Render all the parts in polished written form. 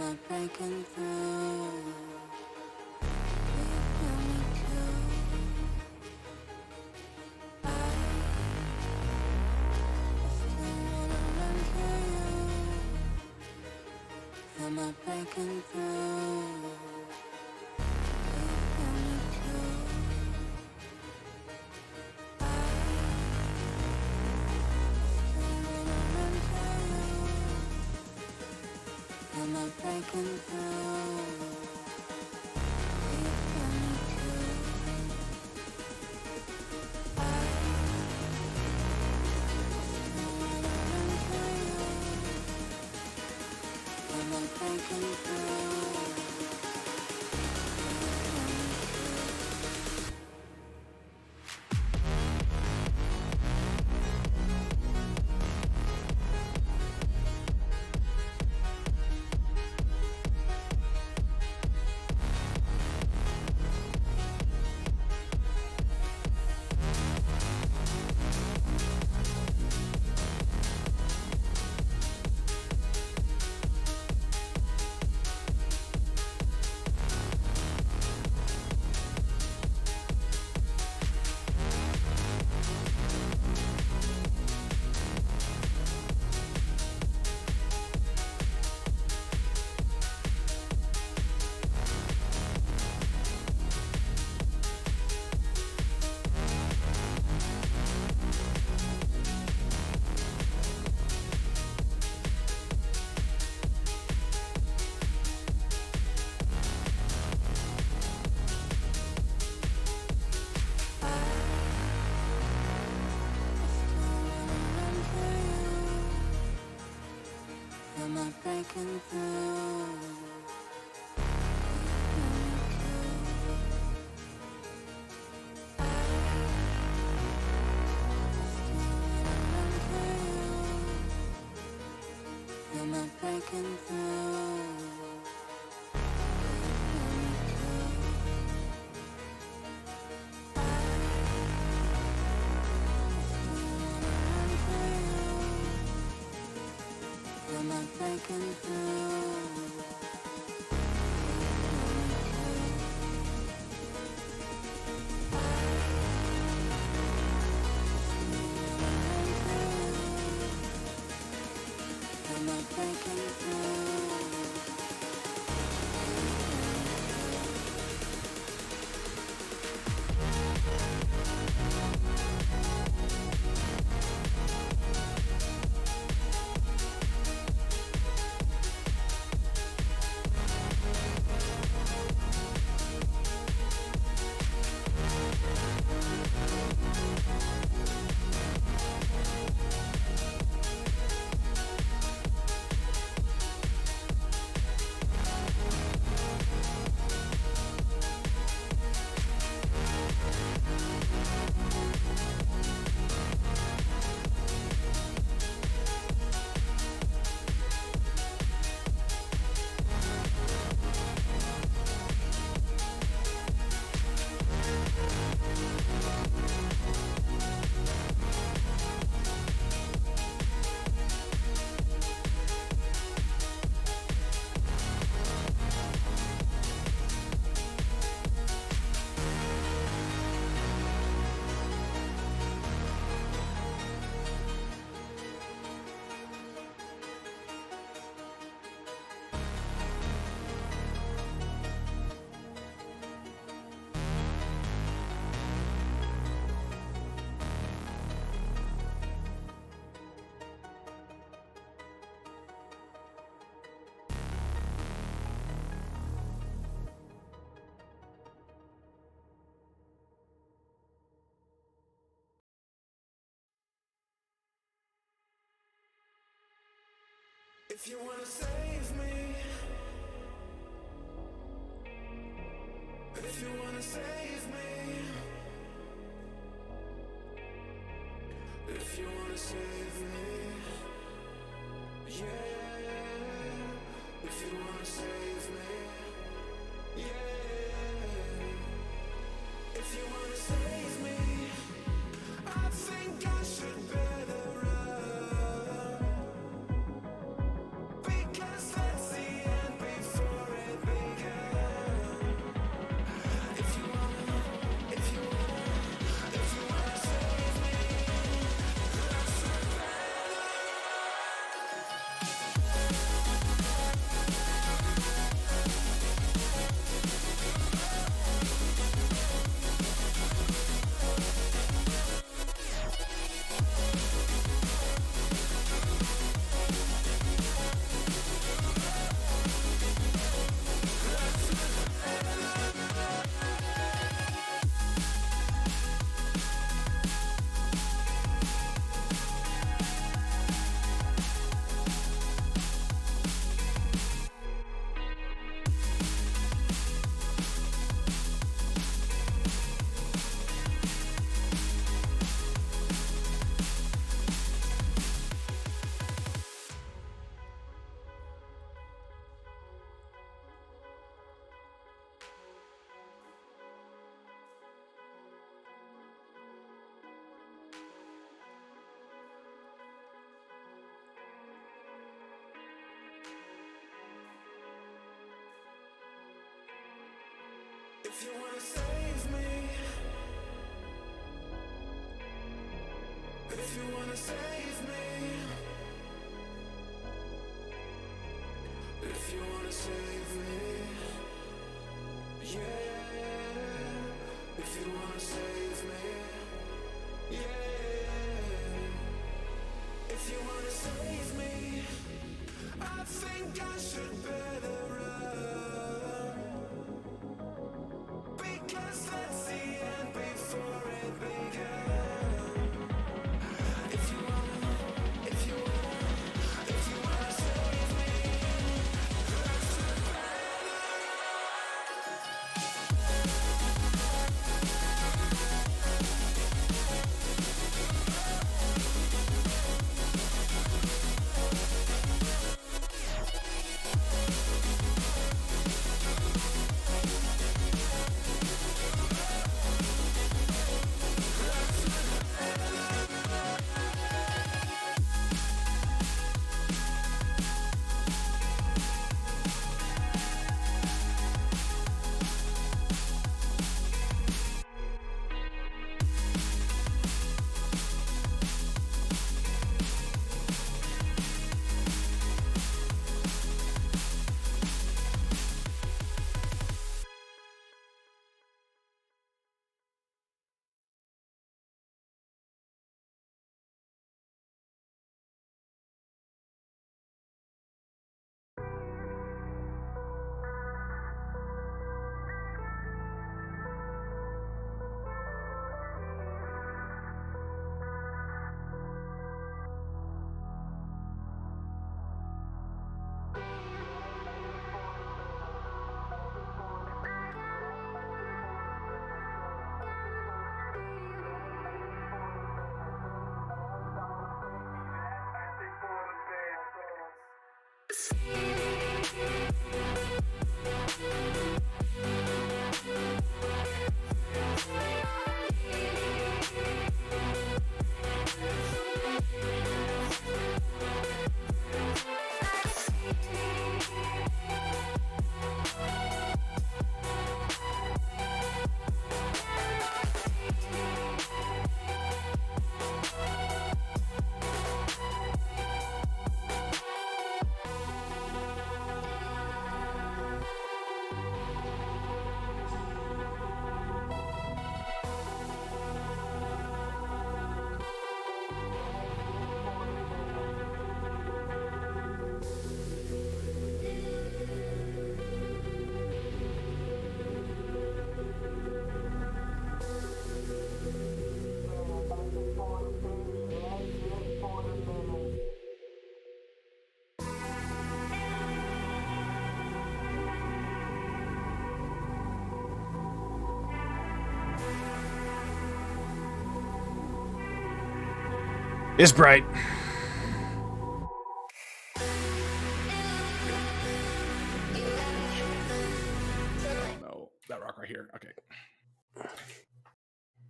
Am I breaking through? Will you feel me too? I still wanna run to you. Am I breaking through? Will you feel me too? I still wanna run to you. Am I breaking through? Will you feel me too? I still wanna run to you. Am I breaking through? Am I breaking through? Am I breaking through? Am I breaking through? Am I breaking through? If you wanna save me, if you wanna save me, if you wanna save me, yeah. If you wanna save me, yeah. If you wanna save me, I think I should better run, because that's the end. If you wanna save me, if you wanna save me, if you wanna save me, yeah. If you wanna save me, yeah. If you wanna save me, I think I should better run, because that's the end before it began. If you wanna, if you wanna, if you wanna save me, I should It's bright. Oh no, that rock right here. Okay.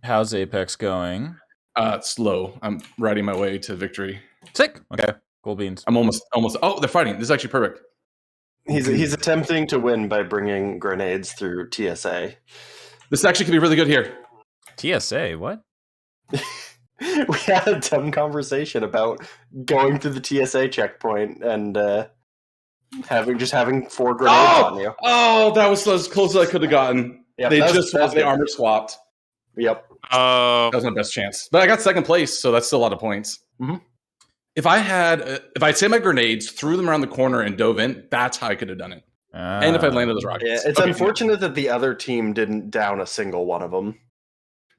How's Apex going? It's slow. I'm riding my way to victory. Sick. Okay. Cool beans. I'm almost. Oh, they're fighting. This is actually perfect. He's attempting to win by bringing grenades through TSA. This actually could be really good here. TSA, what? We had a dumb conversation about going through the TSA checkpoint and having 4 grenades on you. Oh, that was as close as I could have gotten. Yep, They that was- just that was swapped. They good. armor swapped. Yep. That was my best chance. But I got second place, so that's still a lot of points. Mhm. If I'd saved my grenades, threw them around the corner, and dove in, that's how I could have done it. And if I landed those rockets. Yeah, it's Okay. unfortunate that the other team didn't down a single one of them.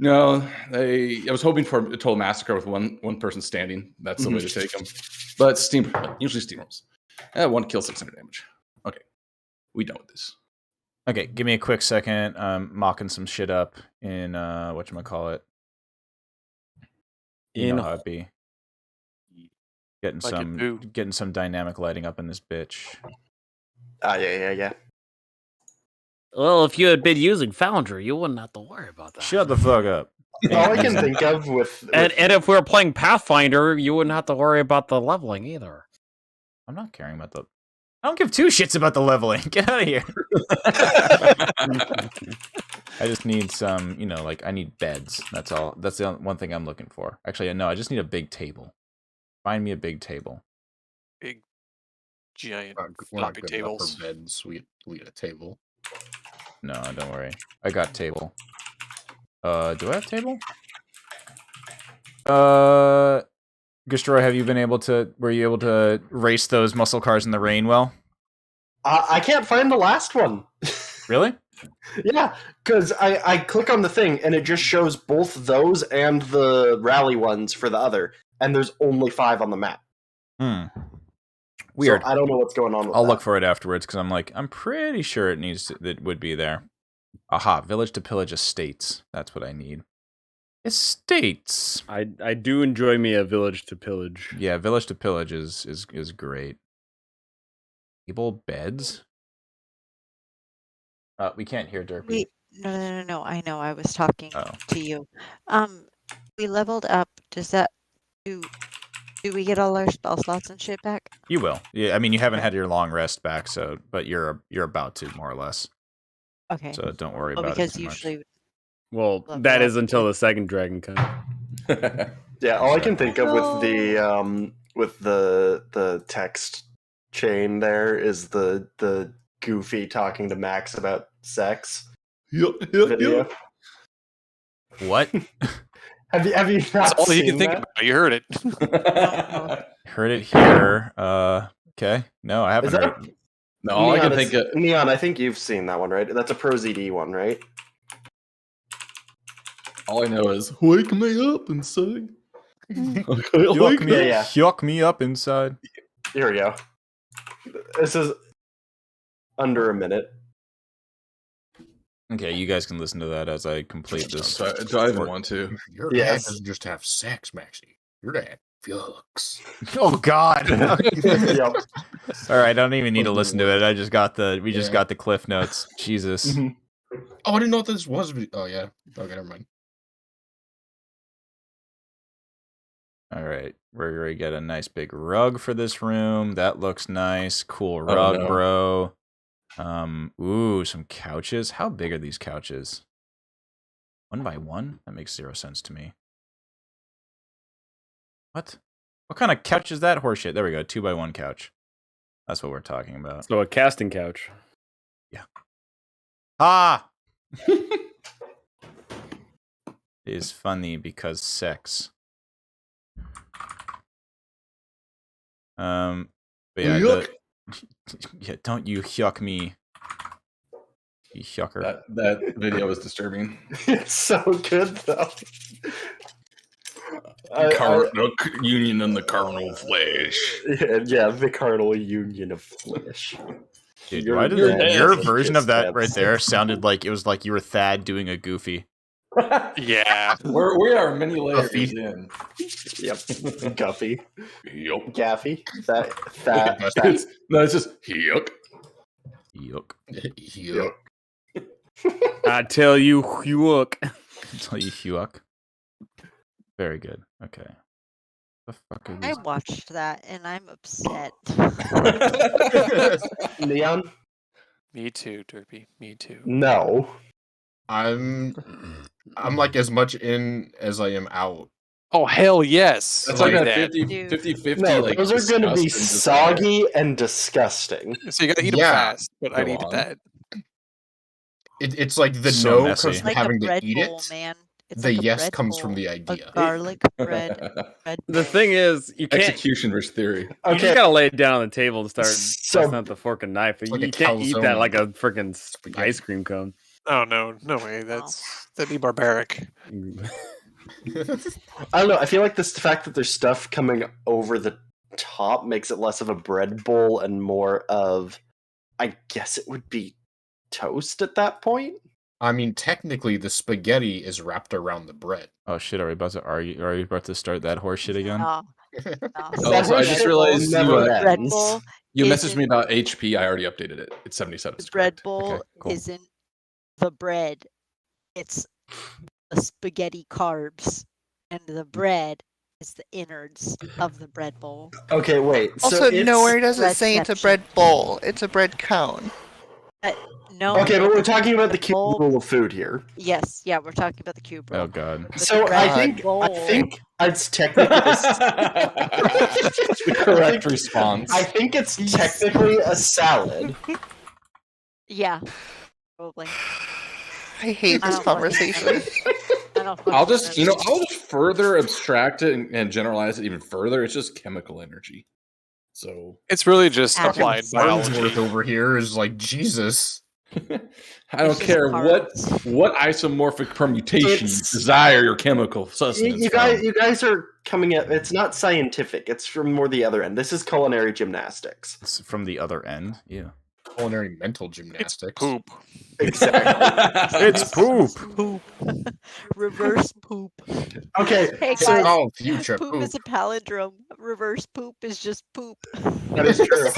No, I was hoping for a total massacre with one person standing. That's the way to take them. But usually steam rolls. 1 kill, 600 damage. Okay, we done with this. Okay, give me a quick second. Mocking some shit up in whatchamacallit. You know how it be. Getting some dynamic lighting up in this bitch. Yeah. Well, if you had been using Foundry, you wouldn't have to worry about that. Shut the fuck up. All I can think of with And if we were playing Pathfinder, you wouldn't have to worry about the leveling either. I'm not caring about the I don't give two shits about the leveling. Get out of here. I just need some, like I need beds. That's all. That's the one thing I'm looking for. Actually, no, I just need a big table. Find me a big table. Big, giant, We're not floppy good enough tables. for beds. We get a table. No, don't worry. I got table. Do I have table? Gastroy, were you able to race those muscle cars in the rain well? I can't find the last one. Really? Yeah, because I click on the thing and it just shows both those and the rally ones for the other, and there's only 5 on the map. Weird. So I don't know what's going on with I'll that. look for it afterwards because I'm pretty sure it would be there. Aha, village to pillage estates. That's what I need. Estates. I do enjoy me a village to pillage. Yeah, village to pillage is great. Table beds. We can't hear Derpy. Wait, no. I know. I was talking Oh. to you. We leveled up. Does that do we get all our spell slots and shit back? You will. Yeah, I mean you haven't had your long rest back, but you're about to more or less. Okay. So don't worry Well, about because it too much. usually Well, Level that up. is until the second dragon comes. Yeah, all I can think of No. with the text chain there is the Goofy talking to Max about sex video. What? Have you not That's all you seen can think that? about. You heard it. Heard it here. Okay. No, I haven't Is that heard. No, all I can Neon, think of. Neon, I think you've seen that one, right? That's a Pro ZD one, right? All I know is wake me up inside. Yuck me, Yeah. yuck me up inside. Here we go. This is under a minute. Okay, you guys can listen to that as I complete this. Do I even want to? Your Yes. dad doesn't just have sex, Maxie. Your dad fucks. Oh God! Yep. All right, I don't even need to listen to it. We just got the cliff notes. Jesus. Mhm. Oh, I didn't know what this was. Oh yeah. Okay, never mind. All right, we're gonna get a nice big rug for this room. That looks nice. Cool Oh, rug, no. bro. Ooh, some couches. How big are these couches? 1 by 1? That makes 0 sense to me. What? What kind of couch is that horseshit? There we go. 2 by 1 couch. That's what we're talking about. So a casting couch. Ah! Is funny because sex. But yeah, yeah, don't you yuck me, you yucker. That video was disturbing. It's so good though. Union in the carnal flesh. Yeah, the carnal union of flesh. Dude, Your why did dad your is version of that right steps. there sounded like it was like you were Thad doing a Goofy? Yeah. We are many layers Guffy. in. Yep. Guffy. Yup. Gaffy. That's No, it's just yuck. Yuck. Yuck. I tell you, yuck. Tell you yuck. Very good. Okay. The fuck are I these? watched that and I'm upset. Neon? Me too, Derpy. Me too. No. I'm like as much in as I am out. Oh, hell yes. That's like a that. 50-50. No, like, those are going to be disgust and desire. soggy and disgusting. So you gotta eat them Yeah. fast, but I Go need on. that. It's like the So no messy. comes from Like having a bread to eat bowl, it. man. It's The like a yes bread comes from bowl, the a idea. garlic bread. The thing is, you can't. Execution versus theory. You Okay. just gotta lay it down on the table and start So- busting out the fork and knife. like you a can't eat that calzone. like a freaking Spaghetti. ice cream cone. Oh no, no way. That'd be barbaric. I don't know. I feel like this the fact that there's stuff coming over the top makes it less of a bread bowl and more of, I guess it would be toast at that point. I mean, technically, the spaghetti is wrapped around the bread. Oh shit! Are we about to argue? Are we about to start that horse shit again? No, Oh, so I just realized Never you, ends. bread bowl. you messaged Isn't- me about HP. I already updated it. It's 77. The bread bowl Okay, cool. isn't the bread. It's the spaghetti carbs, and the bread is the innards of the bread bowl. Okay, wait. So Also, it's... nowhere does it say it's a Breadception. bread bowl. It's a bread cone. No. Okay, but we're talking about the bread bowl- cube rule of food here. Yes, yeah, we're talking about the cube rule. Oh god. But So the bread I bowl- think it's technically The correct response. I think it's technically a salad. Yeah, probably. I hate I this don't conversation. I'll just further abstract it and generalize it even further. It's just chemical energy. So It's really just Atoms. applied Farnsworth biology. over here is like Jesus. I don't just care parts. what isomorphic permutation you It's- desire your chemical sustenance You from. guys are coming at... It's not scientific. It's from more the other end. This is culinary gymnastics. It's from the other end. Yeah. Culinary mental It's gymnastics. poop. Exactly. It's poop. Poop. Reverse poop. Okay, Hey so guys, Oh, future poop poop. is a palindrome. Reverse poop is just poop. that is true.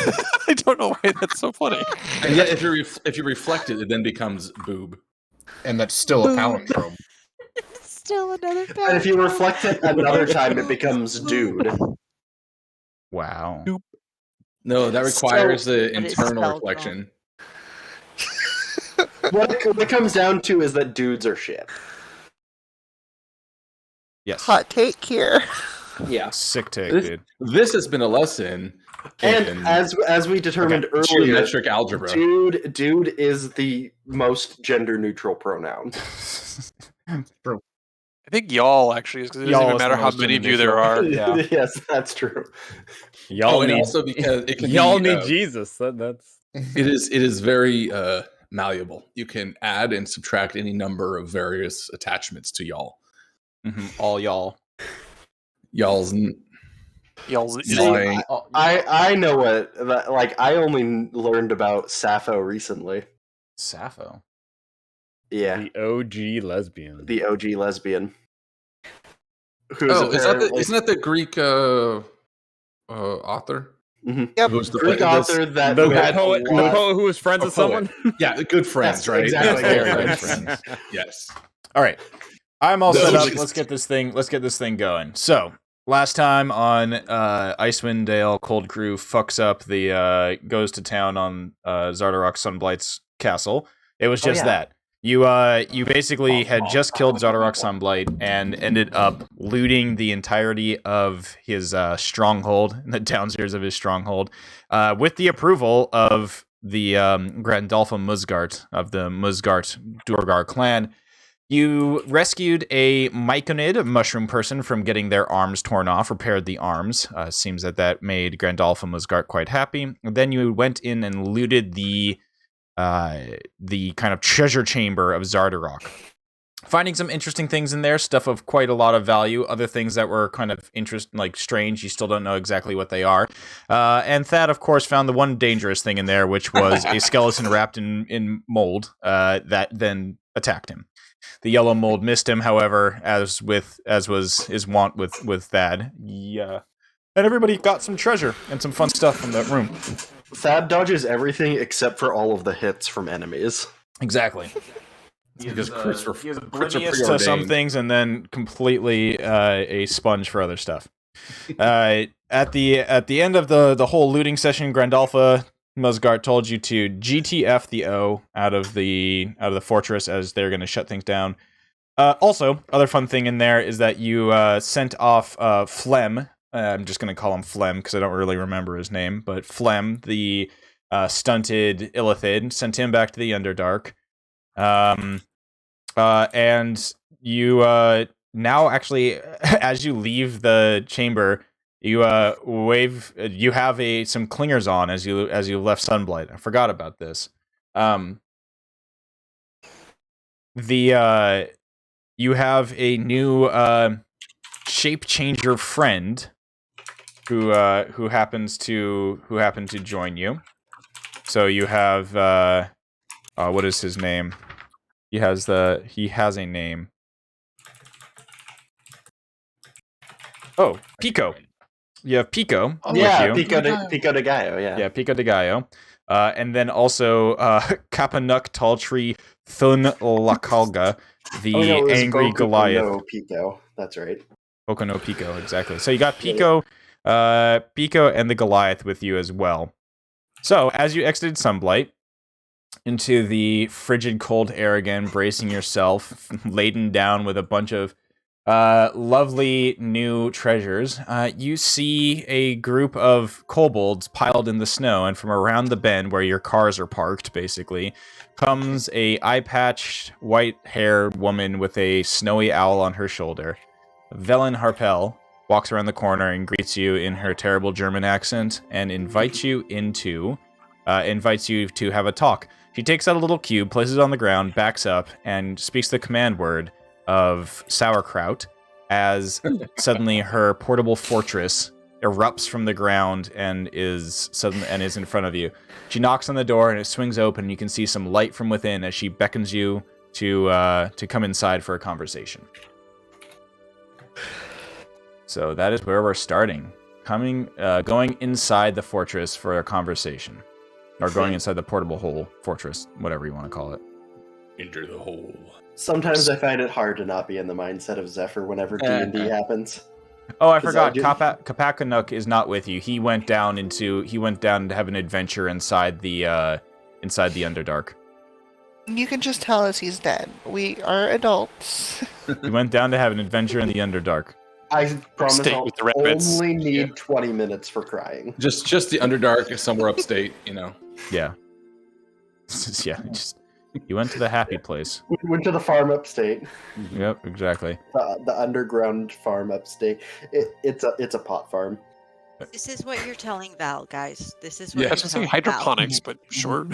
I don't know why that's so funny. And yet, if you reflect it, it then becomes boob. And that's still a Boob. palindrome. It's still another palindrome. And if you reflect it another time, it becomes dude. Wow. No, that requires the But it's internal spelled reflection. What it comes down to is that dudes are shit. Yes. Hot take here. Yeah. Sick take, This- dude. This has been a lesson And in as we determined earlier, geometric algebra. dude is the most gender neutral pronoun. I think y'all actually is because it doesn't Y'all even is matter the how most many of you there neutral. are. Yeah. Yes, that's true. Y'all and need also because it can y'all be, need Jesus. That's it is very malleable. You can add and subtract any number of various attachments to y'all. All y'all. Y'all's Y'all See, I know what like I only learned about Sappho recently. Sappho. Yeah, the OG lesbian. the OG lesbian. Who's Oh, apparently isn't that the Greek author? Yep. Who's the Greek author that the had poet, a lot- who was friends A with poet. someone. Yeah, the good friends, Yes, right? exactly, Yes, good very good friends. friends. Yes. All right. I'm all No, set up. just- Let's get this thing going. So, last time on Icewind Dale, Cold Crew fucks up the goes to town on Zardarok Sunblight's castle. It was just yeah. that. You basically had just killed Zardarok Sunblight and ended up looting the entirety of his stronghold, the downstairs of his stronghold, with the approval of the Grandalfa Musgart of the Musgart Durgar clan. You rescued a Myconid mushroom person from getting their arms torn off, repaired the arms. Seems that made Grandalfa Musgart quite happy. And then you went in and looted the kind of treasure chamber of Zardarok. Finding some interesting things in there, stuff of quite a lot of value, other things that were kind of strange, you still don't know exactly what they are. And Thad, of course, found the one dangerous thing in there, which was a skeleton wrapped in mold that then attacked him. The yellow mold missed him, however, as was his wont with Thad. Yeah. And everybody got some treasure and some fun stuff from that room. Thad dodges everything except for all of the hits from enemies. Exactly. Because crits are He is crits are oblivious to some preordained. things and then completely a sponge for other stuff. At the end of the whole looting session, Grandalfa Musgart told you to GTF the O out of the fortress as they're going to shut things down. Also, other fun thing in there is that you sent off Flem. I'm just going to call him Flem because I don't really remember his name, but Flem, the stunted Illithid, sent him back to the Underdark. And you now actually, as you leave the chamber, you wave. You have some clingers on as you left Sunblight. I forgot about this. You have a new shape changer friend who happened to join you. So you have what is his name? He has a name. Oh, Pico. You have Pico with Yeah, you. Pico de Gallo, yeah. Yeah, Pico de Gallo. And then also Kapanuk Talltree Thun Lakalga, the Oh, no, it was angry Goku Goliath. No Pico. That's right. Poco no Pico, exactly. So you got Pico, Pico and the Goliath with you as well. So as you exited Sunblight into the frigid cold air again, bracing yourself, laden down with a bunch of lovely new treasures, you see a group of kobolds piled in the snow, and from around the bend where your cars are parked, basically, comes a eye-patched, white-haired woman with a snowy owl on her shoulder. Velen Harpel walks around the corner and greets you in her terrible German accent and invites you to have a talk. She takes out a little cube, places it on the ground, backs up, and speaks the command word of sauerkraut as suddenly her portable fortress erupts from the ground and is in front of you. She knocks on the door and it swings open, and you can see some light from within as she beckons you to come inside for a conversation. So that is where we're starting. Going inside the fortress for a conversation. Or going inside the portable hole fortress, whatever you want to call it. Enter the hole. Sometimes I find it hard to not be in the mindset of Zephyr whenever D&D happens. Oh, I forgot. Kapakanuk is not with you. He went down to have an adventure inside the Underdark. You can just tell us he's dead. We are adults. He went down to have an adventure in the Underdark. I promise Stay I'll with the rabbits. only need 20 minutes for crying. Just the Underdark somewhere upstate, you know. Yeah. You went to the happy place. We went to the farm upstate. Yep, exactly. The underground farm upstate. It's a pot farm. This is what you're telling Val, guys. This is what Yeah, I you're was just saying telling Val. hydroponics, but sure.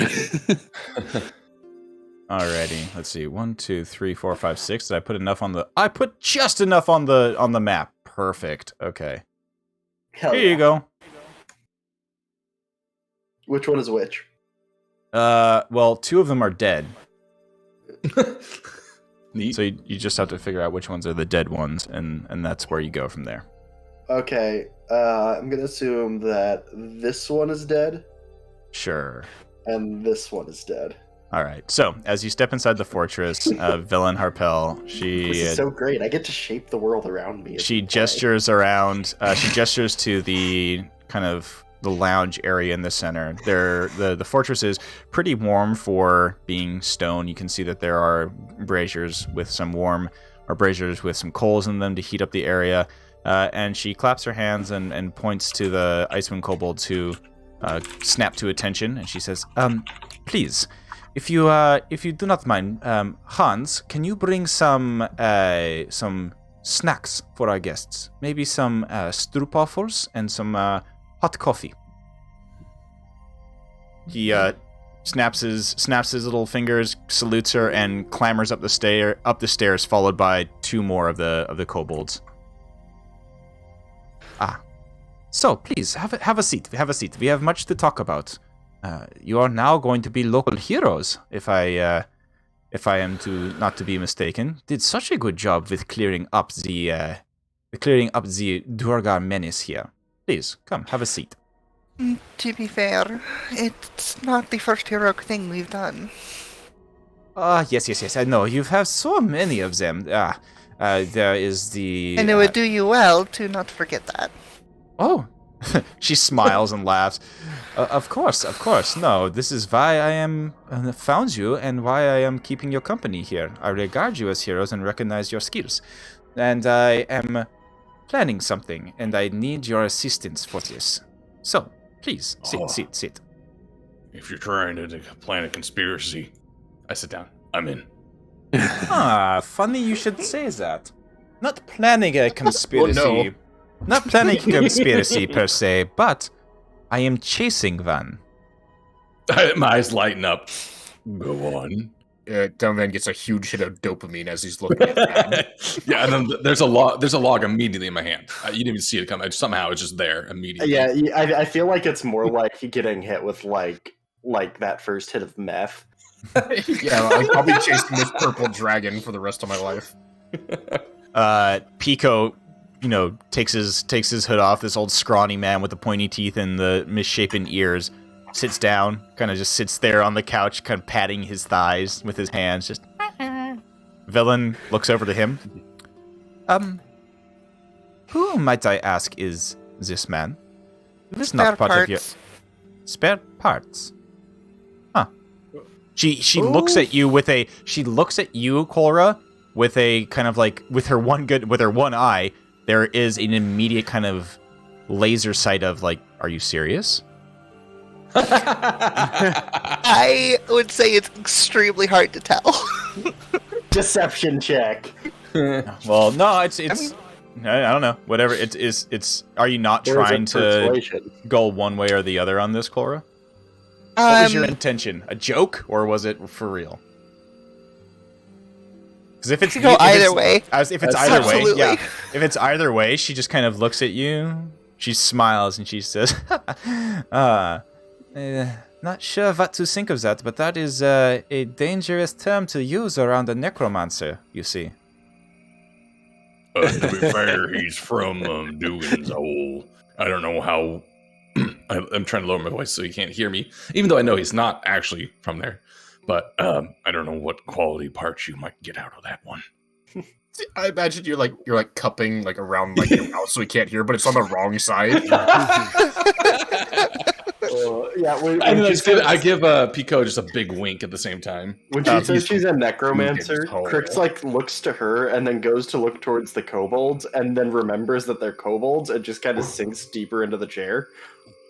Alrighty, let's see. 1, 2, 3, 4, 5, 6. Did I put enough on the... I put just enough on the map. Perfect. Okay. Hell Here yeah. you go. Which one is which? Well, 2 of them are dead. Neat. So you just have to figure out which ones are the dead ones, and that's where you go from there. Okay, I'm gonna assume that this one is dead, Sure. and this one is dead. All right. So as you step inside the fortress, Velen Harpel, This is so great. I get to shape the world around me. as she we play. gestures around. She gestures to the kind of the lounge area in the center. The fortress is pretty warm for being stone. You can see that there are braziers with some coals in them to heat up the area. And she claps her hands and points to the Icewind kobolds who snap to attention. And she says, "Please, if you do not mind, Hans, can you bring some snacks for our guests? Maybe some stroopwafels and some hot coffee." He snaps his little fingers, salutes her, and clambers up the stairs, followed by 2 more of the kobolds. So please have a seat. Have a seat. We have much to talk about. You are now going to be local heroes, if I am not to be mistaken. Did such a good job with clearing up the Duergar menace here. Please come, have a seat. To be fair, it's not the first heroic thing we've done. Yes. I know you have so many of them. There is the. And it would do you well to not forget that. Oh, she smiles and laughs. Of course. No, this is why I am found you and why I am keeping your company here. I regard you as heroes and recognize your skills. And I am planning something, and I need your assistance for this. So, please, sit. If you're trying to plan a conspiracy, I sit down. I'm in. Funny you should say that. Not planning a conspiracy. Oh, no. Not planning a conspiracy per se, but I am chasing one. My eyes lighten up. Go on. Donovan gets a huge hit of dopamine as he's looking at that. Yeah, and then there's a log immediately in my hand. You didn't even see it come. Somehow it's just there immediately. Yeah, I feel like it's more like getting hit with like that first hit of meth. Yeah, I'll be chasing this purple dragon for the rest of my life. Pico, takes his hood off. This old scrawny man with the pointy teeth and the misshapen ears sits down, kind of just sits there on the couch, kind of patting his thighs with his hands. Just Velen looks over to him. Who, might I ask, is this man? This is Spare not part of your parts. spare parts. Huh. She looks at you with a Cora, with a kind of like with her one eye. There is an immediate kind of laser sight of like, are you serious? I would say it's extremely hard to tell. Deception check. Well, no, it's I don't know. Whatever it's. Are you not Or is it trying to persuasion? go one way or the other on this, Cora? What was your Um, intention? A joke, or was it for real? Because if it's could go either way. if it's either way, Absolutely. yeah. If it's either way, she just kind of looks at you. She smiles and she says, "Not sure what to think of that, but that is a dangerous term to use around a necromancer. You see." To be fair, he's from Dugan's Hole. I don't know how. I'm trying to lower my voice so he can't hear me, even though I know he's not actually from there. But I don't know what quality parts you might get out of that one. I imagine you're like cupping like around like your mouth so he can't hear, but it's on the wrong side. Yeah, when And she says- I give Pico just a big wink at the same time. When she says she's a necromancer, Dugan's Hole. Crix like looks to her and then goes to look towards the kobolds and then remembers that they're kobolds and just kind of sinks deeper into the chair.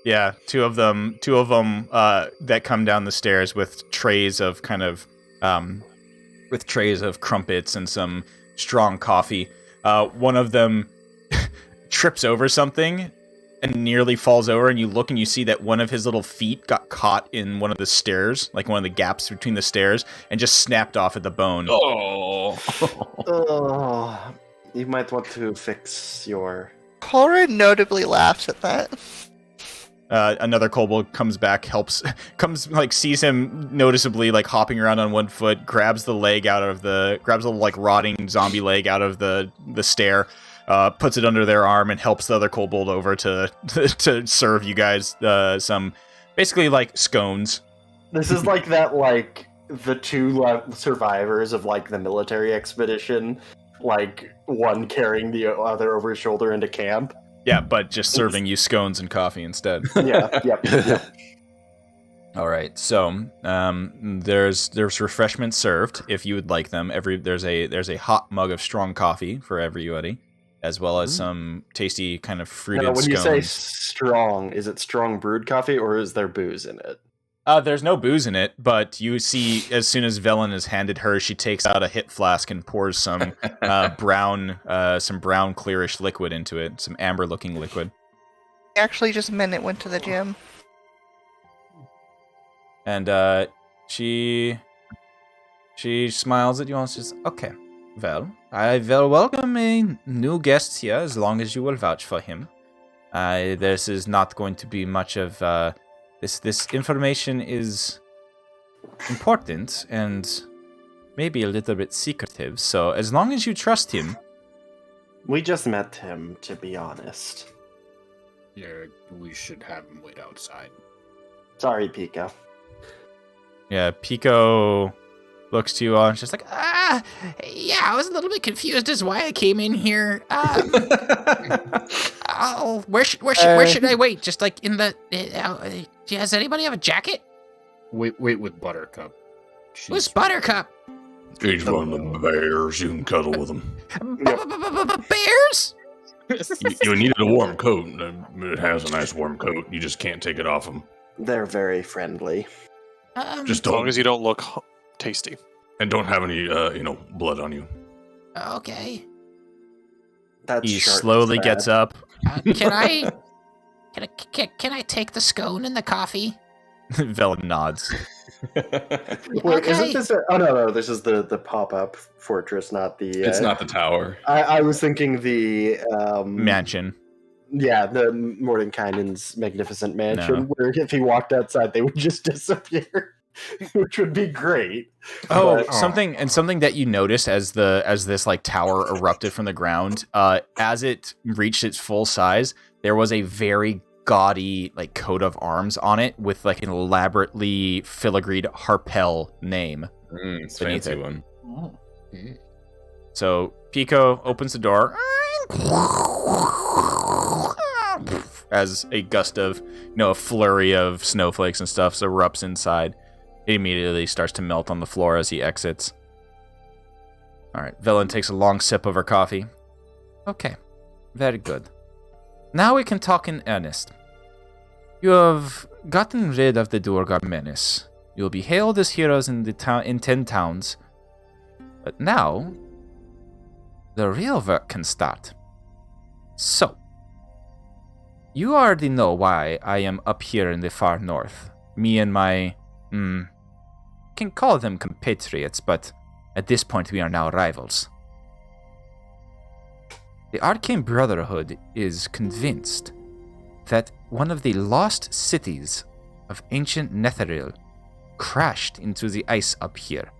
Yeah, two of them that come down the stairs with trays of crumpets and some strong coffee. One of them trips over something and nearly falls over, and you look and you see that one of his little feet got caught in one of the stairs, like one of the gaps between the stairs, and just snapped off at the bone. Oh, Oh, you might want to fix your. Cora notably laughs at that. Another kobold comes back, sees him noticeably like hopping around on one foot, grabs the like rotting zombie leg out of the stair, puts it under their arm, and helps the other kobold over to serve you guys some basically like scones. This is like that, like the two survivors of like the military expedition, like one carrying the other over his shoulder into camp. Yeah, but just serving you scones and coffee instead. Yeah, yep. All right, so there's refreshments served if you would like them. There's a hot mug of strong coffee for everybody, as well as some tasty kind of fruited Now, when scones. you say strong, is it strong brewed coffee or is there booze in it? There's no booze in it, but you see as soon as Velen is handed her, she takes out a hit flask and pours some brown clearish liquid into it, some amber-looking liquid. Actually, just Minute went to the gym. And she smiles at you and says, "Okay, well, I will welcome a new guest here as long as you will vouch for him. This is not going to be much of this information is important and maybe a little bit secretive. So as long as you trust him." We just met him, to be honest. Yeah, we should have him wait outside. Sorry, Pico. Yeah, Pico looks to you all and she's like, Yeah, I was a little bit confused as why I came in here. Where should I wait? Just like in the. Does anybody have a jacket? Wait with Buttercup. Who's Buttercup? He's one of the bears. You can cuddle with him. Bears? You needed a warm coat. It has a nice warm coat. You just can't take it off him. They're very friendly. Just As long don't, as you don't look tasty. and don't have any, blood on you. Okay. That's he short slowly and gets sad. up. Can I take the scone and the coffee? Velen nods. Wait, isn't this a... Oh, no, this is the pop-up fortress, not the... It's not the tower. I was thinking the... Mansion. Yeah, the Mordenkainen's magnificent mansion, where if he walked outside, they would just disappear, which would be great. Oh, But- something that you noticed as this like tower erupted from the ground, as it reached its full size, there was a very gaudy like coat of arms on it with like an elaborately filigreed harpel name. It's a Beneath fancy it. one. Oh. So Pico opens the door, as a gust of, a flurry of snowflakes and stuff erupts inside. It immediately starts to melt on the floor as he exits. All right, Velen takes a long sip of her coffee. Okay, very good. Now we can talk in earnest. You have gotten rid of the Duergar menace. You will be hailed as heroes in 10 towns. But now, the real work can start. So, you already know why I am up here in the far north. Me and my, can call them compatriots, but at this point we are now rivals. The Arcane Brotherhood is convinced that one of the lost cities of ancient Netheril crashed into the ice up here.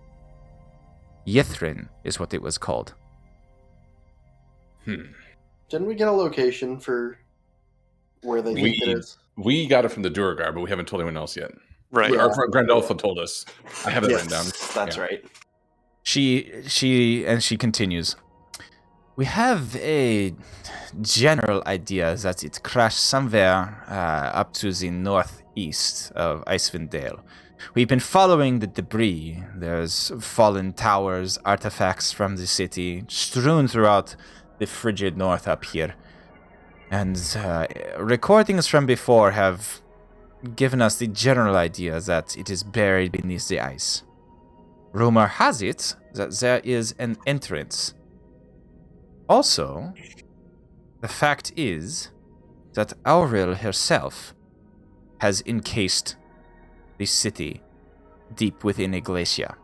Yithrin is what it was called. Didn't we get a location for where they think it is? We got it from the Duergar, but we haven't told anyone else yet. Right. Yeah. Our friend Elfa told us. I have it written down. That's Yeah. right. She continues. We have a general idea that it crashed somewhere up to the northeast of Icewind Dale. We've been following the debris. There's fallen towers, artifacts from the city, strewn throughout the frigid north up here. And recordings from before have given us the general idea that it is buried beneath the ice. Rumor has it that there is an entrance. Also, the fact is that Auril herself has encased the city deep within a glacier.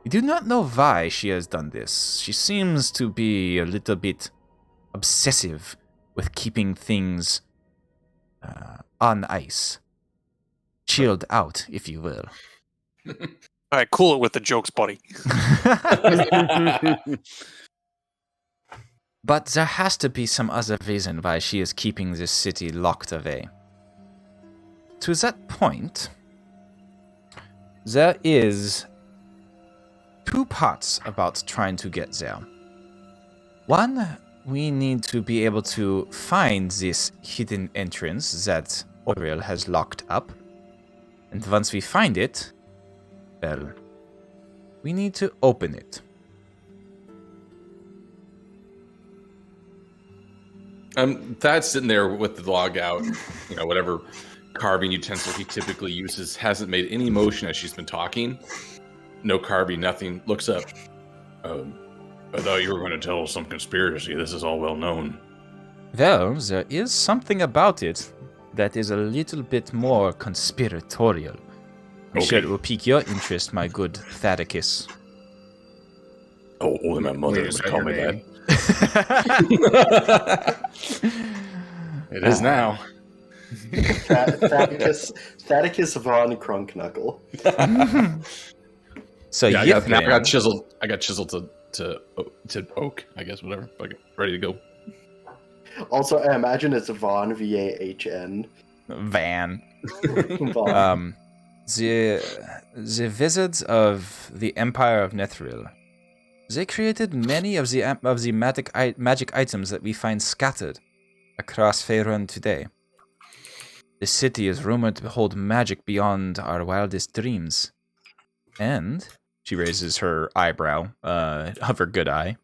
We do not know why she has done this. She seems to be a little bit obsessive with keeping things on ice. Chilled out, if you will. All right, cool it with the jokes, buddy. But there has to be some other reason why she is keeping this city locked away. To that point, there is 2 parts about trying to get there. One, we need to be able to find this hidden entrance that Auril has locked up. And once we find it, well, we need to open it. Thad's sitting there with the log out, whatever carving utensil he typically uses, hasn't made any motion as she's been talking. No carving, nothing. Looks up. I thought you were going to tell us some conspiracy. This is all well known. Well, there is something about it that is a little bit more conspiratorial. I'm sure it will pique your interest, my good Thaddeus. Oh, only my mother would call me that. It is now. Thaddeus von Crunknuckle. So yeah, I got chiseled. I got chiseled to oak, I guess, whatever. Okay, ready to go. Also, I imagine it's Von V-A-H-N. Van. Von. The wizards of the Empire of Netheril, they created many of the magic items that we find scattered across Faerun today. The city is rumored to hold magic beyond our wildest dreams. And she raises her eyebrow of her good eye.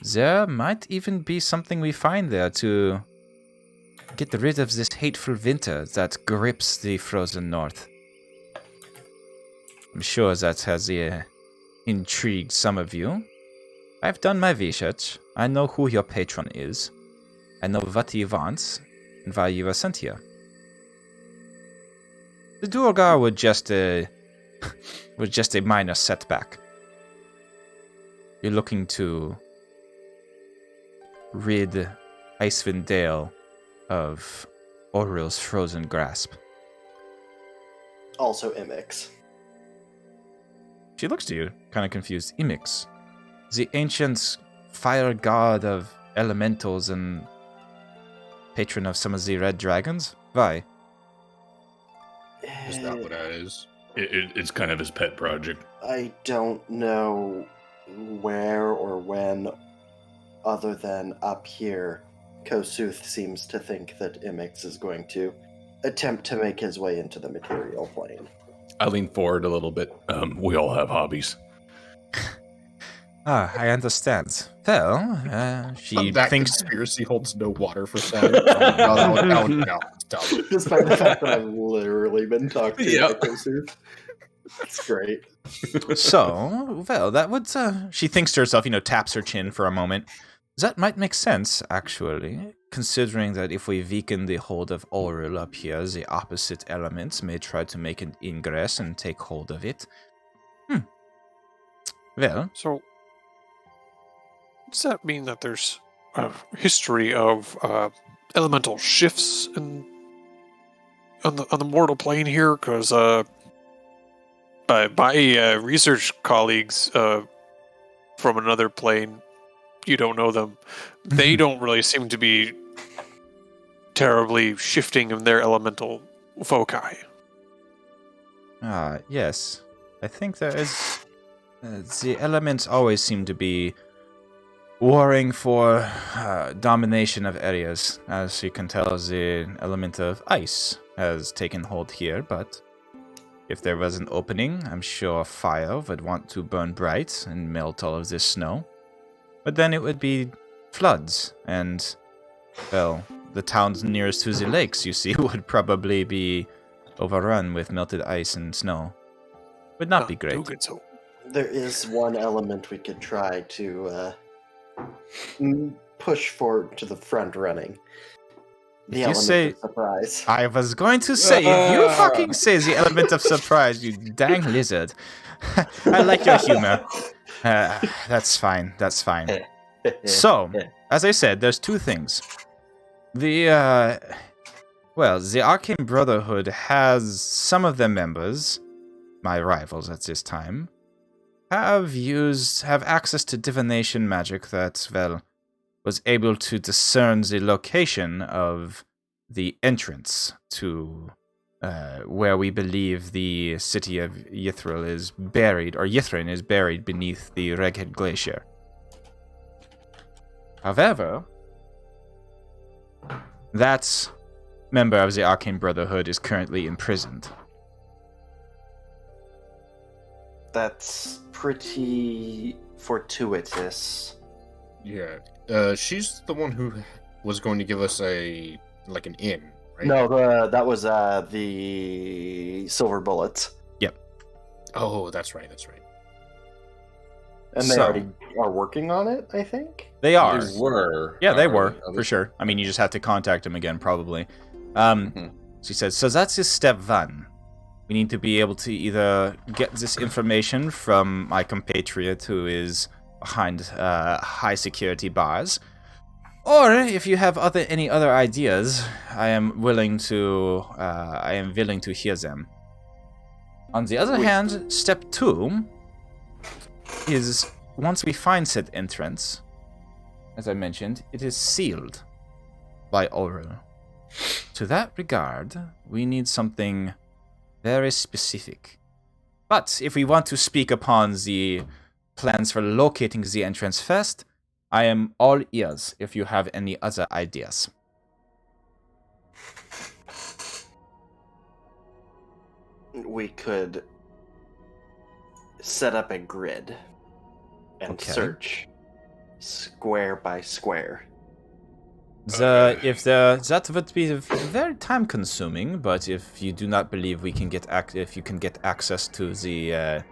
There might even be something we find there to get rid of this hateful winter that grips the frozen north. I'm sure that has intrigued some of you. I've done my research. I know who your patron is. I know what he wants and why you were sent here. The Duergar was just a minor setback. You're looking to rid Icewind Dale of Auril's frozen grasp. Also Imix. She looks to you, kind of confused. Imix, the ancient fire god of elementals and patron of some of the red dragons? Why? Is that what that is? It's kind of his pet project. I don't know where or when other than up here, Kosuth seems to think that Imix is going to attempt to make his way into the material plane. I lean forward a little bit. We all have hobbies. Ah, I understand. Well, she that thinks... conspiracy holds no water for Sam. No. Despite the fact that I've literally been talked to Yeah. by Kosuth. That's great. So, well, that would... she thinks to herself, taps her chin for a moment. That might make sense, actually, considering that if we weaken the hold of Auril up here, the opposite elements may try to make an ingress and take hold of it. Well... So, does that mean that there's a history of elemental shifts on the mortal plane here? Because my research colleagues from another plane, you don't know them, they don't really seem to be terribly shifting in their elemental foci. Ah, yes. I think there is... the elements always seem to be warring for domination of areas. As you can tell, the element of ice has taken hold here, but if there was an opening, I'm sure fire would want to burn bright and melt all of this snow. But then it would be floods, and, well, the towns nearest to the lakes, you see, would probably be overrun with melted ice and snow. Would not be great. So. There is one element we could try to push forward to the front running. The element of surprise. I was going to say, if you fucking say the element of surprise, you dang lizard. I like your humor. That's fine. So, as I said, there's two things. The Arcane Brotherhood has some of their members, my rivals at this time, have access to divination magic that, well, was able to discern the location of the entrance to where we believe the city of Ythril is buried, or Yithrin is buried beneath the Redhead Glacier. However, that member of the Arcane Brotherhood is currently imprisoned. That's pretty fortuitous. Yeah. She's the one who was going to give us an inn, right? No, that was the silver bullets. Yep. Oh, that's right. And they already are working on it, I think? They are. They were. Yeah, they were, for sure. I mean, you just have to contact them again, probably. She says, so that's just step one. We need to be able to either get this information from my compatriot who is behind high security bars, or if you have any other ideas, I am willing to hear them. On the other hand, step two is once we find said entrance, as I mentioned, it is sealed by Auril. To that regard, we need something very specific. But if we want to speak upon the plans for locating the entrance first, I am all ears if you have any other ideas. We could set up a grid and search square by square. That would be very time consuming, but if you do not believe we can if you can get access to the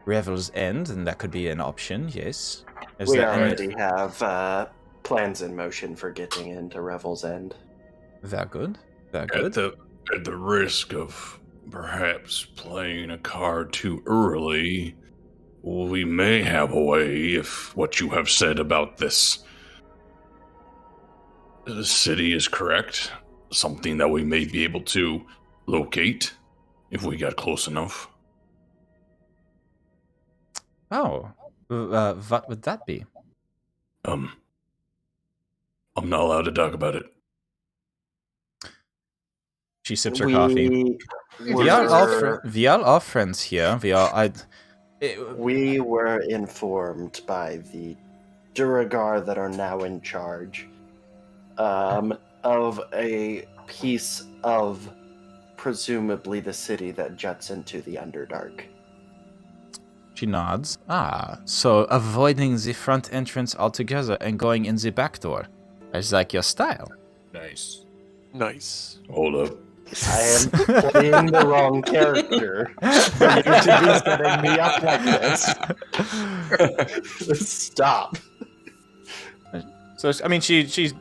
Revel's End, then that could be an option, yes. We already have plans in motion for getting into Revel's End. Very good. At the risk of perhaps playing a card too early, we may have a way, if what you have said about this the city is correct, something that we may be able to locate if we got close enough. Oh, what would that be? I'm not allowed to talk about it. She sips her coffee. We are all friends here. We were informed by the Duragar that are now in charge of a piece of presumably the city that juts into the Underdark. She nods. Ah, so avoiding the front entrance altogether and going in the back door. Is like your style. Nice. Nice. Hold up. I am playing the wrong character for you to be setting me up like this. Stop. So, I mean, she's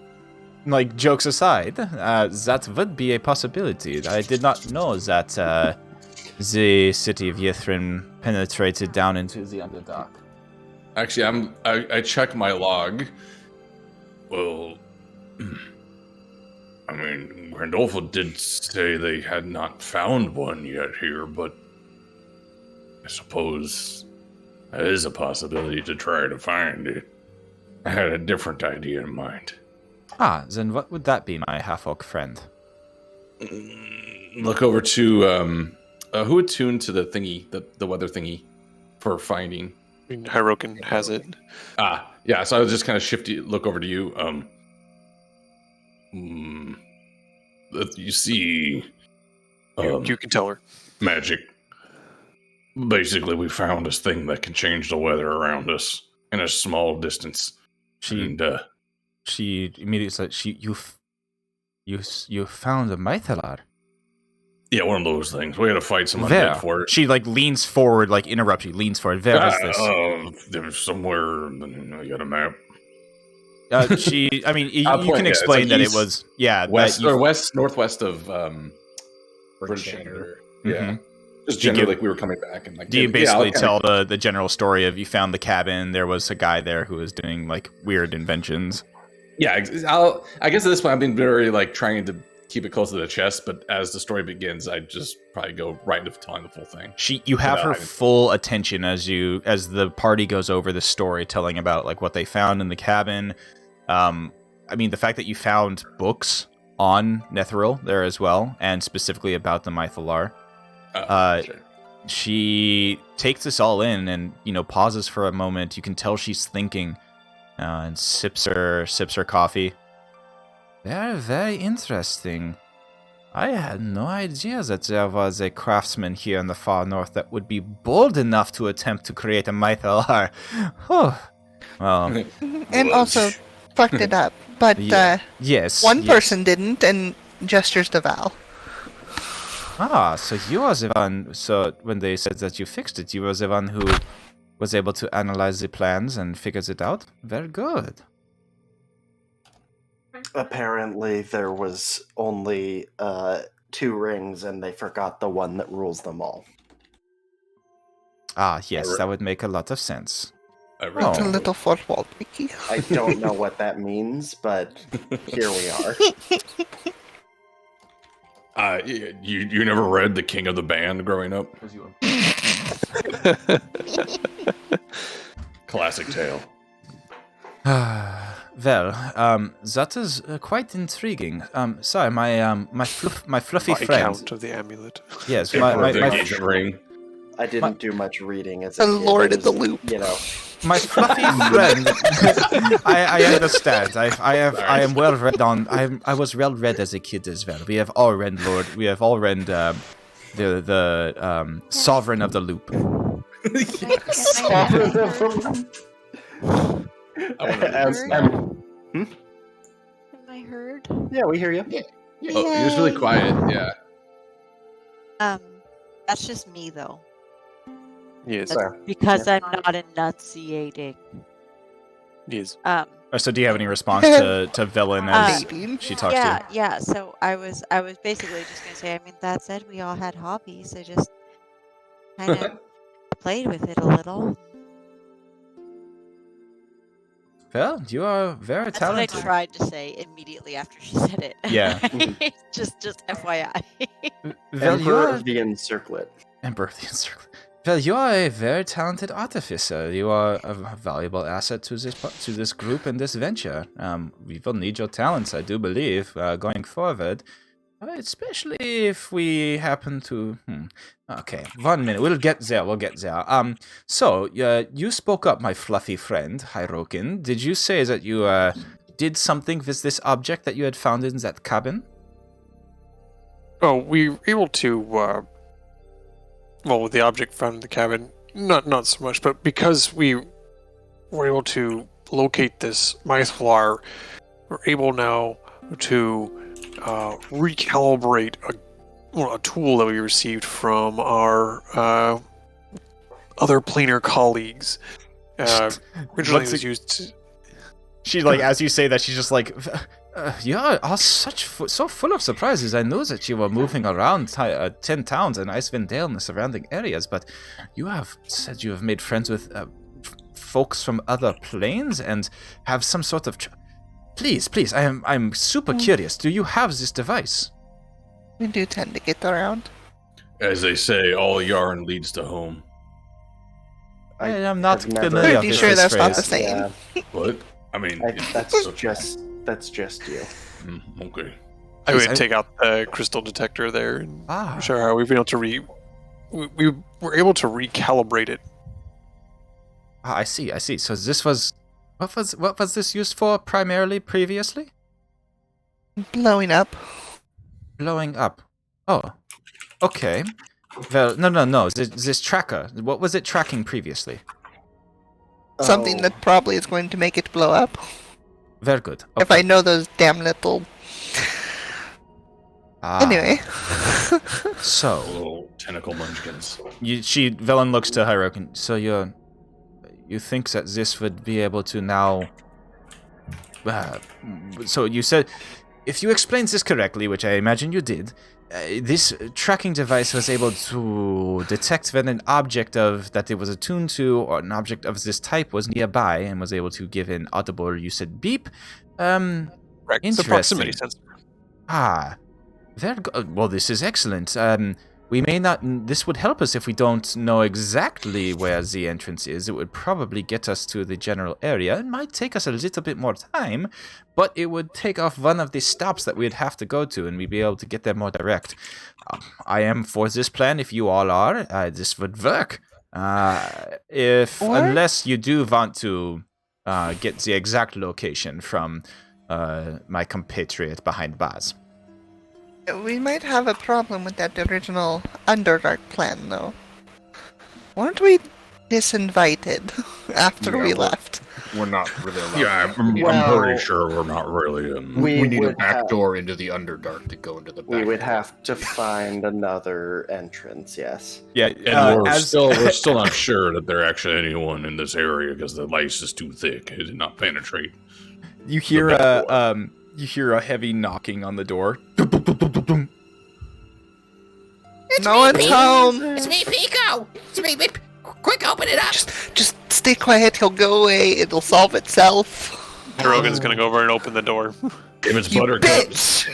like, jokes aside, that would be a possibility. I did not know that the city of Yithrin penetrated down into the Underdark. Actually, I check my log. Well, I mean, Randolpho did say they had not found one yet here, but I suppose that is a possibility to try to find it. I had a different idea in mind. Ah, then what would that be, my half-orc friend? Look over to who attuned to the thingy, the weather thingy, for finding. I mean, Hirokin has it. Ah, yeah. So I was just kind of look over to you. You see, You can tell her. magic. Basically, we found this thing that can change the weather around us in a small distance. She immediately said, you found a Mythalar. Yeah, one of those things. We had to fight some Where? undead for it. She like leans forward, like interrupts you, leans forward. Where is this? There's somewhere. I got a map. I mean, you can explain that it was, west or northwest of British Center. Yeah, just generally, like we were coming back and like. Do you basically tell the general story of you found the cabin? There was a guy there who was doing like weird inventions. Yeah, I guess at this point I've been very like trying to keep it close to the chest, but as the story begins, I just probably go right into telling the full thing. You have her full attention as the party goes over the story, telling about like what they found in the cabin. I mean, the fact that you found books on Netheril there as well, and specifically about the Mythalar. Sure. She takes this all in and, pauses for a moment. You can tell she's thinking, and sips her coffee. Very, very interesting. I had no idea that there was a craftsman here in the far north that would be bold enough to attempt to create a Mythalar. Oh, well. And also fucked it up. But yes, one person didn't, and gestures to Val. Ah, so you are the one. So when they said that you fixed it, you were the one who was able to analyze the plans and figures it out. Very good. Apparently, there was only 2 rings, and they forgot the one that rules them all. Ah, yes, that would make a lot of sense. It's a little football, Mickey. I don't know what that means, but here we are. You never read The King of the Band growing up? Classic tale. Well, that is quite intriguing. Sorry, my fluffy friend. Count of the amulet. Yes, my ring. I didn't do much reading as a Lord of the Loop. My fluffy friend. I understand. I am well read on. I was well read as a kid as well. We have all read We have all read the Sovereign of the Loop. Am I heard? Yeah, we hear you. Yeah. Oh, you're just really quiet. Yeah. That's just me though. Yes. That's because I'm not enunciating. Yes. So do you have any response to Villain as she talks to you? Yeah. So I was basically just gonna say. I mean, that said, we all had hobbies. I just kind of played with it a little. Well, you are very talented. That's what I tried to say immediately after she said it. Yeah. just FYI. Emperor of the Encirclet. Emperor of the Encirclet. Well, you are a very talented artificer. You are a valuable asset to this group and this venture. We will need your talents, I do believe, going forward. Especially if we happen to. Okay, 1 minute. We'll get there. We'll get there. So you spoke up, my fluffy friend Hyrokin. Did you say that you did something with this object that you had found in that cabin? Oh, we were able to. Well, with the object found in the cabin, not so much, but because we were able to locate this Mythlar, we're able now to recalibrate a tool that we received from our other planar colleagues. Originally, it was used. She like, as you say that, she's just like, you are so full of surprises. I know that you were moving around 10 towns in Icewind Dale and the surrounding areas, but you have said you have made friends with folks from other planes and have some sort of. Please, I'm super curious. Do you have this device? We do tend to get around. As they say, all yarn leads to home. I'm not have never- familiar Pretty with sure this that's not the phrase. same. Yeah, What? I mean, that's just you. Okay. I Please, would take out the crystal detector there and Ah. show how we've been able to we were able to recalibrate it. I see. So this was. What was this used for primarily previously? Blowing up. Blowing up. Oh. Okay. Well, no. This tracker. What was it tracking previously? Something Oh, that probably is going to make it blow up. Very good. If I know those damn little. Anyway. So, Little tentacle munchkins. Velen looks to Hyrokin. So you think that this would be able to now. So you said, if you explained this correctly, which I imagine you did, this tracking device was able to detect when an object that it was attuned to, or an object of this type, was nearby, and was able to give an audible, you said, beep. Correct. It's a proximity Interesting. sensor. Very good. Well, this is excellent. We may not. This would help us if we don't know exactly where the entrance is. It would probably get us to the general area. It might take us a little bit more time, but it would take off one of the stops that we'd have to go to, and we'd be able to get there more direct. I am for this plan. If you all are, this would work. Unless you do want to get the exact location from my compatriot behind bars. We might have a problem with that original Underdark plan, though. Weren't we disinvited after we left? We're not really allowed. Yeah, to- I'm Well, pretty sure we're not really. we need a would back have- door into the Underdark to go into the back. We would door. have to find another entrance. Yes. Yeah, And we're still not sure that there actually anyone in this area because the ice is too thick. It did not penetrate. You hear The back door. you hear a heavy knocking on the door. No one's home! It's me, Pico. It's me. Quick, open it up. Just stay quiet, he'll go away, it'll solve itself. Rogan's gonna go over and open the door. If it's You Buttercup, bitch!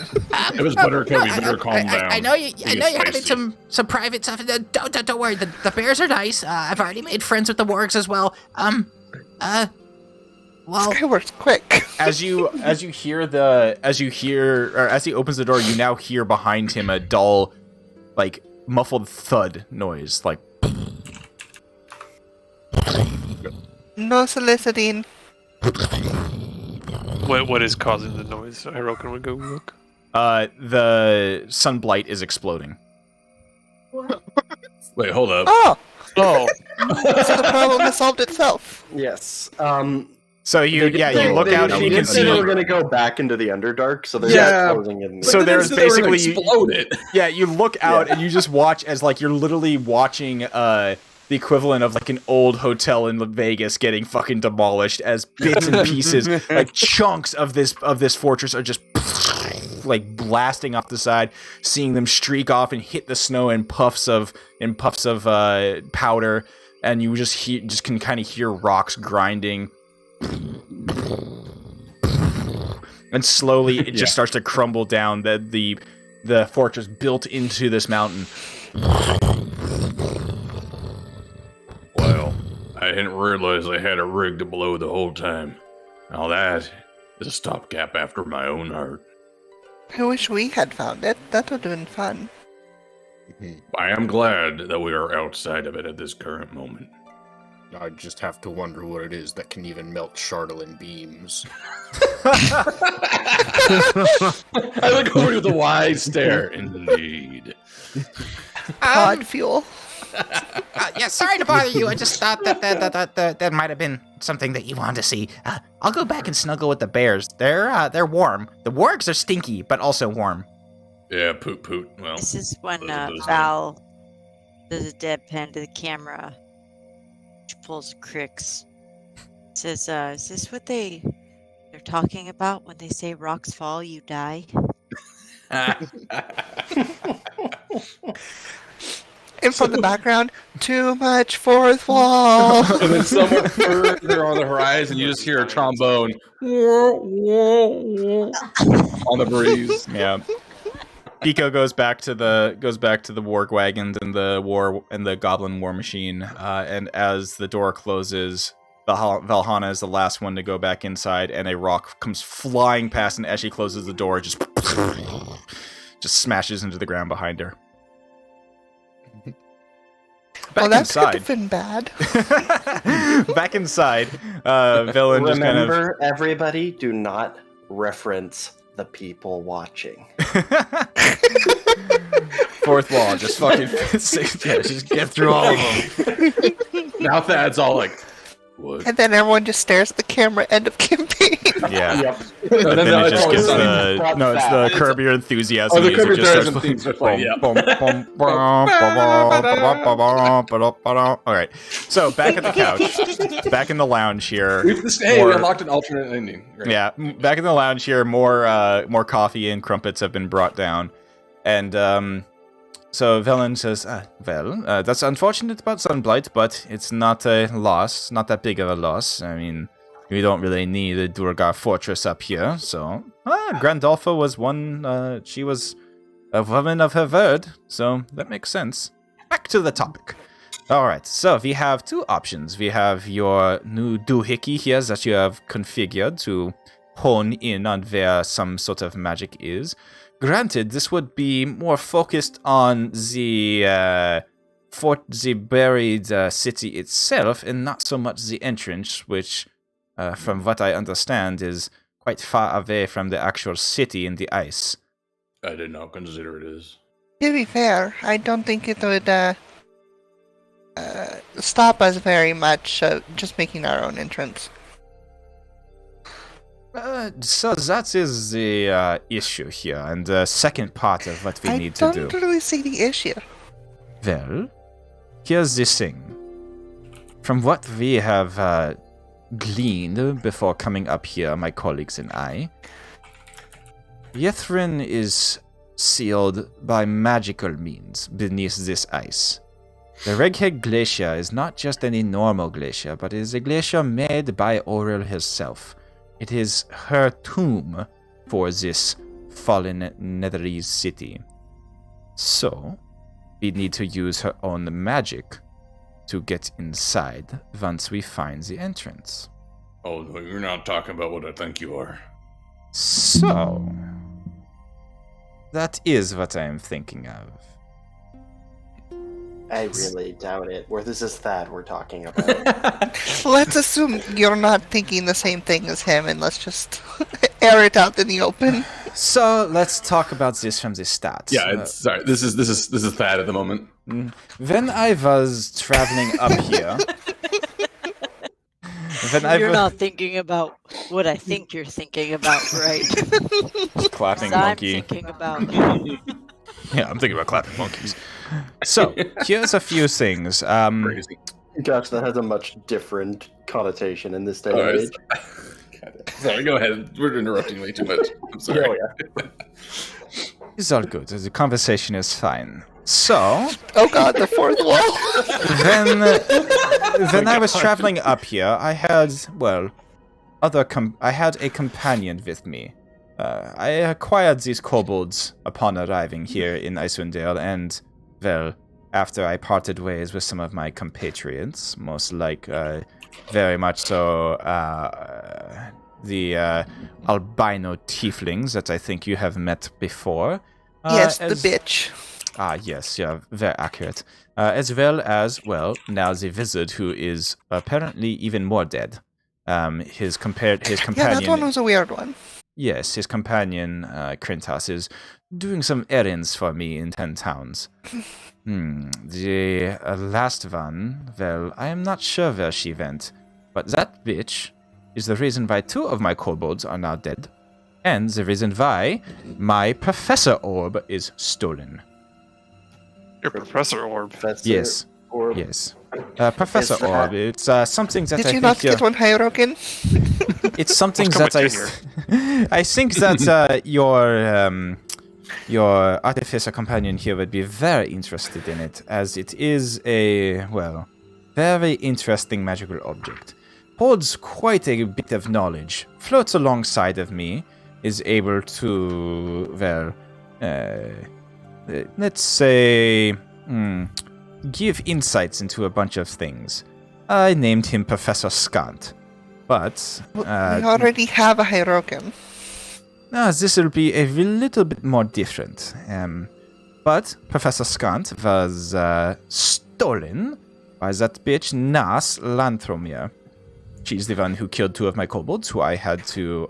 if it's Buttercup, you better calm down. I know you. He I know gets you're having feisty. some private stuff. Don't worry. The bears are nice. I've already made friends with the wargs as well. Well, This guy works quick. As he opens the door, you now hear behind him a dull, like muffled thud noise, like. No soliciting. What is causing the noise? Hirokin would go look. The sunblight is exploding. Wait, hold up. Oh! Oh, So the problem has solved itself. Yes. So you look out and you can see. They were going to go back into the Underdark, so they're Yeah. closing in. So there's basically explode it. Yeah, you look out and you just watch as like you're literally watching the equivalent of like an old hotel in Vegas getting fucking demolished as bits and pieces, like chunks of this fortress are just like blasting off the side, seeing them streak off and hit the snow in puffs of powder, and you just can kind of hear rocks grinding. And slowly it just starts to crumble down. The fortress built into this mountain. Well, I didn't realize I had a rig to blow the whole time. Now that is a stopgap after my own heart. I wish we had found it. That would have been fun. I am glad that we are outside of it at this current moment. I just have to wonder what it is that can even melt Chardolin beams. I look over with a wide stare. Indeed. Pod fuel. Yeah, sorry to bother you. I just thought that might have been something that you wanted to see. I'll go back and snuggle with the bears. They're warm. The wargs are stinky, but also warm. Yeah, poot poot. Well, This is when those Val does a deadpan to the camera. She pulls Crix. Says, is this what they're talking about when they say rocks fall, you die? And from the background, too much fourth wall. And then somewhere further on the horizon, you just hear a trombone on the breeze. Yeah. Pico goes back to the warg wagons and the goblin war machine, and as the door closes, Valhalla is the last one to go back inside, and a rock comes flying past, and as she closes the door, just smashes into the ground behind her. Well, Back that could inside. have been bad. Back inside, Villain just kind of. Remember, everybody, do not reference the people watching. Fourth wall, just fucking just get through all of them. Now Thad's all like, what? And then everyone just stares at the camera. End of campaign. Yeah. Yep. But And then then it it's just all gets sudden the no, it's the Curb Your Enthusiasm. Oh, the music Curb Your just Enthusiasm starts theme starts playing, yeah. All right, so back at the couch, back in the lounge here. We unlocked an alternate ending. Great. Yeah, back in the lounge here, more coffee and crumpets have been brought down, and so Velen says, that's unfortunate about Sunblight, but it's not a loss, not that big of a loss. I mean, we don't really need a Durgar fortress up here, so Grandolpha was one, she was a woman of her word, so that makes sense. Back to the topic. Alright, so we have two options. We have your new doohickey here that you have configured to hone in on where some sort of magic is. Granted, this would be more focused on the buried city itself, and not so much the entrance, which, from what I understand, is quite far away from the actual city in the ice. I did not consider it as. To be fair, I don't think it would stop us very much just making our own entrance. So that is the issue here, and the second part of what we need to I do. don't really see the issue. Well, here's the thing. From what we have gleaned before coming up here, my colleagues and I, Yethrin is sealed by magical means beneath this ice. The Redhead Glacier is not just any normal glacier, but is a glacier made by Auril herself. It is her tomb for this fallen Netherese city. So, we need to use her own magic to get inside once we find the entrance. Oh, no, you're not talking about what I think you are. So, that is what I am thinking of. I really doubt it. Where this is Thad we're talking about. Let's assume you're not thinking the same thing as him, and let's just air it out in the open. So let's talk about this from the start. Yeah, it's sorry. This is Thad at the moment. When I was traveling up here, You're not thinking about what I think you're thinking about, right? clapping I'm monkey. thinking about. Yeah, I'm thinking about clapping monkeys. So here's a few things. Crazy. Gosh, that has a much different connotation in this day All and right. age. Sorry, go ahead. We're interrupting way too much. I'm sorry. Oh, It's all good. The conversation is fine. So Oh god, the fourth wall! when I was traveling up here, I had I had a companion with me. I acquired these kobolds upon arriving here in Icewind Dale, and, well, after I parted ways with some of my compatriots, very much so the albino tieflings that I think you have met before. Yes, the bitch. Yes, yeah, very accurate. As well as, well, now the wizard who is apparently even more dead. His companion. Yeah, that one was a weird one. Yes, his companion, Krentas, is doing some errands for me in 10 towns. The last one, well, I am not sure where she went, but that bitch is the reason why 2 of my kobolds are now dead, and the reason why my professor orb is stolen. Your professor orb. Yes. Orb. Yes. Professor Is that- Orb, it's something that Did I you think not get one Hierokin? it's something Let's go that with I think that your artificer companion here would be very interested in it, as it is a, well, very interesting magical object. Holds quite a bit of knowledge, floats alongside of me, is able to, well, let's say, give insights into a bunch of things. I named him Professor Scant, but We already have a Hierokin. this will be a little bit more different. But Professor Scant was stolen by that bitch Nas Lanthromir. She's the one who killed 2 of my kobolds, who I had to,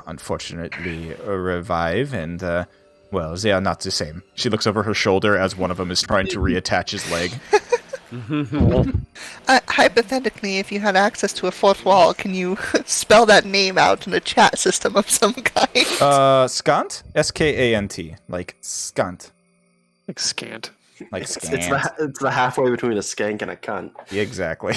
unfortunately, revive, and, well, they are not the same. She looks over her shoulder as one of them is trying to reattach his leg. Hypothetically, if you had access to a 4th wall, can you spell that name out in a chat system of some kind? Scant? S-K-A-N-T. Like, Scant. Like scant. Like, It's scant. it's the halfway between a skank and a cunt. Exactly.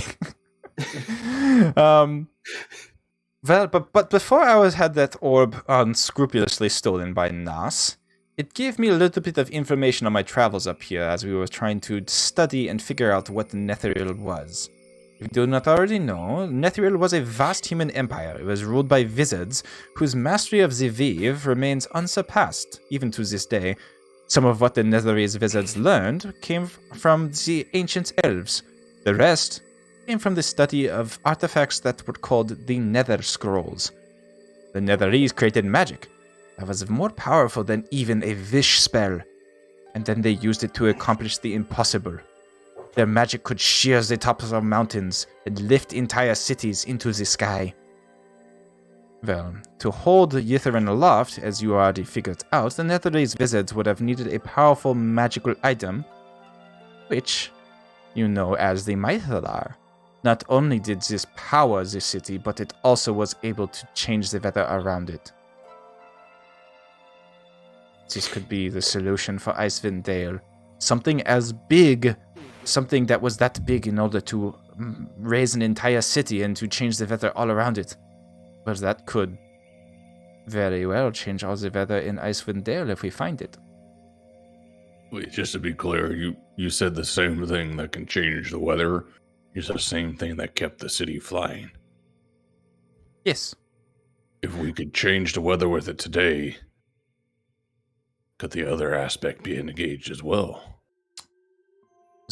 Well, but before I had that orb unscrupulously stolen by Nas, it gave me a little bit of information on my travels up here as we were trying to study and figure out what the Netheril was. If you do not already know, Netheril was a vast human empire. It was ruled by wizards whose mastery of the Viv remains unsurpassed, even to this day. Some of what the Netherese wizards learned came from the ancient elves. The rest came from the study of artifacts that were called the Nether Scrolls. The Netherese created magic that was more powerful than even a wish spell, and then they used it to accomplish the impossible. Their magic could shear the tops of mountains and lift entire cities into the sky. Well, to hold Ythryn aloft, as you already figured out, the Netherese wizards would have needed a powerful magical item, which you know as the Mythalar. Not only did this power the city, but it also was able to change the weather around it. This could be the solution for Icewind Dale. Something as big, something that was that big in order to raise an entire city and to change the weather all around it. But that could very well change all the weather in Icewind Dale if we find it. Wait, just to be clear, you said the same thing that can change the weather is the same thing that kept the city flying. Yes. If we could change the weather with it today, could the other aspect be engaged as well?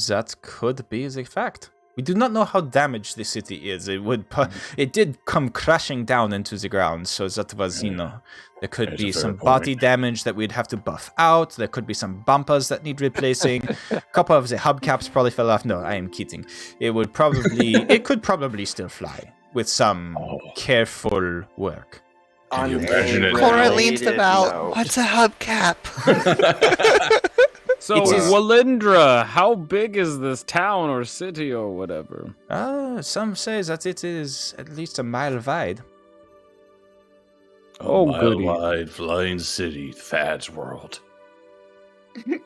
That could be the fact. We do not know how damaged the city is. It did come crashing down into the ground, so that was, there could That's be a fair some point. body damage that we'd have to buff out. There could be some bumpers that need replacing. A couple of the hubcaps probably fell off. No, I am kidding. It could probably still fly with some careful work. Can you imagine it? Cora leans them out. No. What's a hubcap? So, It is- Walindra, how big is this town or city or whatever? Some say that it is at least a mile wide. Oh, A goody. mile-wide flying city, Thad's world. I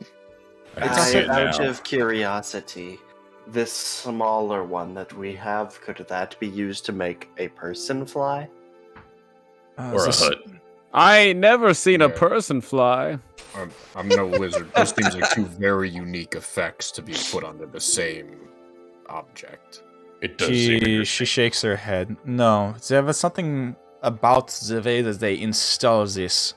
can see it Out now. of curiosity, this smaller one that we have, could that be used to make a person fly? Or a This- hut. I ain't never seen a Yeah. person fly. I'm no wizard. Those seems like 2 very unique effects to be put onto the same object. It does seem She shakes her head. No, there was something about the way that they install this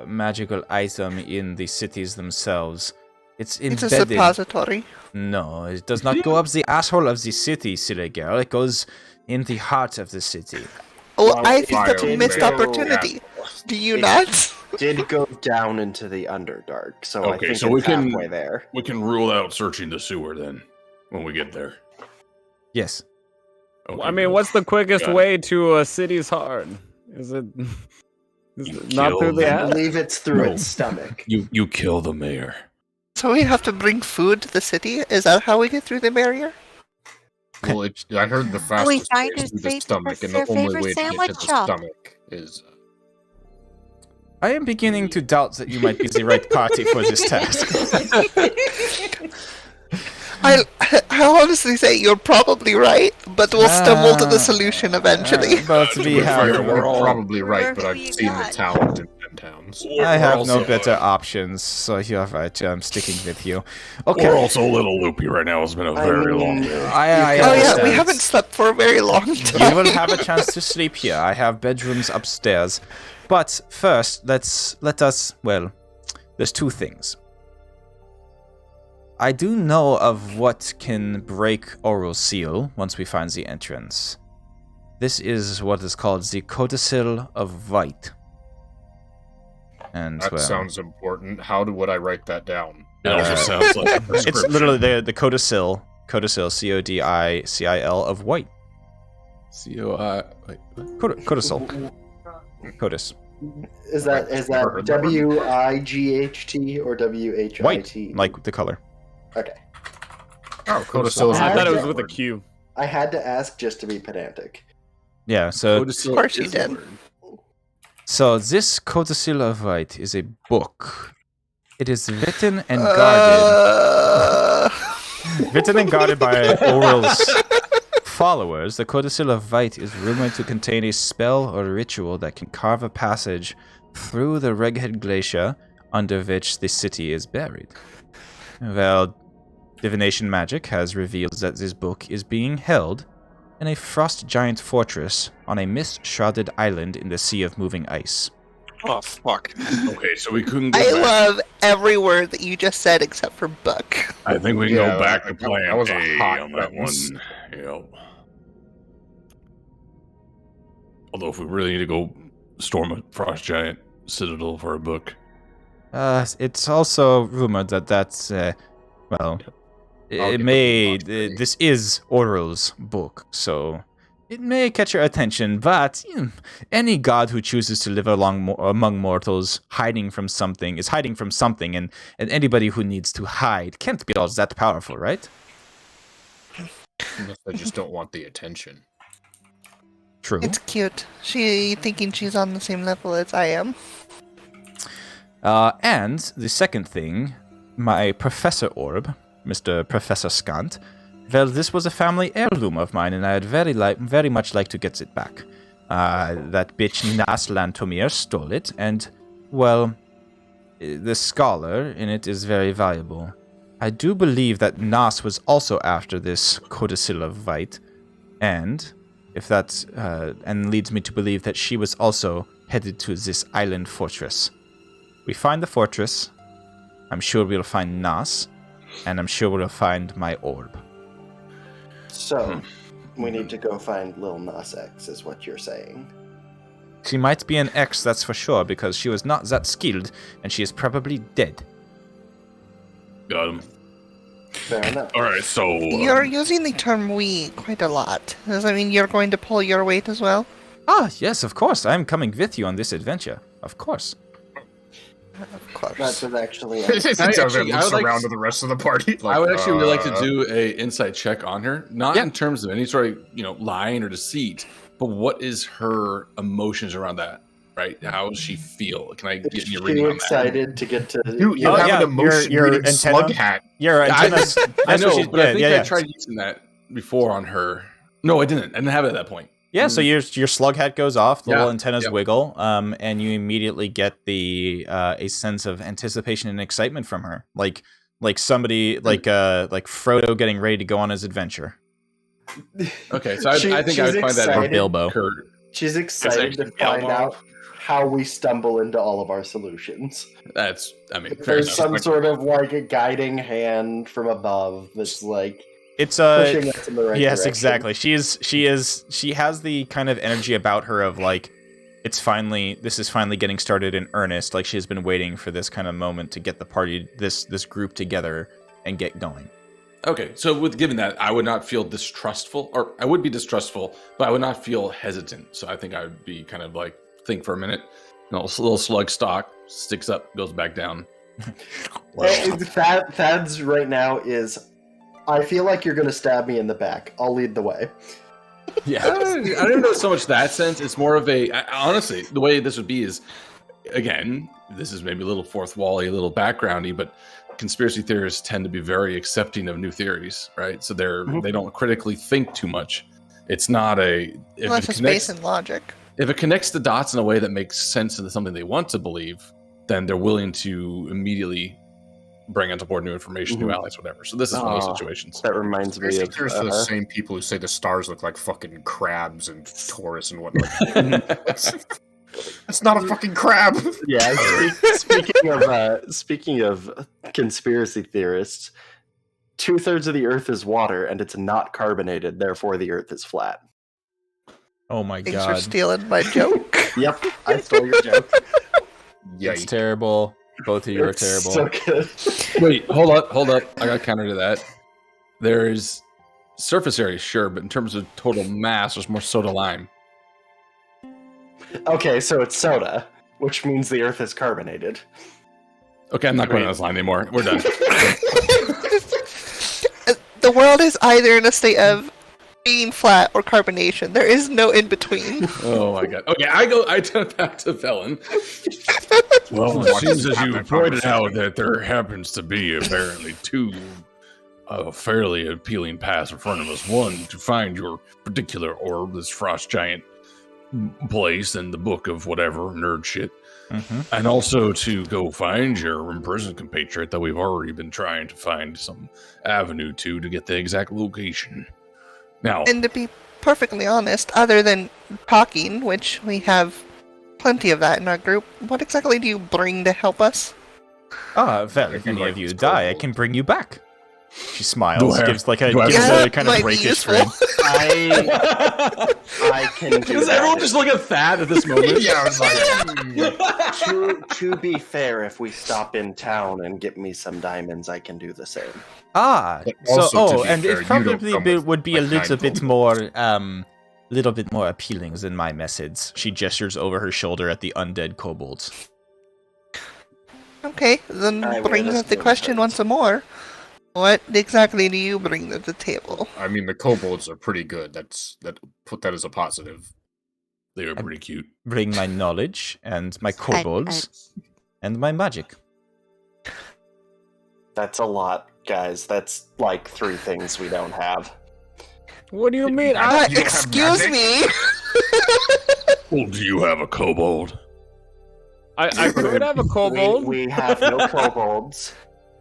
magical item in the cities themselves. It's It's a embedded. suppository. No, it does not go up the asshole of the city, silly girl. It goes in the heart of the city. Oh, Well, I think that's a it missed go- opportunity. Do you It- not? Did go down into the Underdark, so I Okay, think so it's we can halfway there. we can rule out searching the sewer then when we get there. Yes. Okay, I mean, good. what's the quickest Got it. way to a city's heart? Is it not kill through the them. I ass? believe it's through No. its stomach. You kill the mayor. So we have to bring food to the city? Is that how we get through the barrier? Well, I heard the fastest way find is his through the favorite- stomach, and their the only favorite way to get to sandwich the shop. stomach is. I am beginning to doubt that you might be the right party for this task. I honestly say you're probably right, but we'll stumble to the Ah, solution eventually. But we be fair, have. we're all- probably right, but Who I've you seen got? the talent in 10 towns. I have no also, better options, so you're right. I'm sticking with you. Okay. We're also a little loopy right now. It's been a very long day. I Oh yeah, we understand. haven't slept for a very long time. You will have a chance to sleep here. I have bedrooms upstairs. But first, let us. Well, there's two things. I do know of what can break oral seal once we find the entrance. This is what is called the Codicil of White. And That well, sounds important. Would I write that down? It also sounds like a it's prescription. literally the Codicil, Codicil, of White. COI. Wait, what? Codicil. Codis. Is that WIGHT or WHIT? White, like the color. Okay. Oh, Codicil is I thought it was Yeah. with a Q. I had to ask just to be pedantic. Yeah, so Codicil Of course you is did. the word. So this Codicil of White is a book. It is written and guarded. Written and guarded by Oral's followers, the Codicil of White is rumored to contain a spell or ritual that can carve a passage through the Redhead Glacier under which the city is buried. Well, divination magic has revealed that this book is being held in a frost giant fortress on a mist-shrouded island in the Sea of Moving Ice. Oh fuck! Okay, so we couldn't go I back. love every word that you just said except for book. I think we can Yeah, go back to that plan was a A hot on that sentence. one. Yep. Although if we really need to go storm a frost giant citadel for a book, It's also rumored that that's, well, I'll it give may, it a nod. this is Oral's book, so it may catch your attention, but any god who chooses to live among mortals hiding from something is hiding from something, and anybody who needs to hide can't be all that powerful, right? Unless they just don't want the attention. True. It's cute. She thinking she's on the same level as I am. And the second thing, my Professor Orb, Mr. Professor Scant, well, this was a family heirloom of mine, and I'd very much like to get it back. That bitch Nas Lantomir stole it, and, well, the scholar in it is very valuable. I do believe that Nas was also after this Codicil of White, and if that and leads me to believe that she was also headed to this island fortress. We find the fortress, I'm sure we'll find Nas, and I'm sure we'll find my orb. So, we need to go find Lil Nas X, is what you're saying. She might be an X, that's for sure, because she was not that skilled, and she is probably dead. got him. Fair enough. All right, so You're using the term "we" quite a lot. Does that mean you're going to pull your weight as well? Ah, yes, of course, I'm coming with you on this adventure. Of course. Of course. That was actually. It I looks would like around to- to the rest of the party. I would actually really like to uh, do a insight check on her, not Yeah. in terms of any sort of lying or deceit, but what is her emotions around that? Right? How does she feel? Can I get your reading Too on excited to get to. You Oh, have yeah, an emotion your reading antenna- slug hat. Your that? antennas. I that's what know, she's- but I think yeah. I tried using that before on her. No, I didn't. I didn't have it at that point. Yeah, so your slug hat goes off, the Yeah, little antennas yep. wiggle, and you immediately get a sense of anticipation and excitement from her, like somebody like Frodo getting ready to go on his adventure. Okay, so I think I she's would find that excited. Bilbo. Kurt. She's excited to actually find Elmo. out how we stumble into all of our solutions. That's, I mean, If fair there's enough. some sort of like a guiding hand from above that's like, It's pushing us in the right yes, direction. exactly. She has the kind of energy about her of like, this is finally getting started in earnest. Like she has been waiting for this kind of moment to get the party, this group together and get going. Okay, so given that, I would not feel distrustful, or I would be distrustful, but I would not feel hesitant. So I think I would be kind of like, think for a minute. Little slug stock sticks up, goes back down. Thad's right now is, I feel like you're going to stab me in the back. I'll lead the way. Yeah, I don't even know so much that sense. It's more of honestly, the way this would be is, again, this is maybe a little fourth wall-y, a little backgroundy, but conspiracy theorists tend to be very accepting of new theories, right? So they don't critically think too much. It's not It's just based in logic. If it connects the dots in a way that makes sense into something they want to believe, then they're willing to immediately bring onto board new information, new allies, whatever. So this is one of those situations. That reminds me of... There's the same people who say the stars look like fucking crabs and Taurus and whatnot. That's not a fucking crab. Yeah, speaking of conspiracy theorists, 2/3 of the Earth is water, and it's not carbonated. Therefore, the Earth is flat. Oh my Thanks for god. stealing my joke. Yep, I stole your joke. It's terrible. Both of you are terrible. So good. Wait, hold up. I got counter to that. There's surface area, sure, but in terms of total mass, there's more soda lime. Okay, so it's soda, which means the Earth is carbonated. Okay, I'm not going on this line anymore. We're done. The world is either in a state of being flat or carbonation. There is no in between. Oh my god. Okay, I turn back to Velen. Well, it seems as you pointed out that there happens to be apparently two fairly appealing paths in front of us. One, to find your particular orb, this frost giant place in the book of whatever, nerd shit. Mm-hmm. And also to go find your imprisoned compatriot that we've already been trying to find some avenue to get the exact location. Now, And to be perfectly honest, other than talking, which we have plenty of that in our group, what exactly do you bring to help us? Well, if any of you die, I can bring you back. She smiles, gives a kind of rakish grin. I can do does that. everyone just look at Thad at this moment? Yeah, I was like, To be fair, if we stop in town and get me some diamonds, I can do the same. But also, to be and fair, it you probably don't come would be with, a like, little bit more appealing than my methods. She gestures over her shoulder at the undead kobolds. Okay, then I bring will up the assume question that. once more. What exactly do you bring to the table? I mean, the kobolds are pretty good. Put that as a positive. They were pretty cute. Bring my knowledge and my kobolds and my magic. That's a lot, guys. That's like 3 things we don't have. What do you mean? You don't have Excuse magic? me? Well, do you have a kobold? I could have a kobold. We have no kobolds.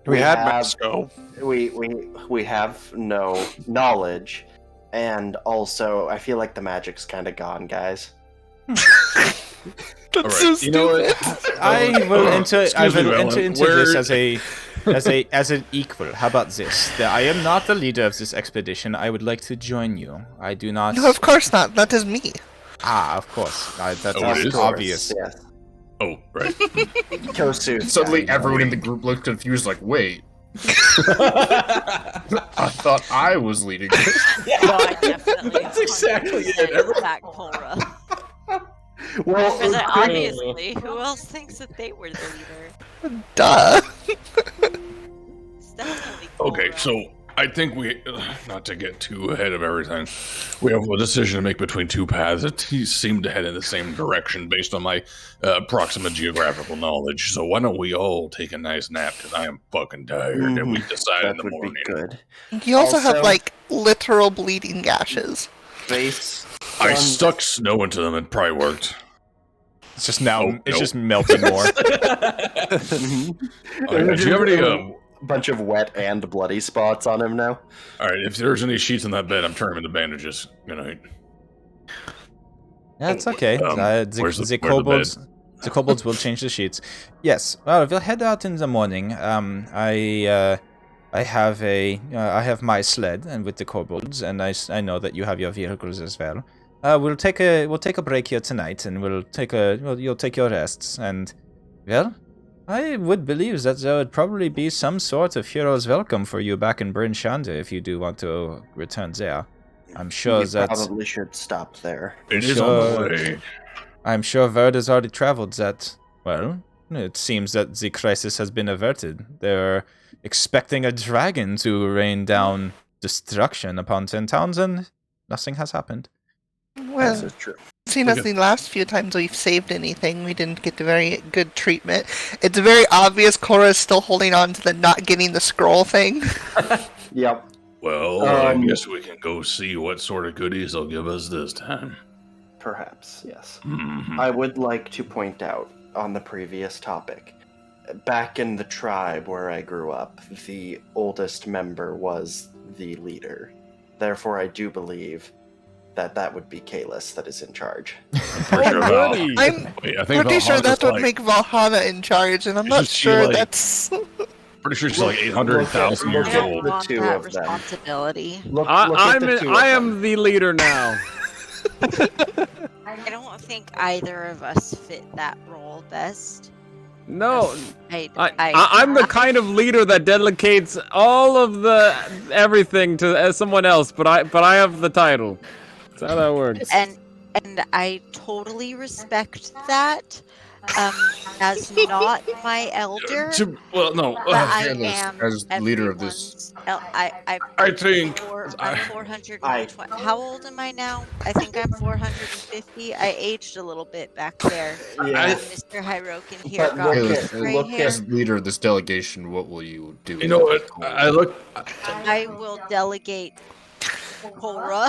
We had have- Mexico. We have no knowledge, and also I feel like the magic's kind of gone, guys. That's All so right, you know stupid. what? I will enter Velen, into this as an equal. How about this? I am not the leader of this expedition. I would like to join you. I do not. No, of course not. That is me. Of course. That's Oh, it is? obvious. Yes. Oh, right. Kosu. Suddenly, everyone in the group looked confused, like, wait. I thought I was leading this. No, I definitely. That's exactly it. 100% back Cora. Well, Because obviously, who else thinks that they were the leader? Duh. It's definitely Cora. Okay, so I think we, not to get too ahead of everything, we have a decision to make between two paths that seem to head in the same direction based on my proximate geographical knowledge. So why don't we all take a nice nap, because I am fucking tired, and we decide in that the would morning. be good. You also have, Also- like, literal bleeding gashes. Base. I stuck snow into them, it probably worked. It's just now. Oh, it's no. just melting more. Do you have any, bunch of wet and bloody spots on him now. all right, if there's any sheets on that bed, I'm turning them into bandages. Good night. That's okay. Where's the The bed? kobolds will change the sheets. Yes. Well, we'll head out in the morning. I I have my sled and with the kobolds, and I know that you have your vehicles as well. We'll take a break here tonight, and you'll take your rests, and well, I would believe that there would probably be some sort of hero's welcome for you back in Bryn Shander if you do want to return there. I'm sure We that probably should stop there. It is on the way. I'm sure Verd has already traveled that. Well, it seems that the crisis has been averted. They're expecting a dragon to rain down destruction upon 10 towns, and nothing has happened. Well, This is true. seeing as the last few times we've saved anything, we didn't get the very good treatment. It's very obvious Cora is still holding on to the not getting the scroll thing. Yep. Well, I guess we can go see what sort of goodies they'll give us this time. Perhaps, yes. Mhm. I would like to point out on the previous topic, back in the tribe where I grew up, the oldest member was the leader. Therefore, I do believe that would be Kalis that is in charge. Pretty sure Val- goody. I'm Wait, I think pretty sure Valhana's that would like- make Valhalla in charge, and I'm not Isn't she, sure like- that's... Pretty sure she's like 800,000 Oh, Look years at I don't old. the want two that of them. responsibility. Look I at the two I of am them. the leader now. I don't think either of us fit that role best. No, I I'm the kind of leader that delegates all of the everything to someone else, but I have the title. That's how that works. and I totally respect that. As not my elder, Well, no. but I fairness, am as leader of this- I think I'm 420. How old am I now? I think I'm 450. I aged a little bit back there. Yeah. Mr. Hyrokin here But got look me at- gray look hair. As leader of this delegation, what will you do? You know what? I look. I will delegate Cora.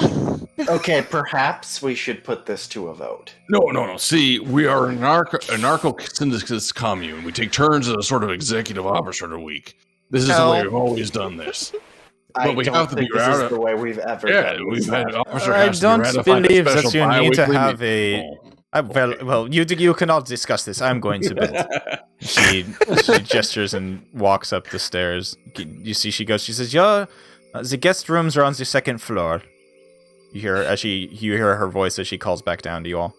Okay, perhaps we should put this to a vote. No. See, we are a narco-syndicalist commune. We take turns as a sort of executive officer of the week. This is the way No. we've always done this. I we don't have to think be this is rati- the way we've ever Yeah, done we've this. had officer I has to be don't ratified a believe that special you need to bi-weekly have meeting. a. Well, you cannot discuss this. I'm going to bed. She gestures and walks up the stairs. You see, she says, the guest rooms are on the second floor. You hear her voice as she calls back down to you all.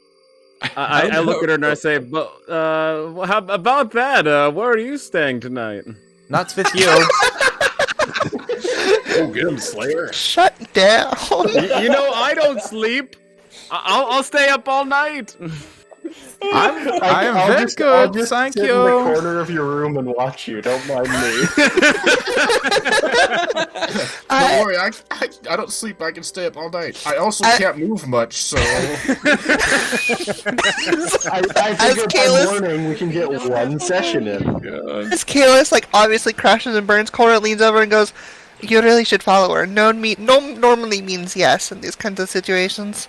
I look at her and I say, but how about that? Where are you staying tonight? Not with you. Oh, get him, Slayer. Shut down. You know, I don't sleep. I'll stay up all night. I am I'll very just- I'll good, just thank sit in the you. corner of your room and watch you. Don't mind me. Don't worry, I don't sleep. I can stay up all night. I also can't move much, so I figured by Kalis- morning we can get one session in. As Kalis, like, obviously crashes and burns, Cora leans over and goes, "You really should follow her. No normally means yes in these kinds of situations."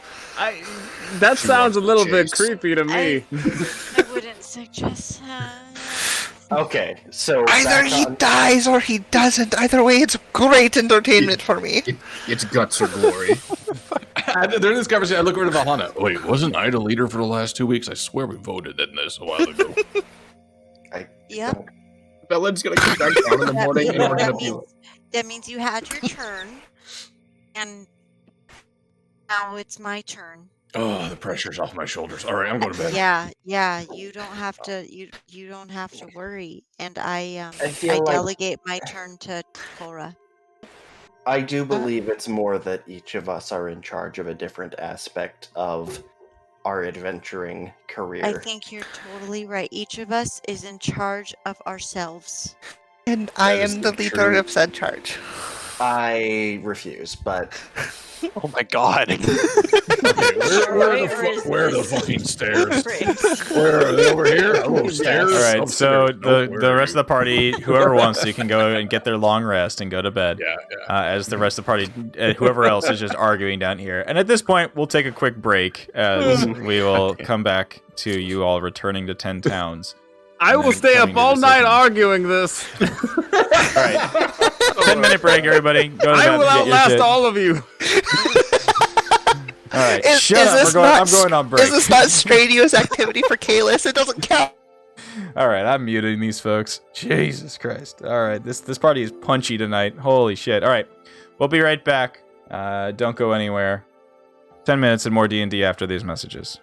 That sounds a little bit chase. creepy to me. I wouldn't suggest that. Okay, so Either back he on- dies or he doesn't. Either way, it's great entertainment for me. it's guts or glory. During this conversation, I look over to Valhana. Wait, wasn't I the leader for the last 2 weeks? I swear we voted in this a while ago. Yep. Belin's gonna come back down in the morning, and we're gonna be. That means you had your turn, and now it's my turn. Oh, the pressure's off my shoulders. All right, I'm going to bed. Yeah. You don't have to. You don't have to worry. And I feel like- delegate my turn to Cora. I do believe it's more that each of us are in charge of a different aspect of our adventuring career. I think you're totally right. Each of us is in charge of ourselves. And I That is am the the leader truth. of said charge. I refuse, but Oh my god. Where the fucking stairs? Where are they over here? Oh, stairs. All right, so Upstairs. the rest of the party, whoever wants to, can go and get their long rest and go to bed. Yeah. As the rest of the party, whoever else is just arguing down here. And at this point, we'll take a quick break as we will come back to you all returning to 10 towns. I will stay up all night arguing this. All right, 10-minute break, everybody. Go to bed. I will get your outlast shit. all of you. All right, Is shut up. this I'm not going on break. Is this not strenuous activity for Kalis? It doesn't count. All right, I'm muting these folks. Jesus Christ. All right, this party is punchy tonight. Holy shit. All right, we'll be right back. Don't go anywhere. 10 minutes and more D&D after these messages.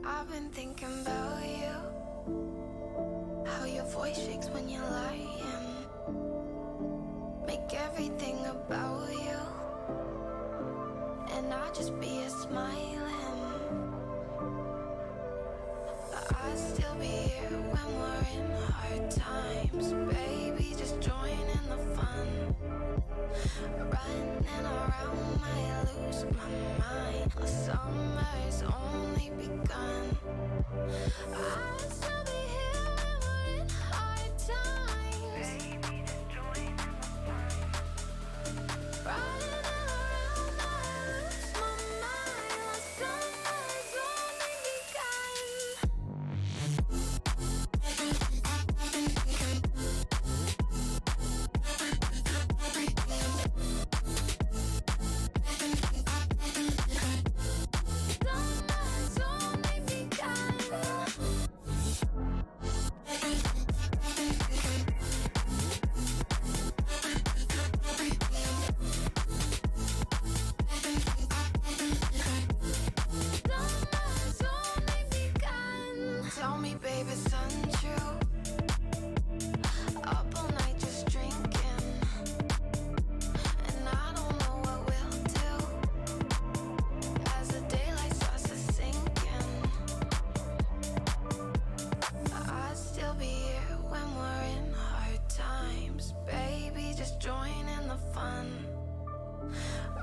I've been thinking about you, how your voice shakes when you're lying, make everything about you, and I just be a smiling, but I'd still be here when we're in hard times, baby, just join in the fun, running around, I lose my mind, the summer's only begun. I'll still be here when we're in hard times. Baby, just join in the fun. Running around, I lose my mind. The summer's only begun. Summer's only begun. Summer's only begun. Tell me, baby, it's untrue. Up all night just drinking, and I don't know what we'll do as the daylight starts to sink in. I'd still be here when we're in hard times, baby. Just join in the fun.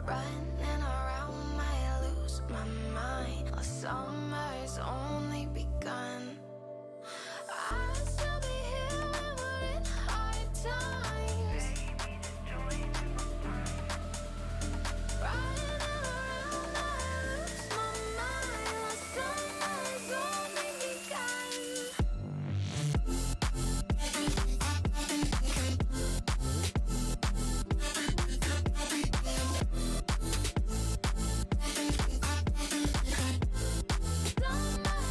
Running around, I lose my mind. The summer's only begun. I'll still be here when we're in hard times. Baby, just join in the fun. Running around, I lose my mind. The summer's only begun. Summer's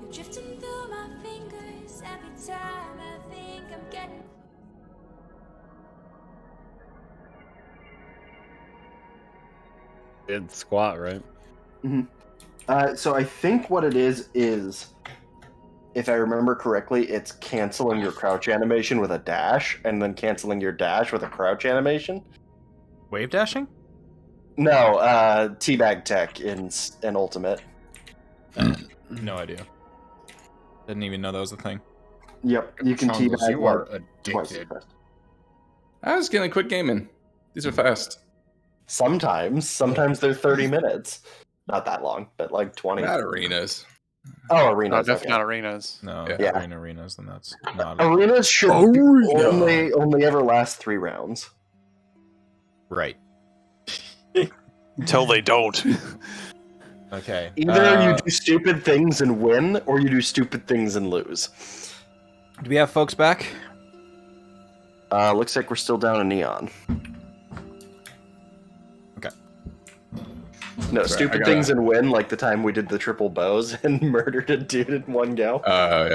You're drifting through my fingers every time I think I'm getting. It's squat, right? So I think what it is, if I remember correctly, it's canceling your crouch animation with a dash, and then canceling your dash with a crouch animation. Wave dashing? No, teabag tech in Ultimate. No idea. Didn't even know that was a thing. Yep, you can Chongles, teabag you are twice as addicted. fast. I was getting a quick game in. These are fast. Sometimes they're 30 minutes. Not that long, but like 20. Not arenas. Oh, No, arenas. definitely Okay. not arenas. No, Yeah. arenas, then that's not Arenas should only ever last 3 rounds. right. Until they don't. Okay. Either you do stupid things and win, or you do stupid things and lose. Do we have folks back? Looks like we're still down in Neon. Okay. No, Sorry, stupid I gotta- things and win, like the time we did the triple bows and murdered a dude in one go. Yeah.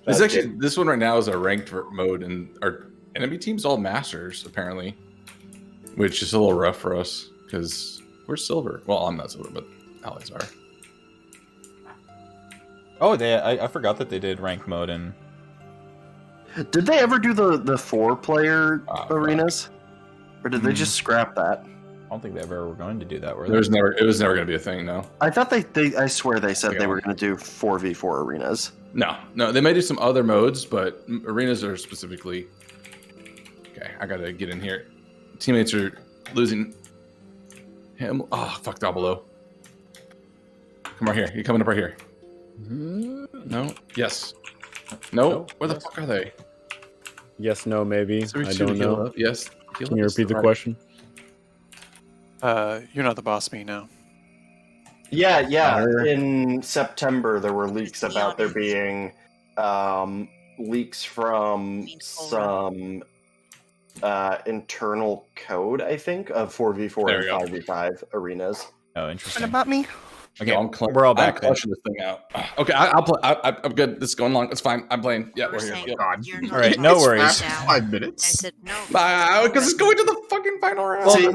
This That's actually this one right now is a ranked mode, and our enemy team's all masters apparently, which is a little rough for us because we're silver. Well, I'm not silver, but allies are. Oh, I forgot that they did rank mode in. Did they ever do the 4-player Ah, arenas? Or did they just scrap that? I don't think they ever were going to do that, were It they? was never going to be a thing. No, I thought I swear they said Okay. they were going to do 4v4 arenas. no. They may do some other modes, but arenas are specifically. Okay, I gotta get in here. Teammates are losing him. Oh, fuck, down below. Come right here. You're coming up right here. No. Yes. No. No. Where the Yes. fuck are they? Yes, no, maybe. So we I should don't heal know. up. Yes. Heal Can you up is repeat the right- question? You're not the boss me now. Yeah. Fire. In September, there were leaks about there being leaks from some internal code, I think, of 4v4 There and we go. 5v5 arenas. Oh, What interesting. about me? Okay, No, I'm cl- we're all I'm back then. clutching this thing out. Okay, I'll play. I'm good. This is going long. It's fine. I'm playing. Yeah, we're here. saying- Yep. God. You're All right, not no boss worries. now. 5 I minutes. said no. Because it's going to the fucking final round. See,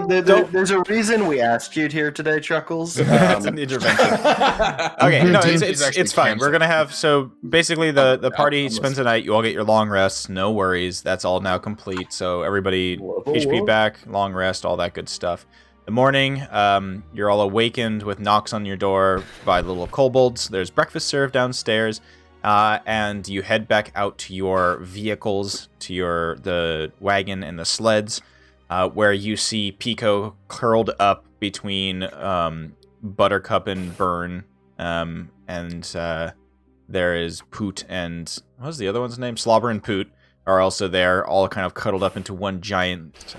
there's a reason we asked you here today, Chuckles. It's an intervention. Okay, no, D&D is it's actually fine. We're canceled. gonna have so basically the party almost. spends the night. You all get your long rests. No worries. That's all now complete. So everybody, Whoa. HP back, long rest, all that good stuff. The morning, you're all awakened with knocks on your door by the little kobolds. There's breakfast served downstairs, and you head back out to your vehicles, to the wagon and the sleds, where you see Pico curled up between Buttercup and Burn, and there is Poot and what was the other one's name? Slobber and Poot are also there, all kind of cuddled up into one giant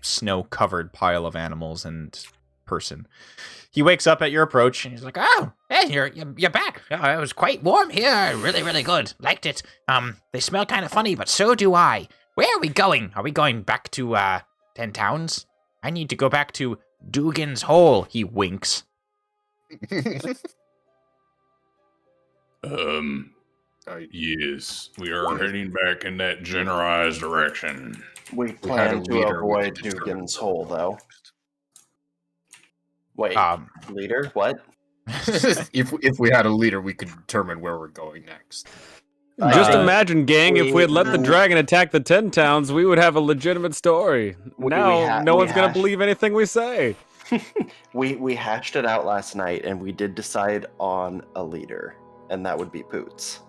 snow-covered pile of animals and person. He wakes up at your approach, and he's like, Oh, hey, you're back. It was quite warm here. Really, really good. Liked it. They smell kind of funny, but so do I. Where are we going? Are we going back to 10 Towns? I need to go back to Dugan's Hole. He winks. Yes, we are heading back in that generalized direction. We had a plan to leader, we avoid could determine Dugan's where Hole, though. Wait, leader? What? if we had a leader, we could determine where we're going next. Just Uh, imagine, gang, if we had let the we- dragon attack the 10 Towns, we would have a legitimate story. Now, no one's going to believe anything we say. We hashed it out last night, and we did decide on a leader, and that would be Poots.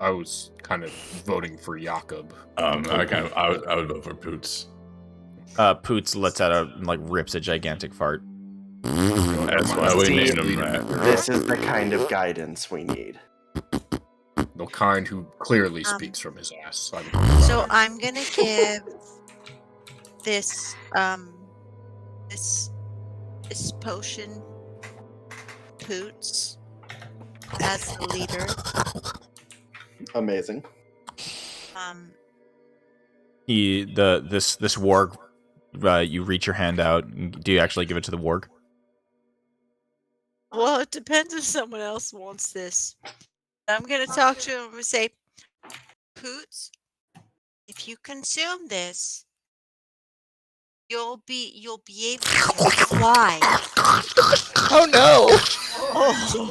I was kind of voting for Jakob. I would vote for Poots. Poots lets out rips a gigantic fart. That's why we See, named him that. This is the kind of guidance we need. The kind who clearly speaks from his ass. So I'm gonna give this this potion Poots as the leader. Amazing. This warg, you reach your hand out. Do you actually give it to the warg? Well, it depends if someone else wants this. I'm gonna talk to him and say, Poots, if you consume this, you'll be able to fly. Oh no! Oh.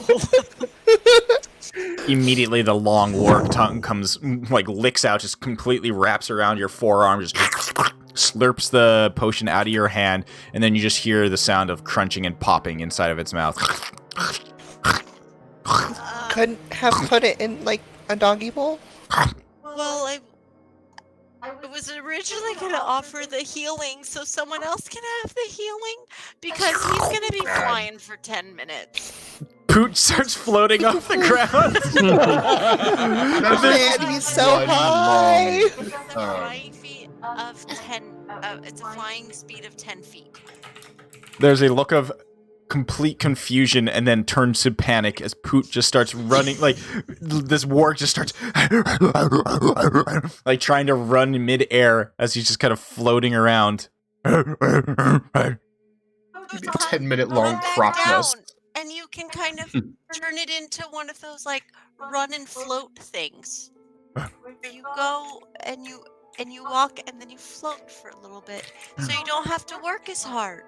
Immediately, the long warg tongue comes, like, licks out, just completely wraps around your forearm, just slurps the potion out of your hand, and then you just hear the sound of crunching and popping inside of its mouth. Couldn't have put it in like a doggy bowl. Well, I was originally going to offer the healing so someone else can have the healing because he's going to be flying for 10 minutes. Poot starts floating off the ground. Man, he's so high! It's a flying feet of 10. It's a flying speed of 10 feet. There's a look of complete confusion and then turns to panic as Poot just starts running. Like, this warg just starts like trying to run mid-air as he's just kind of floating around. Maybe a 10-minute long crop nest. And you can kind of turn it into one of those like run and float things. Where you go and you walk and then you float for a little bit. So you don't have to work as hard.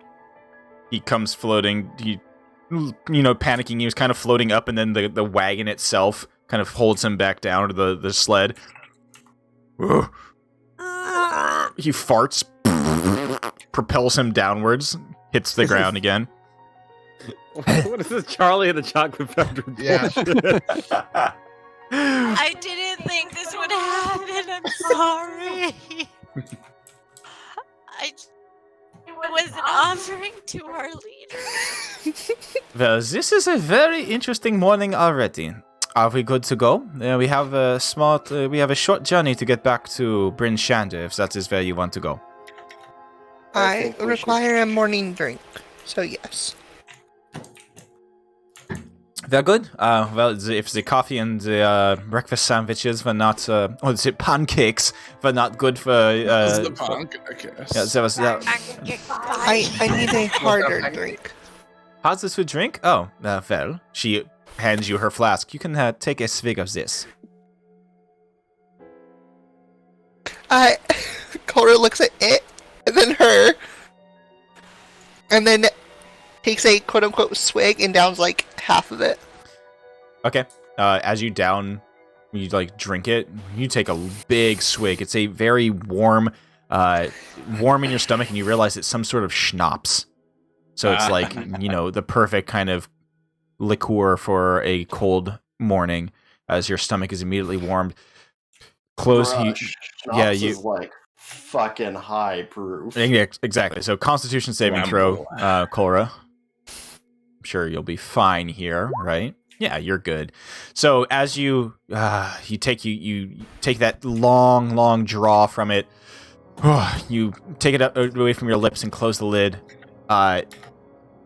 He comes floating, panicking. He was kind of floating up, and then the wagon itself kind of holds him back down to the sled. He farts, propels him downwards, hits the ground again. What is this, Charlie and the Chocolate Factory? Yeah. I didn't think this would happen. I'm sorry. It was an offering to our leader. Well, this is a very interesting morning already. Are we good to go? We have a short journey to get back to Bryn Shander, if that is where you want to go. I require a morning drink, so yes. Very good. Well, if the coffee and the breakfast sandwiches were not, the pancakes were not good for. The punk, I guess. Yeah, there was that. I need a harder drink. How's this for drink? Oh, well, she hands you her flask. You can take a swig of this. Cora looks at it, and then her, and then takes a quote-unquote swig and downs like half of it. Okay. As you drink it, you take a big swig. It's a very warm in your stomach, and you realize it's some sort of schnapps. So it's like, the perfect kind of liqueur for a cold morning, as your stomach is immediately warmed. Schnapps is like fucking high proof. Yeah, exactly. So Constitution saving throw, Cora. I'm sure you'll be fine here, right? Yeah, you're good. So as you take that long draw from it, you take it away from your lips and close the lid, and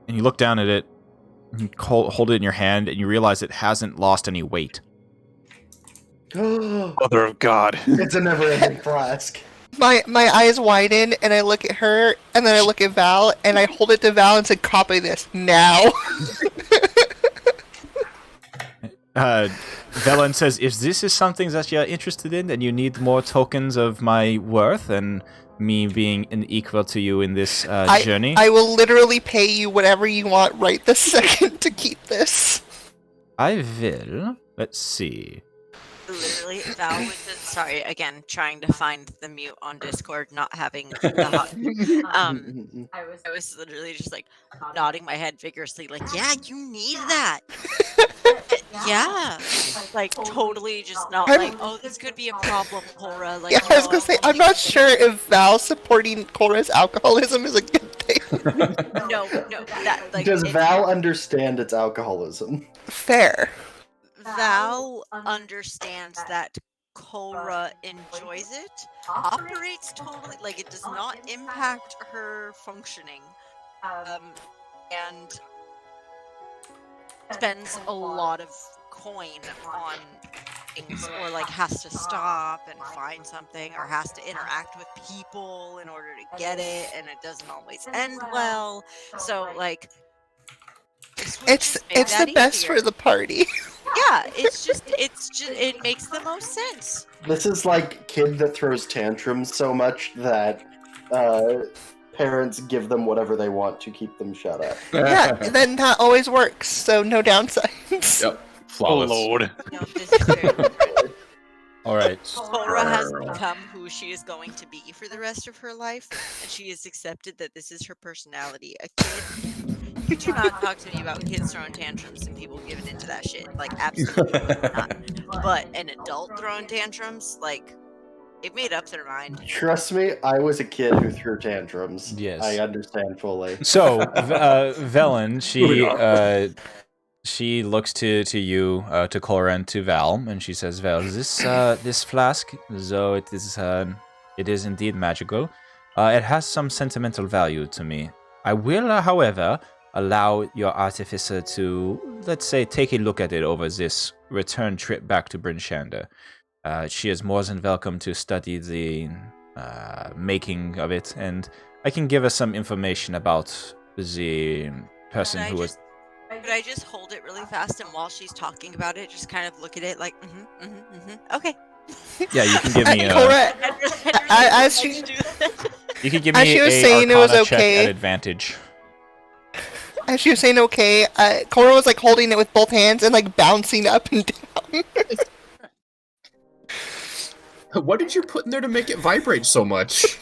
you look down at it, and hold it in your hand, and you realize it hasn't lost any weight. Mother of God. It's a never-ending flask. My eyes widen, and I look at her, and then I look at Val, and I hold it to Val and say, "Copy this now." Velen says, if this is something that you're interested in, and you need more tokens of my worth and me being an equal to you in this journey, I will literally pay you whatever you want right this second to keep this. I will. Let's see. Literally, Val was just, sorry, again, trying to find the mute on Discord, not having the I was literally just like nodding my head vigorously, like, yeah, you need that. Yeah. Like, totally just not like, oh, this could be a problem, Cora. Like, Yeah, I was gonna say, I'm not sure if Val supporting Cora's alcoholism is a good thing. No, that, like, Does Val understand its alcoholism? Fair. Val understands that Cora enjoys it, operates totally, like, it does not impact her functioning, and spends a lot of coin on things, or like has to stop and find something, or has to interact with people in order to get it, and it doesn't always end well. So like, this would It's just make that the best easier. for the party. Yeah, it's just it makes the most sense. This is like kid that throws tantrums so much that parents give them whatever they want to keep them shut up. Yeah, and then that always works, so no downsides. Yep. Oh Flawless. lord. No, this is very different. All right. Cora has become who she is going to be for the rest of her life, and she has accepted that this is her personality. A kid, you do not talk to me about kids throwing tantrums and people giving into that shit. Like, absolutely not. But an adult throwing tantrums, like, it made up their mind. Trust me, I was a kid who threw tantrums. Yes. I understand fully. So, Velen, she looks to you, to Cora and to Val, and she says, "Val, this flask, though it is indeed magical, it has some sentimental value to me. I will, however, allow your artificer to, let's say, take a look at it over this return trip back to Bryn Shander. She is more than welcome to study the making of it, and I can give her some information about the person who was." Could I just hold it really fast, and while she's talking about it, just kind of look at it like, okay. Yeah, you can give me a. Cora, as she You can give as me she was a saying it was Arcana check okay. at advantage. as she was saying okay, Cora was like holding it with both hands and like bouncing up and down. What did you put in there to make it vibrate so much?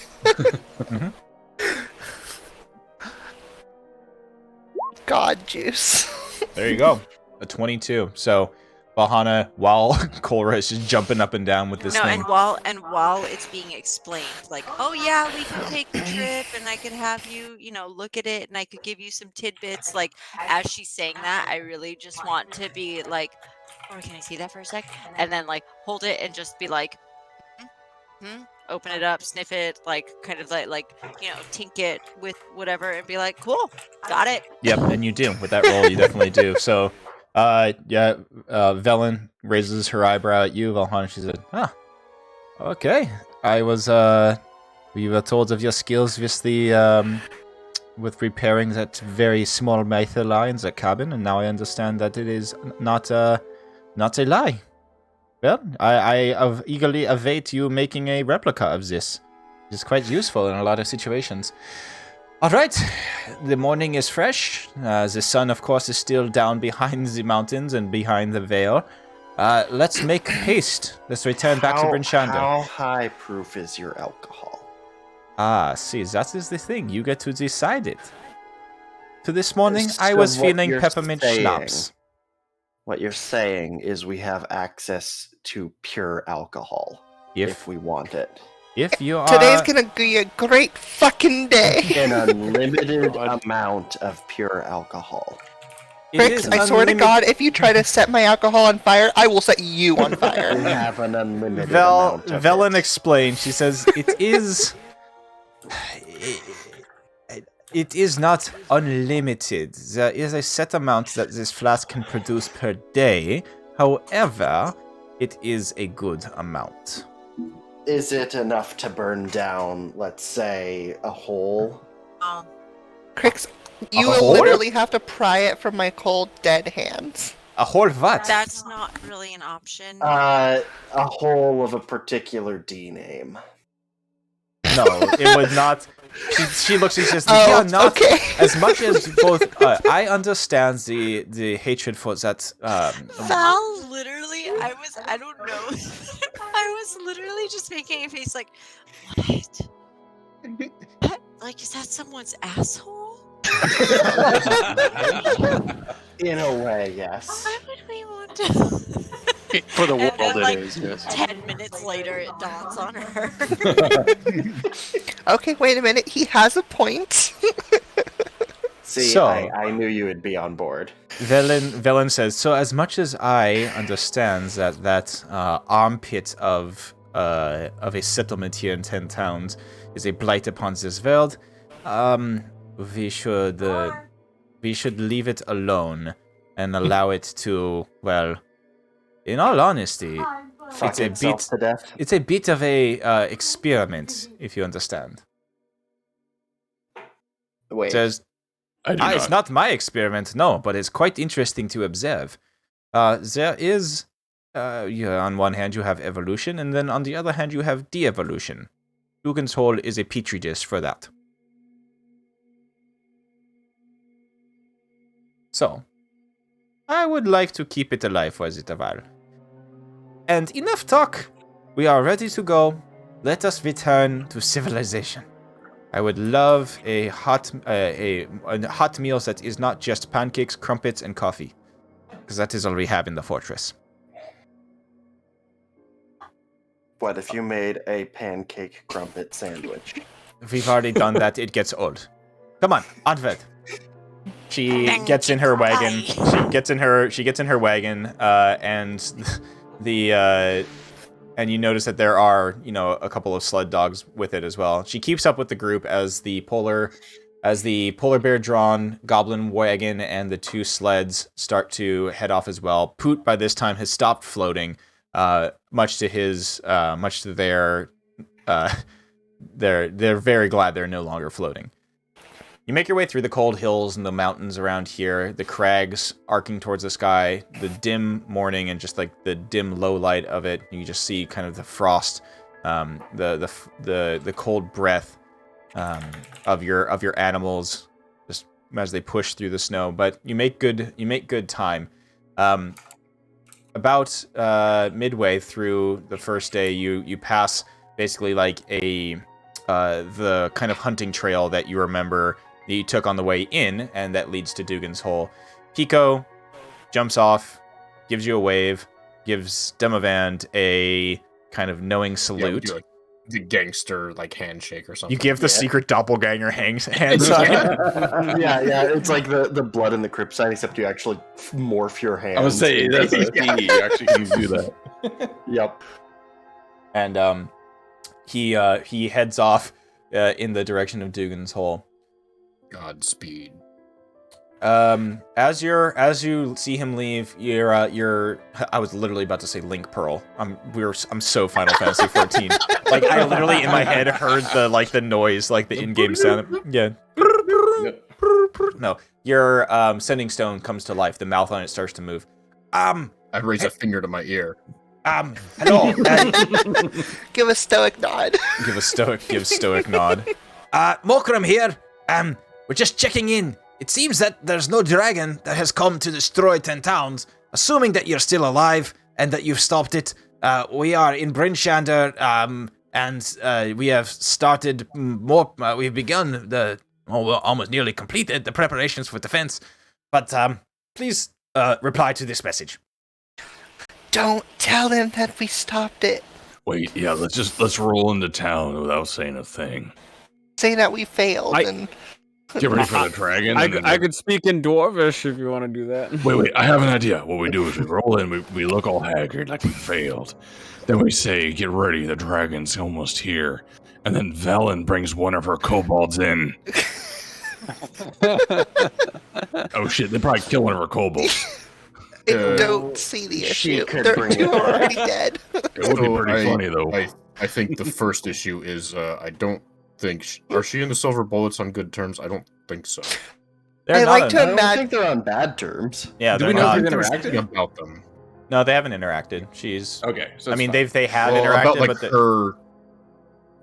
God juice. There you go. A 22. So, Bahana, while Cora is just jumping up and down with this No, thing. and while it's being explained, like, oh yeah, we can take the trip, and I could have you, look at it, and I could give you some tidbits. Like, as she's saying that, I really just want to be like, oh, can I see that for a sec? And then like hold it and just be like, open it up, sniff it, like kind of like tink it with whatever, and be like, cool, got it. Yep, and you do. With that roll, you definitely do. So, Velen raises her eyebrow at you, Valhana. She said, okay. I was, we were told of your skills with the, with repairing that very small metal lie in the cabin, and now I understand that it is not a lie. Well, I eagerly await you making a replica of this. It's quite useful in a lot of situations. All right, the morning is fresh. The sun, of course, is still down behind the mountains and behind the veil. Let's make haste. Let's return back to Bryn Shander. How high proof is your alcohol? See, that is the thing. You get to decide it. To this morning, So I was what feeling you're peppermint saying- schnapps. What you're saying is we have access to pure alcohol if we want it. If you are... Today's gonna be a great fucking day. An unlimited amount of pure alcohol. It Trix, is I swear to unlimited- God, if you try to set my alcohol on fire, I will set you on We fire. have an unlimited amount of Velen it. explained. She says it is. It is not unlimited. There is a set amount that this flask can produce per day. However, it is a good amount. Is it enough to burn down, let's say, a hole? Crix, you A will whole? literally have to pry it from my cold, dead hands. A whole what? That's not really an option. A hole of a particular D name. No, it would not. She looks and says, Oh, "Yeah, not okay. as much as both." I understand the hatred for that. Val, literally, I don't know. I was literally just making a face like, what? What? Like, is that someone's asshole? In a way, yes. Why would we want to? For the And world, then, like, it is. Yes. 10 minutes later, it dawns on her. Okay, wait a minute. He has a point. See, So- I knew you would be on board. Velen says, so as much as I understand that armpit of a settlement here in 10 towns is a blight upon this world, we should leave it alone and allow it to, well, in all honesty, Fuck itself to death. it's a bit of a experiment, if you understand. Wait, There's I do It's not my experiment, no, but it's quite interesting to observe. There is, on one hand, you have evolution, and then on the other hand, you have de-evolution. Dugan's Hole is a petri dish for that. So, I would like to keep it alive for a little while. And enough talk. We are ready to go. Let us return to civilization. I would love a hot meal that is not just pancakes, crumpets, and coffee, because that is all we have in the fortress. What if you made a pancake crumpet sandwich? If we've already done that, it gets old. Come on, onward. She gets in her wagon. She gets in her wagon, and you notice that there are, a couple of sled dogs with it as well. She keeps up with the group as the polar bear drawn goblin wagon and the two sleds start to head off as well. Poot by this time has stopped floating, much to their they're very glad they're no longer floating. You make your way through the cold hills and the mountains around here, the crags arcing towards the sky, the dim morning and just like the dim low light of it. You just see kind of the frost, the cold breath of your animals just as they push through the snow. But you make good time. About midway through the first day, you pass basically like the kind of hunting trail that you remember that you took on the way in, and that leads to Dugan's Hole. Pico jumps off, gives you a wave, gives Demavand a kind of knowing salute. Yeah, the gangster handshake or something. You give the secret doppelganger hand sign. yeah, it's like the blood in the crypt sign, except you actually morph your hand. I would say that's a thing. You actually can do that. Yep. And he heads off in the direction of Dugan's Hole. Godspeed. As you see him leave, you're I was literally about to say Link Pearl. I'm so Final Fantasy 14. Like I literally in my head heard the noise, like the in-game sound. Yeah. No, your sending stone comes to life. The mouth on it starts to move. I raise a finger to my ear. Hello. Give a stoic nod. Give stoic nod. Mokram here. We're just checking in. It seems that there's no dragon that has come to destroy 10 towns. Assuming that you're still alive and that you've stopped it, we are in Brinshander, and we have started we've begun almost nearly completed the preparations for defense. But please reply to this message. Don't tell them that we stopped it. Wait, yeah, let's roll into town without saying a thing. Say that we failed and... Get ready for the dragon. I could speak in Dwarvish if you want to do that. Wait, I have an idea. What we do is we roll in, we look all haggard like we failed. Then we say, get ready, the dragon's almost here. And then Velen brings one of her kobolds in. Oh shit, they probably kill one of her kobolds. I don't see the issue. could They're bring it two already dead. It would be pretty funny though. I think the first issue is I don't think are she and the Silver Bullets on good terms? I don't think so. I like to I don't imagine. think they're on bad terms. Yeah, Do they're we know not. if they've interacted about them? No, they haven't interacted. She's. Okay, so I mean, fine. they have Well, interacted, about but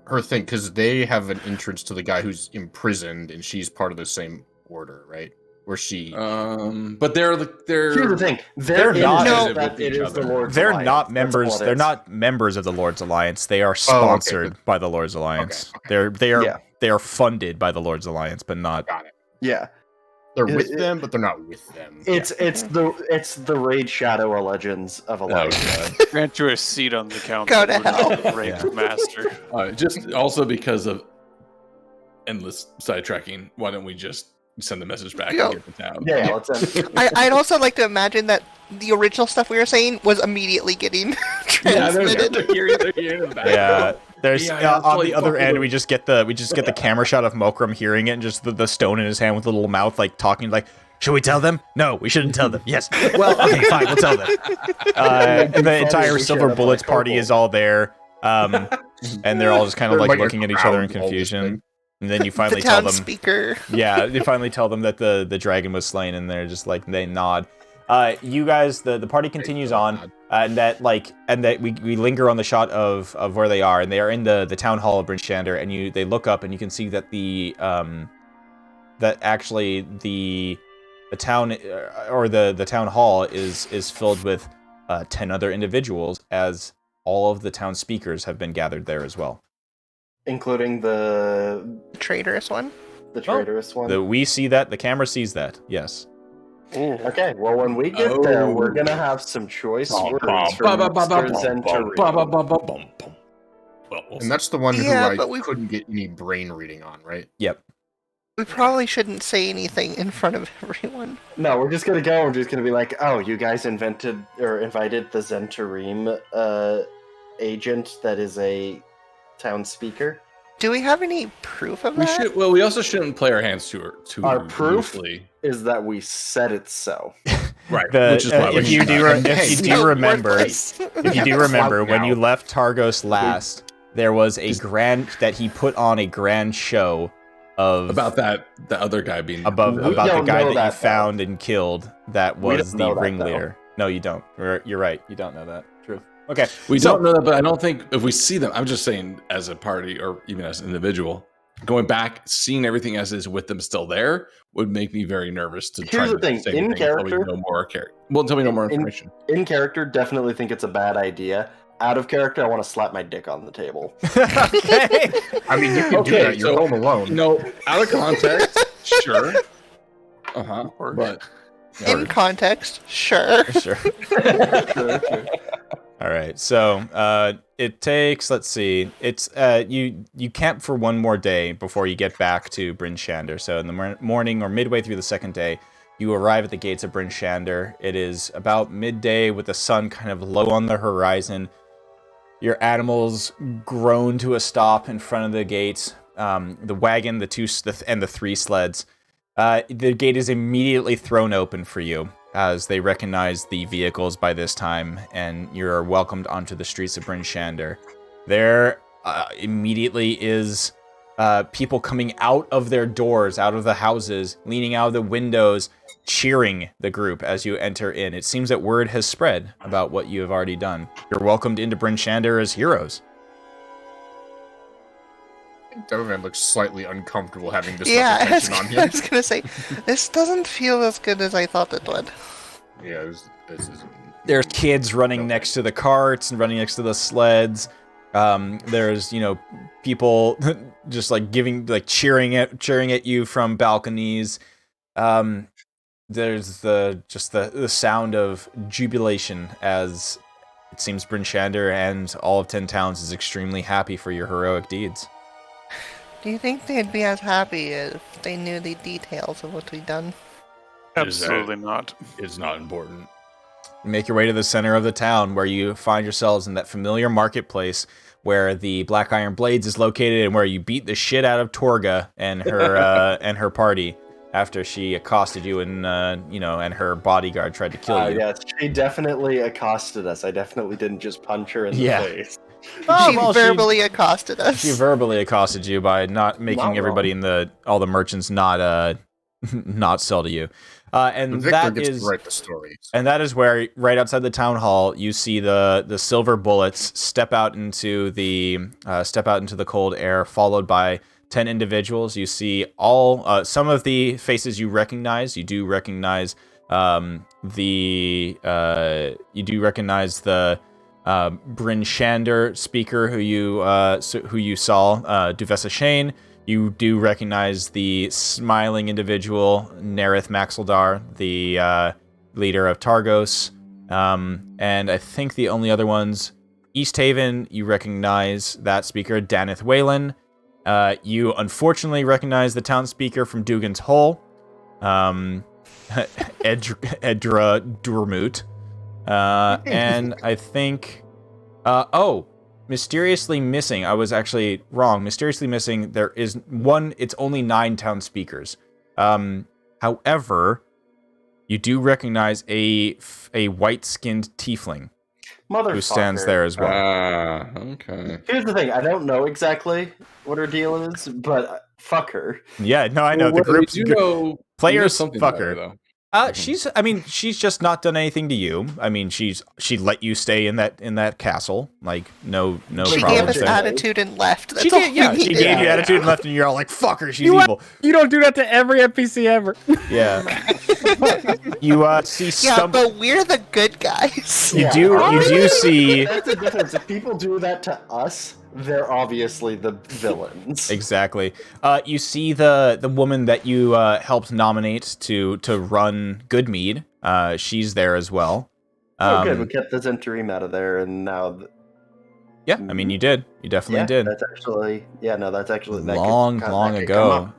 her thing, because they have an entrance to the guy who's imprisoned, and she's part of the same order, right? Where she. But they're Here's the thing. They're not- No, with it each is the other. Lord's they're Alliance. not That's members. what it They're is. not members of the Lord's Alliance. They are okay, sponsored by the Lord's Alliance. Okay. They are funded by the Lord's Alliance, but not. Got it. Yeah. They're with them, but they're not with them. It's the Raid Shadow Legends of Elijah. Grant you a seat on the council. Go to We're not hell. the rank master. just also because of endless sidetracking. Why don't we just send the message back Go. and get to town? Yeah, let's end. I'd also like to imagine that the original stuff we were saying was immediately getting transmitted. Yeah, there's Yeah, on like the other fucking end. with- We just get the camera shot of Mokram hearing it, and just the stone in his hand with the little mouth, like talking, like, "Should we tell them? No, we shouldn't tell them. Yes. Well, okay, fine, we'll tell them." And the entire we Silver shut up Bullets like party Kobold. is all there, and they're all just kind of They're like like a looking at each other in crowd, all this confusion. thing. And then you The finally tell town them. speaker. Yeah, you finally tell them that the dragon was slain, and they're just like they nod. You guys, the party continues on, and that we linger on the shot of where they are, and they are in the town hall of Bryn Shander, and they look up and you can see that that actually the town or the town hall is filled with 10 other individuals, as all of the town speakers have been gathered there as well. Including the Traitorous one. traitorous one. We see that, the camera sees that, yes. Okay, well, when we get there, we're gonna have some choice words from Mr. Zentari. And that's the one who Yeah, I but we- couldn't get any brain reading on, right? Yep. We probably shouldn't say anything in front of everyone. No, we're just gonna go. We're just gonna be like, "Oh, you guys invited the Zentarim agent that is a town speaker." Do we have any proof of We that? should. Well, we also shouldn't play our hands too Our proof loosely. is that we said it so. Right. Which is why we if you should do not. if you do remember, when now. you left Targos last, there was a that he put on a grand show of About the other guy being about We the don't guy know that you that, found and killed that We was don't the know that, ringleader. No, you don't. You're right. You don't know that. True. Okay. We so- don't know that, but I don't think if we see them, I'm just saying as a party or even as an individual, going back, seeing everything as is with them still there would make me very nervous to try Here's the to thing, say in anything until we character- know more character. Well, until we know more information. In character, definitely think it's a bad idea. Out of character, I want to slap my dick on the table. Okay. I mean, you can do Okay, that. You're so- home alone. No, out of context, sure. Or- But In context, sure. Sure. All right. So it takes. Let's see. It's you camp for one more day before you get back to Bryn Shander. So in the morning or midway through the second day, you arrive at the gates of Bryn Shander. It is about midday with the sun kind of low on the horizon. Your animals groan to a stop in front of the gates. The wagon, the three sleds. The gate is immediately thrown open for you as they recognize the vehicles by this time, and you're welcomed onto the streets of Bryn Shander. There immediately is people coming out of their doors, out of the houses, leaning out of the windows, cheering the group as you enter in. It seems that word has spread about what you have already done. You're welcomed into Bryn Shander as heroes. Devilman looks slightly uncomfortable having this Yeah, much I was, attention on I him. was gonna say, this doesn't feel as good as I thought it would. Yeah, this is. There's kids running next to the carts and running next to the sleds. There's, people just like cheering at you from balconies. There's the sound of jubilation as it seems Bryn Shander and all of 10 towns is extremely happy for your heroic deeds. Do you think they'd be as happy if they knew the details of what we've done? Absolutely not. it's not important. You make your way to the center of the town where you find yourselves in that familiar marketplace where the Black Iron Blades is located and where you beat the shit out of Torga and her and her party after she accosted you and and her bodyguard tried to kill you. Yes, she definitely accosted us. I definitely didn't just punch her in the Yeah. face. Oh, She well, verbally accosted us. She verbally accosted you by not making Not everybody in all the merchants not not sell to you. And Victor that gets is to write the story. and that is where right outside the town hall you see the silver bullets step out into the cold air, followed by 10 individuals. You see all some of the faces you recognize. You do recognize the Bryn Shander speaker who you saw, Duvessa Shane. You do recognize the smiling individual, Nerith Maxildar, the leader of Targos. And I think the only other ones, East Haven, you recognize that speaker, Danith Whalen. You unfortunately recognize the town speaker from Dugan's Hole, Edra Durmut. And I think, mysteriously missing. I was actually wrong. Mysteriously missing. There is one. It's only 9 town speakers. However, you do recognize a white-skinned tiefling who stands there as well. Okay. Here's the thing. I don't know exactly what her deal is, but Fuck her. Yeah, no, I know. Well, The group we do know, we know players something fuck about her, her. though. She's just not done anything to you. I mean, she let you stay in that castle. Like, no She gave problems us there. attitude and left. That's She all did, yeah. we She needed. gave you attitude and left, and you're all like, "Fuck her, she's You evil." You don't do that to every NPC ever. Yeah. You see Yeah, but we're the good guys. You do see That's the difference. If people do that to us, they're obviously the villains. exactly. You see the woman that you helped nominate to run Goodmead. She's there as well. Oh, good. We kept the Zentarim out of there, and now. Yeah, I mean, you did. You definitely did. That's actually. Yeah, no, that's actually long ago.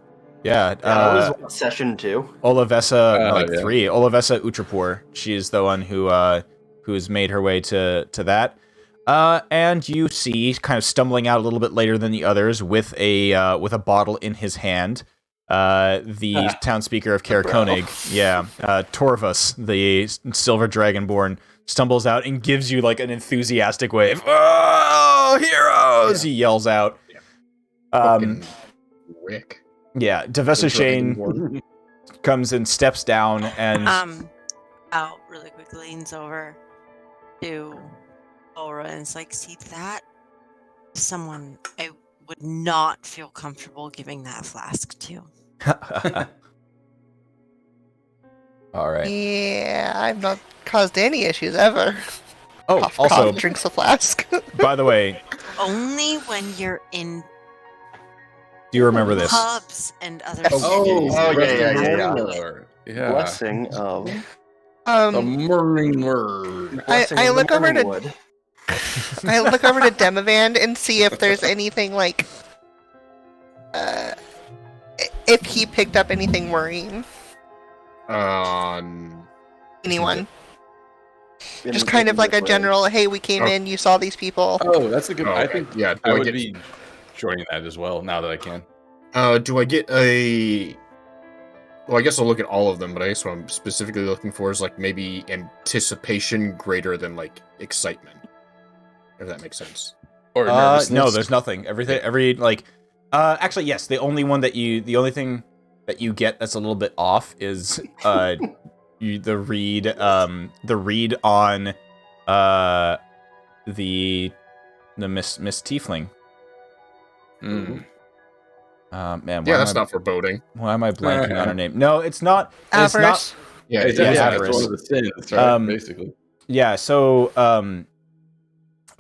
Yeah, that was session 2. Olavessa, 3. Olavessa Utrapur. She's the one who's made her way to that. And you see, kind of stumbling out a little bit later than the others, with a bottle in his hand, the town speaker of Karakonig. Yeah, Torvus, the silver dragonborn, stumbles out and gives you like an enthusiastic wave. Oh, heroes! He yells out. Rick. Yeah, Devessa Shane comes and steps down and out really quick, leans over to Aura and is like, see that? Someone I would not feel comfortable giving that flask to. All right. Yeah, I've not caused any issues ever. Oh, Cough, also, cough, drinks a flask. by the way, Only when you're in do you remember this? pubs and other Yeah. Blessing of the morning word. I look over to I look over to Demivan and see if there's anything like if he picked up anything worrying. Anyone. Just kind of like a general, hey, we came in, you saw these people. Oh, that's a good. Oh, I okay. think Yeah, I would be joining that as well now that I can. Do I get a? Well, I guess I'll look at all of them, but I guess what I'm specifically looking for is like maybe anticipation greater than like excitement, if that makes sense. Or no, there's nothing. Actually, yes. The only thing that you get that's a little bit off is the read on the Miss Tiefling. Mm. Man, yeah, that's not foreboding. Why am I blanking on her name? No, it's not. Avarice. It's not. Yeah, It's avarice. one of the sins, right? Basically. Yeah. So,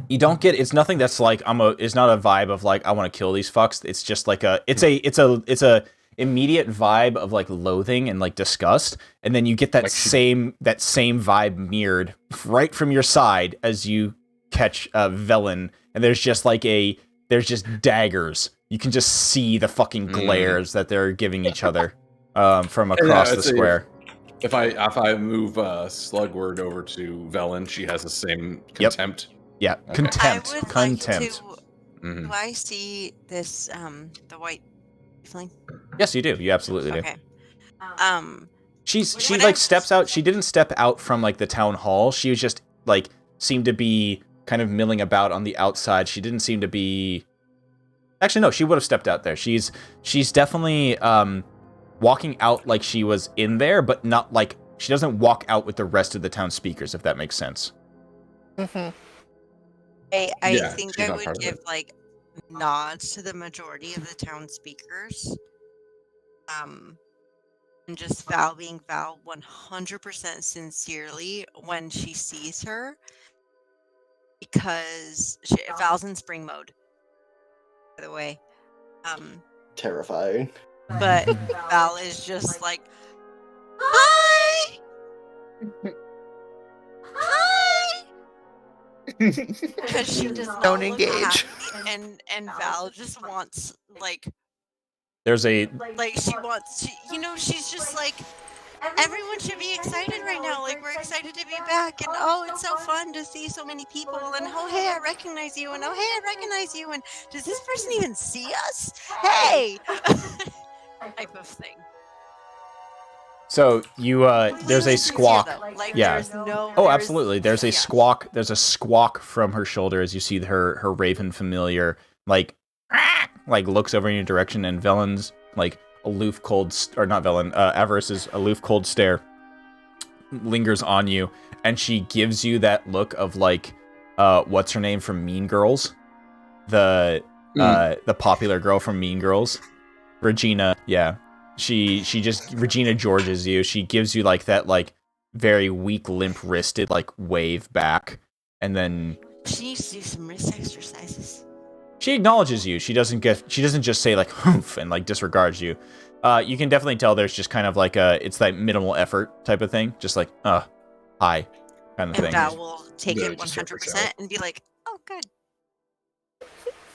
you don't get. It's nothing that's like It's not a vibe of like I want to kill these fucks. It's just like it's a immediate vibe of like loathing and like disgust, and then you get that same vibe mirrored right from your side as you catch Velen, and there's just daggers. You can just see the fucking glares that they're giving each other from across the square. If I move Slugword over to Velen, she has the same contempt. Yeah, Okay. contempt. I would Contempt. like to. Do I see this? The white tiefling. Yes, you do. You absolutely do. Okay. She When like I- steps out. She didn't step out from like the town hall. She was just like seemed to be kind of milling about on the outside. She didn't seem to be. Actually, no. She would have stepped out there. She's definitely walking out like she was in there, but not like she doesn't walk out with the rest of the town speakers. If that makes sense. Mm-hmm. I Yeah, think she's I not would part of give it. like nods to the majority of the town speakers. And just being Val 100% sincerely when she sees her, because Val's in spring mode, by the way. Terrifying. But Val is just like, hi, hi, because she does not Don't look engage. happy, and Val just wants There's a she's just like, everyone should be excited right now. Like, we're excited to be back, and oh, it's so fun to see so many people, and oh, hey, I recognize you, and oh, hey, I recognize you, and does this person even see us? Hey, type of thing. So you there's a squawk. Yeah. There's no, Oh, absolutely. There's a squawk. There's a squawk from her shoulder as you see her raven familiar like like looks over in your direction, and Velen's like aloof, cold, or not Velen, Avarice's aloof, cold stare lingers on you, and she gives you that look of like, what's her name from Mean Girls, the popular girl from Mean Girls, Regina. Yeah, she just Regina Georges you. She gives you like that like very weak, limp wristed like wave back, and then She needs to do some wrist exercises. she acknowledges you. She doesn't just say like "humph" and like disregards you. You can definitely tell there's just kind of like it's that minimal effort type of thing, just like hi kind of And thing. Val will take Really it just sort of 100% and be like, oh, good.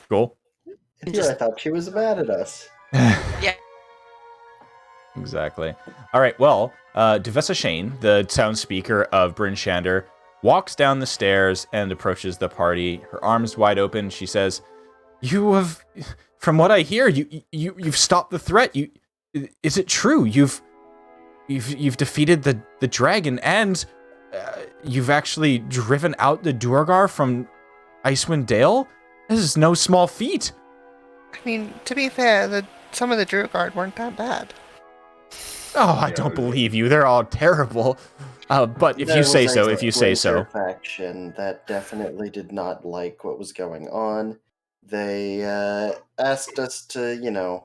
Cool. I thought she was mad at us. Yeah. Exactly. All right. Well, Devessa Shane, the town speaker of Bryn Shander, walks down the stairs and approaches the party. Her arms wide open. She says, "You have, from what I hear, you've stopped the threat. Is it true? You've defeated the dragon, and you've actually driven out the Duergar from Icewind Dale? This is no small feat." I mean, to be fair, some of the Druid weren't that bad. Oh, I don't believe you. They're all terrible. But if There you was say so, a if you say so. Winter faction that definitely did not like what was going on. They asked us to,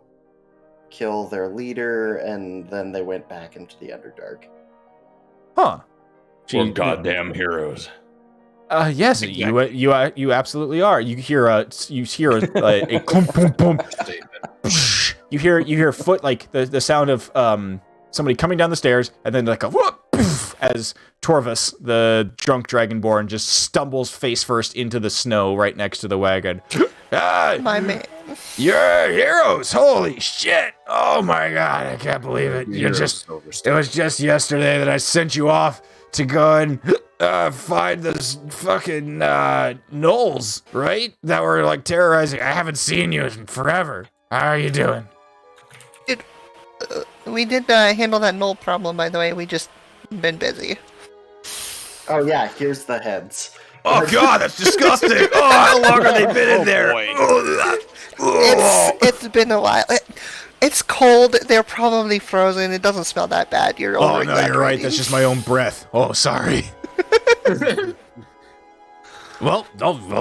kill their leader, and then they went back into the Underdark. Huh. We're goddamn heroes. Yes, you absolutely are. You hear a clump, boom, boom. You hear foot, like the sound of somebody coming down the stairs, and then like a whoop, poof, as Torvus, the drunk dragonborn, just stumbles face first into the snow right next to the wagon. My man. You're heroes! Holy shit! Oh my god, I can't believe it. It was just yesterday that I sent you off to go and find those fucking gnolls, right? That were like terrorizing. I haven't seen you in forever. How are you doing? We did handle that null problem, by the way. We just been busy. Oh yeah, here's the heads. Oh god, that's disgusting! Oh, how long have they been in there? It's been a while. It's cold. They're probably frozen. It doesn't smell that bad. You're Oh no, you're right. That's just my own breath. Oh, sorry. Well,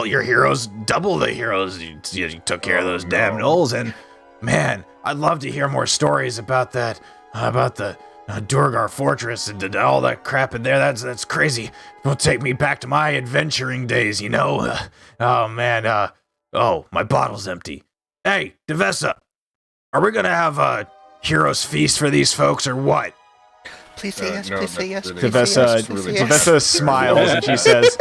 your heroes, double the heroes. You took care of those damn gnolls, and man, I'd love to hear more stories about that, about the Duergar fortress and all that crap in there. That's crazy. It'll take me back to my adventuring days, oh man, oh, my bottle's empty. Hey, Devessa, are we gonna have a hero's feast for these folks or what? Please say yes, no, please say yes, really- please say yes, please say yes. Devessa smiles and she says,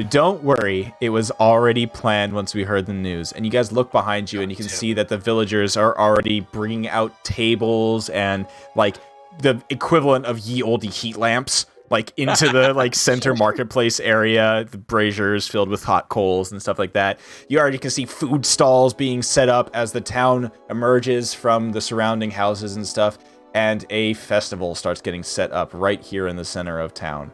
"Don't worry, it was already planned once we heard the news." And you guys look behind you and you can see that the villagers are already bringing out tables and like the equivalent of ye olde heat lamps like into the like center marketplace area, the braziers filled with hot coals and stuff like that. You already can see food stalls being set up as the town emerges from the surrounding houses and stuff, and a festival starts getting set up right here in the center of town.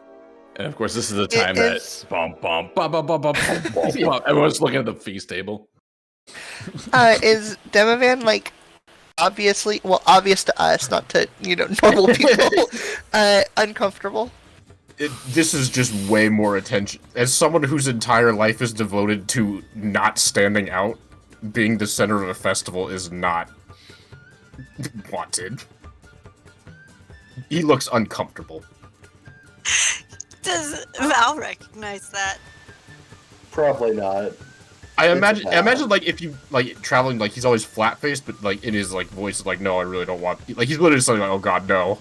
And of course, this is the time is- that bum, bum, bum, bum, bum, bum, bum, bum, bum. Everyone's looking at the feast table. Is Demovan like obvious to us, not to normal people, uncomfortable? This is just way more attention. As someone whose entire life is devoted to not standing out, being the center of a festival is not wanted. He looks uncomfortable. Does Val recognize that? Probably not. I It's imagine like if you like traveling, like he's always flat faced, but like in his like voice is like, no, I really don't want. Like he's literally saying like, oh god, no.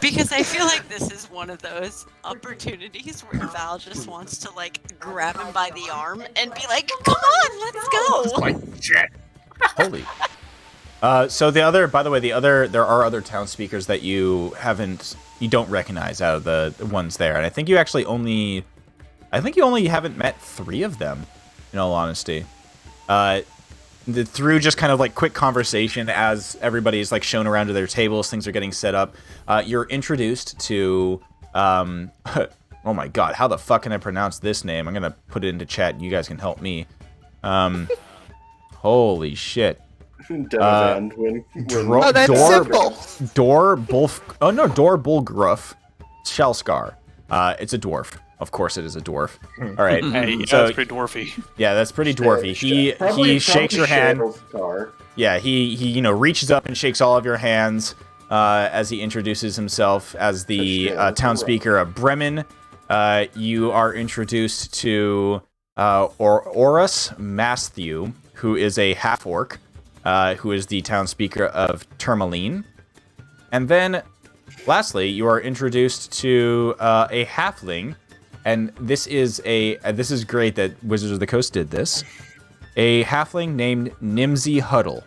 Because I feel like this is one of those opportunities where Val just wants to like grab him by the arm and be like, "Come on, let's go!" Like shit. Holy. So there are other town speakers that you don't recognize out of the ones there, and I think you only haven't met 3 of them, in all honesty. Through just kind of like quick conversation as everybody's like shown around to their tables, things are getting set up. You're introduced to, oh my god, how the fuck can I pronounce this name? I'm gonna put it into chat. You guys can help me. Holy shit. Devan when Dro- Oh, that's simple. Dor Bulgruff Shellscar. It's a dwarf. Of course it is a dwarf. All right. Hey, yeah, So that's pretty dwarfy. yeah, that's pretty dwarfy. He shakes your hand. Car. Yeah, he reaches up and shakes all of your hands as he introduces himself as the town speaker of Bremen. You are introduced to Orus Matthew, who is a half-orc, who is the town speaker of Tourmaline. And then, lastly, you are introduced to a halfling, and this is great that Wizards of the Coast did this. A halfling named Nimsy Huddle,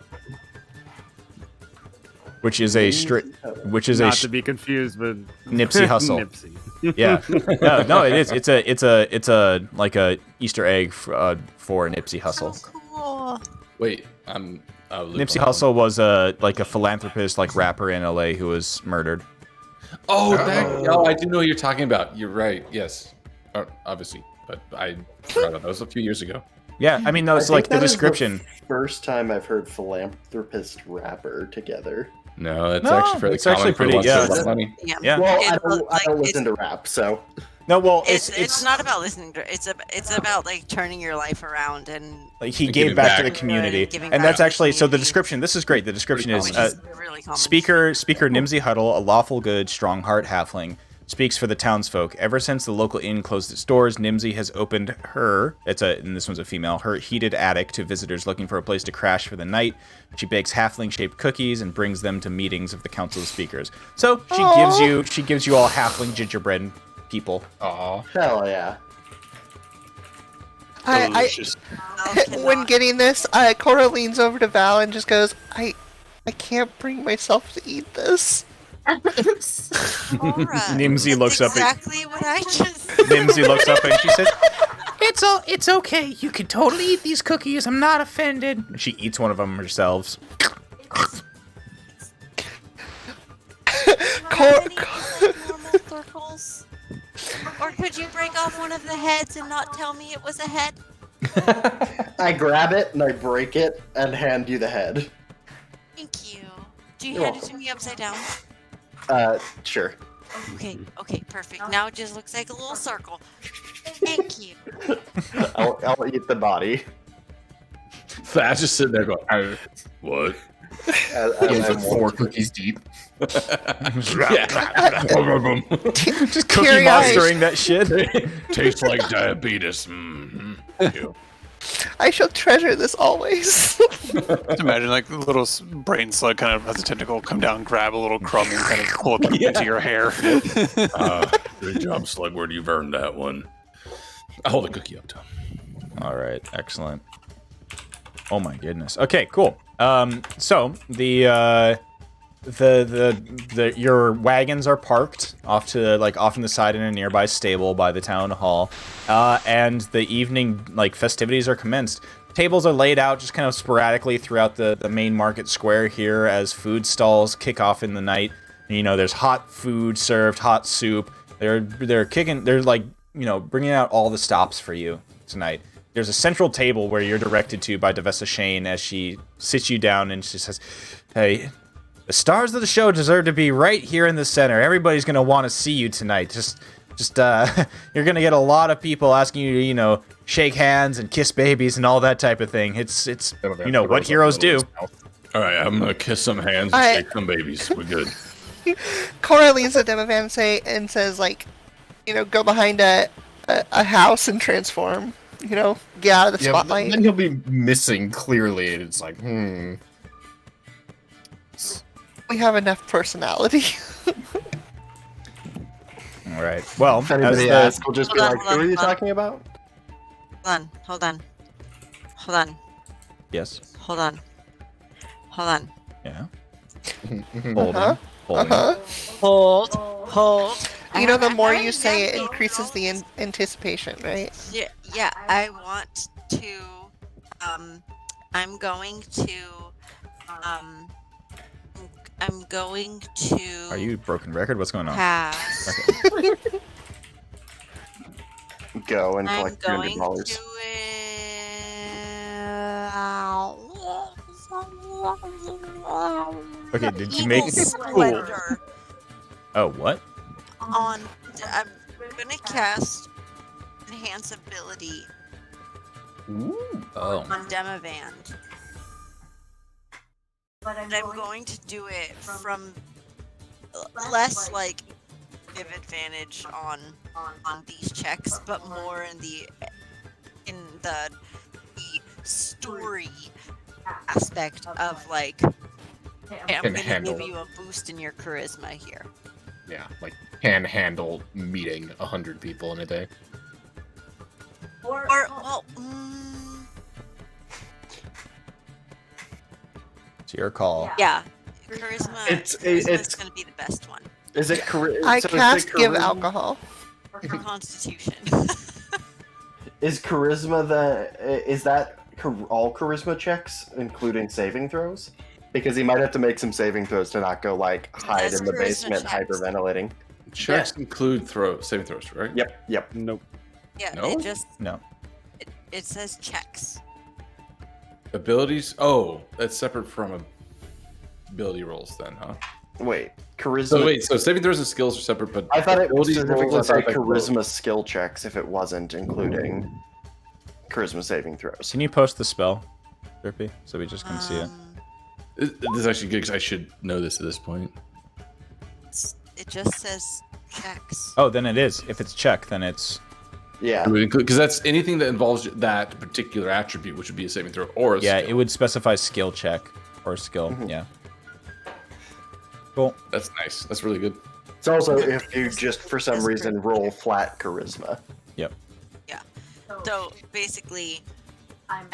which is Not to be confused with Nipsey Hussle. Nipsey. Yeah, no, it is. It's a like a Easter egg for Nipsey Hussle. So cool. Wait, Nipsey Hussle was a philanthropist, like rapper in LA who was murdered. Oh, I do know what you're talking about. You're right. Yes, obviously, but I forgot that was a few years ago. Yeah, I mean, no, it's like the description. First time I've heard philanthropist rapper together. No, it's actually fairly it's common actually for pretty- lots yeah, of it's- money. Yeah. Well, It- I don't like, listen to rap, so No, well, it's not about listening to it's about like turning your life around and like he And gave giving back to the back. community, Giving and back that's to the actually so. The community. description. This is great. The description is which is really common. Speaker Nimsy Huddle, a lawful good, strong heart halfling, speaks for the townsfolk. Ever since the local inn closed its doors, Nimsy has opened and this one's a female, her heated attic to visitors looking for a place to crash for the night. She bakes halfling-shaped cookies and brings them to meetings of the council of speakers. So she gives you all halfling gingerbread people. Aw. hell yeah. Delicious. When getting this, Cora leans over to Val and just goes, I can't bring myself to eat this. Nimsy looks up at exactly what I just. Nimsy looks up and she says, It's okay. You can totally eat these cookies. I'm not offended. she eats one of them herself. Normal circles? Or could you break off one of the heads and not tell me it was a head? I grab it and I break it and hand you the head. Thank you. Do you You're hand it welcome. to me upside down? Sure. Okay, perfect. Now it just looks like a little circle. Thank you. I'll eat the body. That's just sitting there going, what? As It's I'm like 4 cookies deep. Just cookie Teary-eyed. monstering that shit. Tastes like diabetes. Ew. I shall treasure this always. Just imagine like the little brain slug kind of has a tentacle come down, grab a little crumb, and kind of pull it into your hair. Good job, Slugward. You've earned that one. I'll hold the cookie up to him. All right, excellent. Oh my goodness. Okay, cool. So the your wagons are parked off in the side in a nearby stable by the town hall, and the evening festivities are commenced. Tables are laid out just kind of sporadically throughout the main market square here as food stalls kick off in the night. You know, there's hot food served, hot soup. They're bringing out all the stops for you tonight. There's a central table where you're directed to by Devessa Shane as she sits you down and she says, "Hey, the stars of the show deserve to be right here in the center. Everybody's gonna want to see you tonight. Just you're gonna get a lot of people asking you to, shake hands and kiss babies and all that type of thing. It's what heroes do." All right, I'm gonna kiss some hands and shake some babies. We're good. Cora leans at Demovan and says, go behind a house and transform. Get out of the Yeah, spotlight. then he'll be missing clearly, and it's like, We have enough personality. All right. Well, If anybody asks, we'll just be Hold on, like, hold who on, are you hold on. talking about? Hold on. yes. Hold on. Yeah. Uh-huh. Holding. Hold. The more you say it increases the anticipation, right? Yeah, I want to, I'm going to Are you broken record? What's going on? pass. Go and I'm collect going $200. to, Okay, did you Evil make splendor Oh, what? on. I'm gonna cast enhance ability Oh. on Demavand. But I'm going to do it from less like give advantage on these checks, but more in the story aspect of like, hey, I'm Can gonna handle. give you a boost in your charisma here. Yeah, like can handle meeting 100 people in a day. Or well, It's your call. yeah, charisma. It's Charisma's gonna be the best one. Is it I so cast give charisma- alcohol. Or Constitution. Is charisma all charisma checks, including saving throws? Because he might have to make some saving throws to not go like hide That's in the charisma basement checks. hyperventilating. Checks include saving throws, right? Yep. Nope. Yeah, No? it just No. it says checks. Abilities. Oh, that's separate from ability rolls, then, huh? Wait, charisma. So saving throws and skills are separate, but I thought it abilities specifically rolls, said I thought both. charisma skill checks if it wasn't including charisma saving throws. Can you post the spell, Derpy, so we just can see it? This is actually good because I should know this at this point. It just says checks. Oh, then it is. If it's check, then it's Yeah. Because that's anything that involves that particular attribute, which would be a saving throw or a yeah. skill. It would specify skill check or skill. Mhm. Yeah. Cool. That's nice. That's really good. It's also if you just for some reason roll flat charisma. Yep. So basically, I'm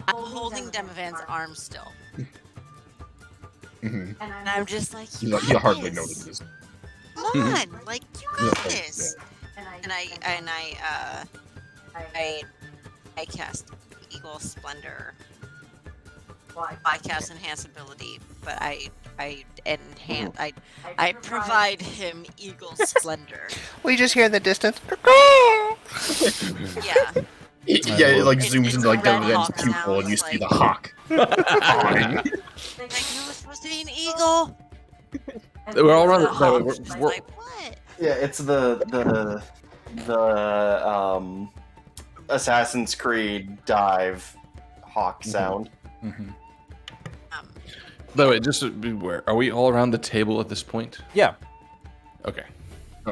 holding Demavand's arm still, Mm-hmm. and I'm just like, you You got hardly this. notice this. Come on, like you got Yeah. this. And I cast Eagle Splendor. I cast enhance ability, but I provide him Eagle Splendor. We just hear in the distance. Yeah. Yeah, it like It's- zooms it's into like a red Demavand's hawk pupil now, and you it's see like- the hawk. Like, no, it's supposed to be an eagle. We're all around The the. hawk we're- just we're- like, what? Yeah, it's the Assassin's Creed dive hawk sound. Mm-hmm. Um, By the way, just to be aware, are we all around the table at this point? Yeah. Okay.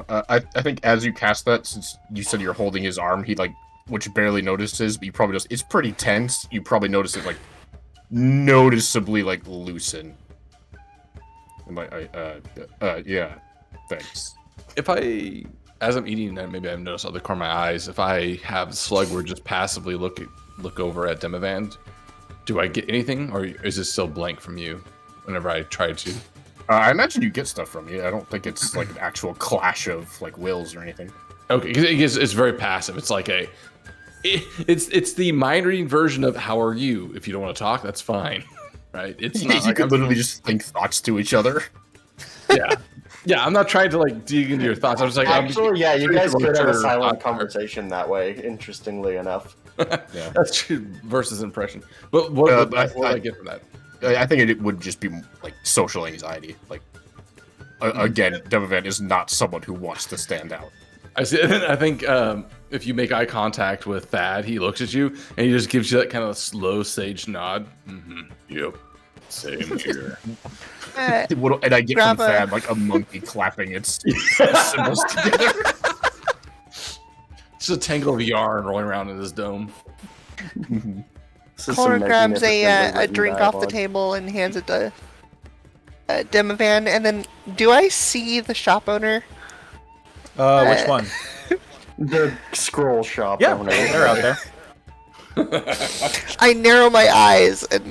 I think as you cast that, since you said you're holding his arm, he like, which barely notices, but you probably just, it's pretty tense. You probably notice it like noticeably like loosen. And like, yeah, thanks. If I, as I'm eating that, maybe I've noticed out the corner of my eyes. If I have Slugward just passively look over at Demavand, do I get anything, or is it still blank from you? Whenever I try to. I imagine you get stuff from you. I don't think it's like an actual clash of like wills or anything. Okay, because it's very passive. It's like it's the mind reading version of "How are you?" If you don't want to talk, that's fine, right? It's not You like could I'm- literally just think thoughts to each other. yeah. I'm not trying to like dig into your thoughts. I'm just like Actually, yeah, you guys could have a silent conversation. conversation that way. Interestingly enough. Yeah. That's true versus impression. But what would I get from that? I think it would just be like social anxiety. Like again, Demavand is not someone who wants to stand out. I see. I think if you make eye contact with Thad, he looks at you and he just gives you that kind of slow sage nod. Mm-hmm. Yep. Same here. And I get Grab from a- Thad like a monkey clapping its symbols together. It's just a tangle of yarn rolling around in his dome. This is Cora some grabs magnificently a written drink off the dialogue. table and hands it to Demavand. And then, do I see the shop owner? Which one? The scroll shop. Yeah, owner. they're out there. I narrow my eyes and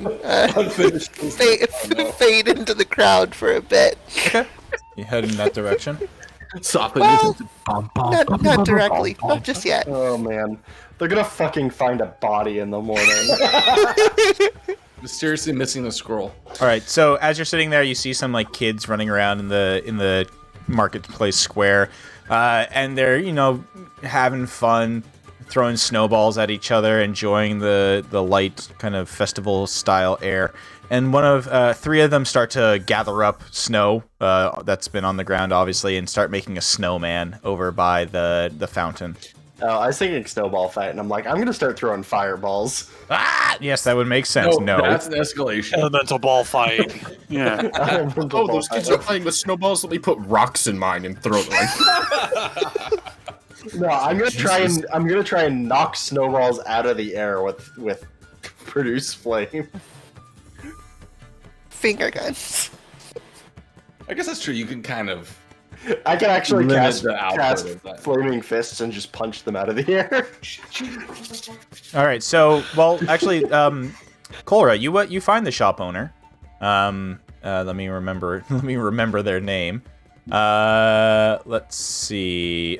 fade into the crowd for a bit. You head in that direction. Softly Well, listen to not directly, not just yet. Oh man, they're gonna fucking find a body in the morning. mysteriously missing the scroll. All right. So as you're sitting there, you see some like kids running around in the marketplace square, and they're having fun. throwing snowballs at each other, enjoying the light kind of festival style air. And three of them start to gather up snow that's been on the ground, obviously, and start making a snowman over by the fountain. I was thinking snowball fight, and I'm like, I'm gonna start throwing fireballs. Ah, yes, that would make sense. No, that's an escalation. Elemental ball fight. Yeah. Oh, those kids are playing with snowballs. Let me put rocks in mine and throw them. No, I'm gonna try and knock snowballs out of the air with produce flame. Finger guns. I guess that's true. You can kind of. I can actually Limit cast the output of that. flaming fists and just punch them out of the air. All right, so actually, Kolra, you find the shop owner. Let me remember their name. Let's see.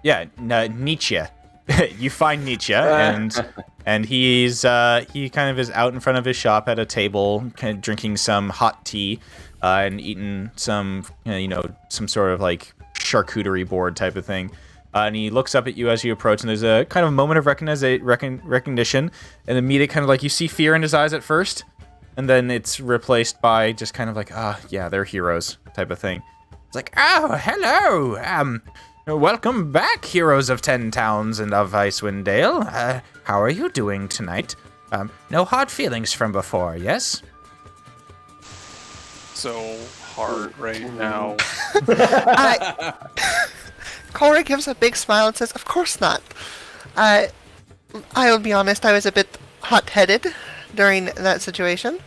Nietzsche. You find Nietzsche, and he kind of is out in front of his shop at a table, kind of drinking some hot tea, and eating some some sort of like charcuterie board type of thing. And he looks up at you as you approach, and there's a kind of moment of recognition, and immediate kind of like you see fear in his eyes at first, and then it's replaced by just kind of like, yeah, they're heroes type of thing. It's like, oh, hello, welcome back, heroes of 10 Towns and of Icewind Dale. How are you doing tonight? No hard feelings from before, yes? So hard right now. Cora gives a big smile and says, "Of course not." I'll be honest, I was a bit hot-headed during that situation.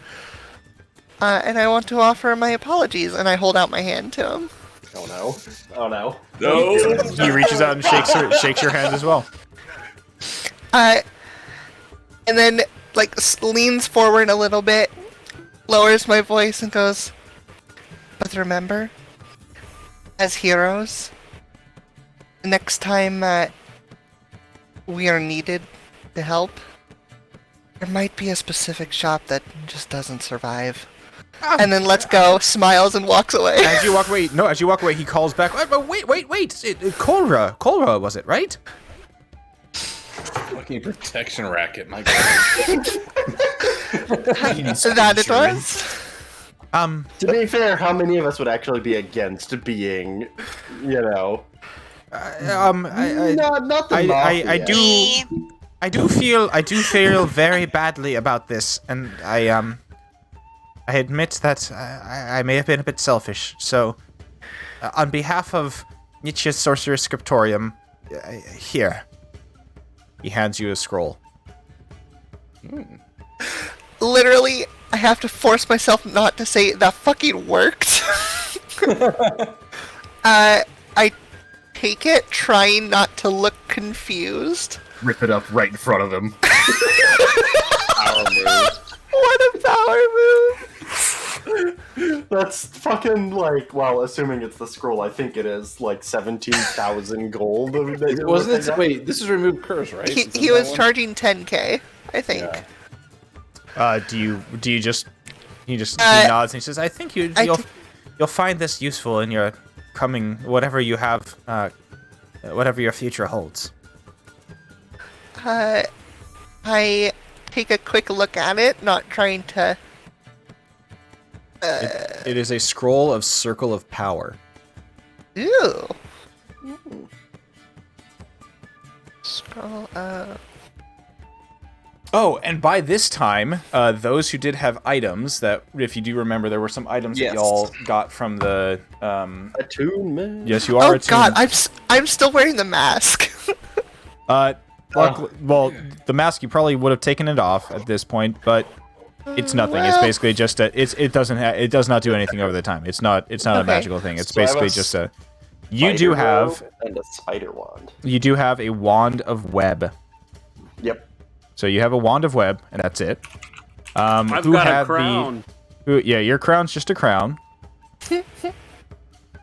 And I want to offer my apologies, and I hold out my hand to him. Oh no. Oh no. No. He reaches out and shakes your hand as well. And then, leans forward a little bit, lowers my voice, and goes, "But remember, as heroes, next time we are needed to help, there might be a specific shop that just doesn't survive." And then lets go, smiles, and walks away. As you walk away, he calls back. Wait! Kolra, was it right? Fucking protection racket, my god. That it was. To be fair, how many of us would actually be against being, Not the mafia. I do feel very badly about this, and I admit that I may have been a bit selfish. So, on behalf of Nietzsche's Sorcerer's Scriptorium, here. He hands you a scroll. Literally, I have to force myself not to say that fucking worked. I take it, trying not to look confused. Rip it up right in front of him. Power move. What a power move! That's fucking assuming it's the scroll, I think it is 17,000 gold. Wasn't it? Wait, this is remove curse, right? He was charging 10k, I think. Yeah. He nods and he says, "I think you'll find this useful in your coming whatever you have, whatever your future holds." I take a quick look at it, not trying to. It is a scroll of Circle of Power. Ew. Scroll up. Oh, and by this time, those who did have items that, if you do remember, there were some items that y'all got from the attunement. Yes, you are. Oh god, I'm still wearing the mask. Well, the mask, you probably would have taken it off at this point, but it's nothing. It's basically just it does not do anything over the time. It's not a magical thing. It's basically just a. You do have and a spider wand. You do have a wand of web. Yep. So you have a wand of web, and that's it. I've got a crown. Your crown's just a crown.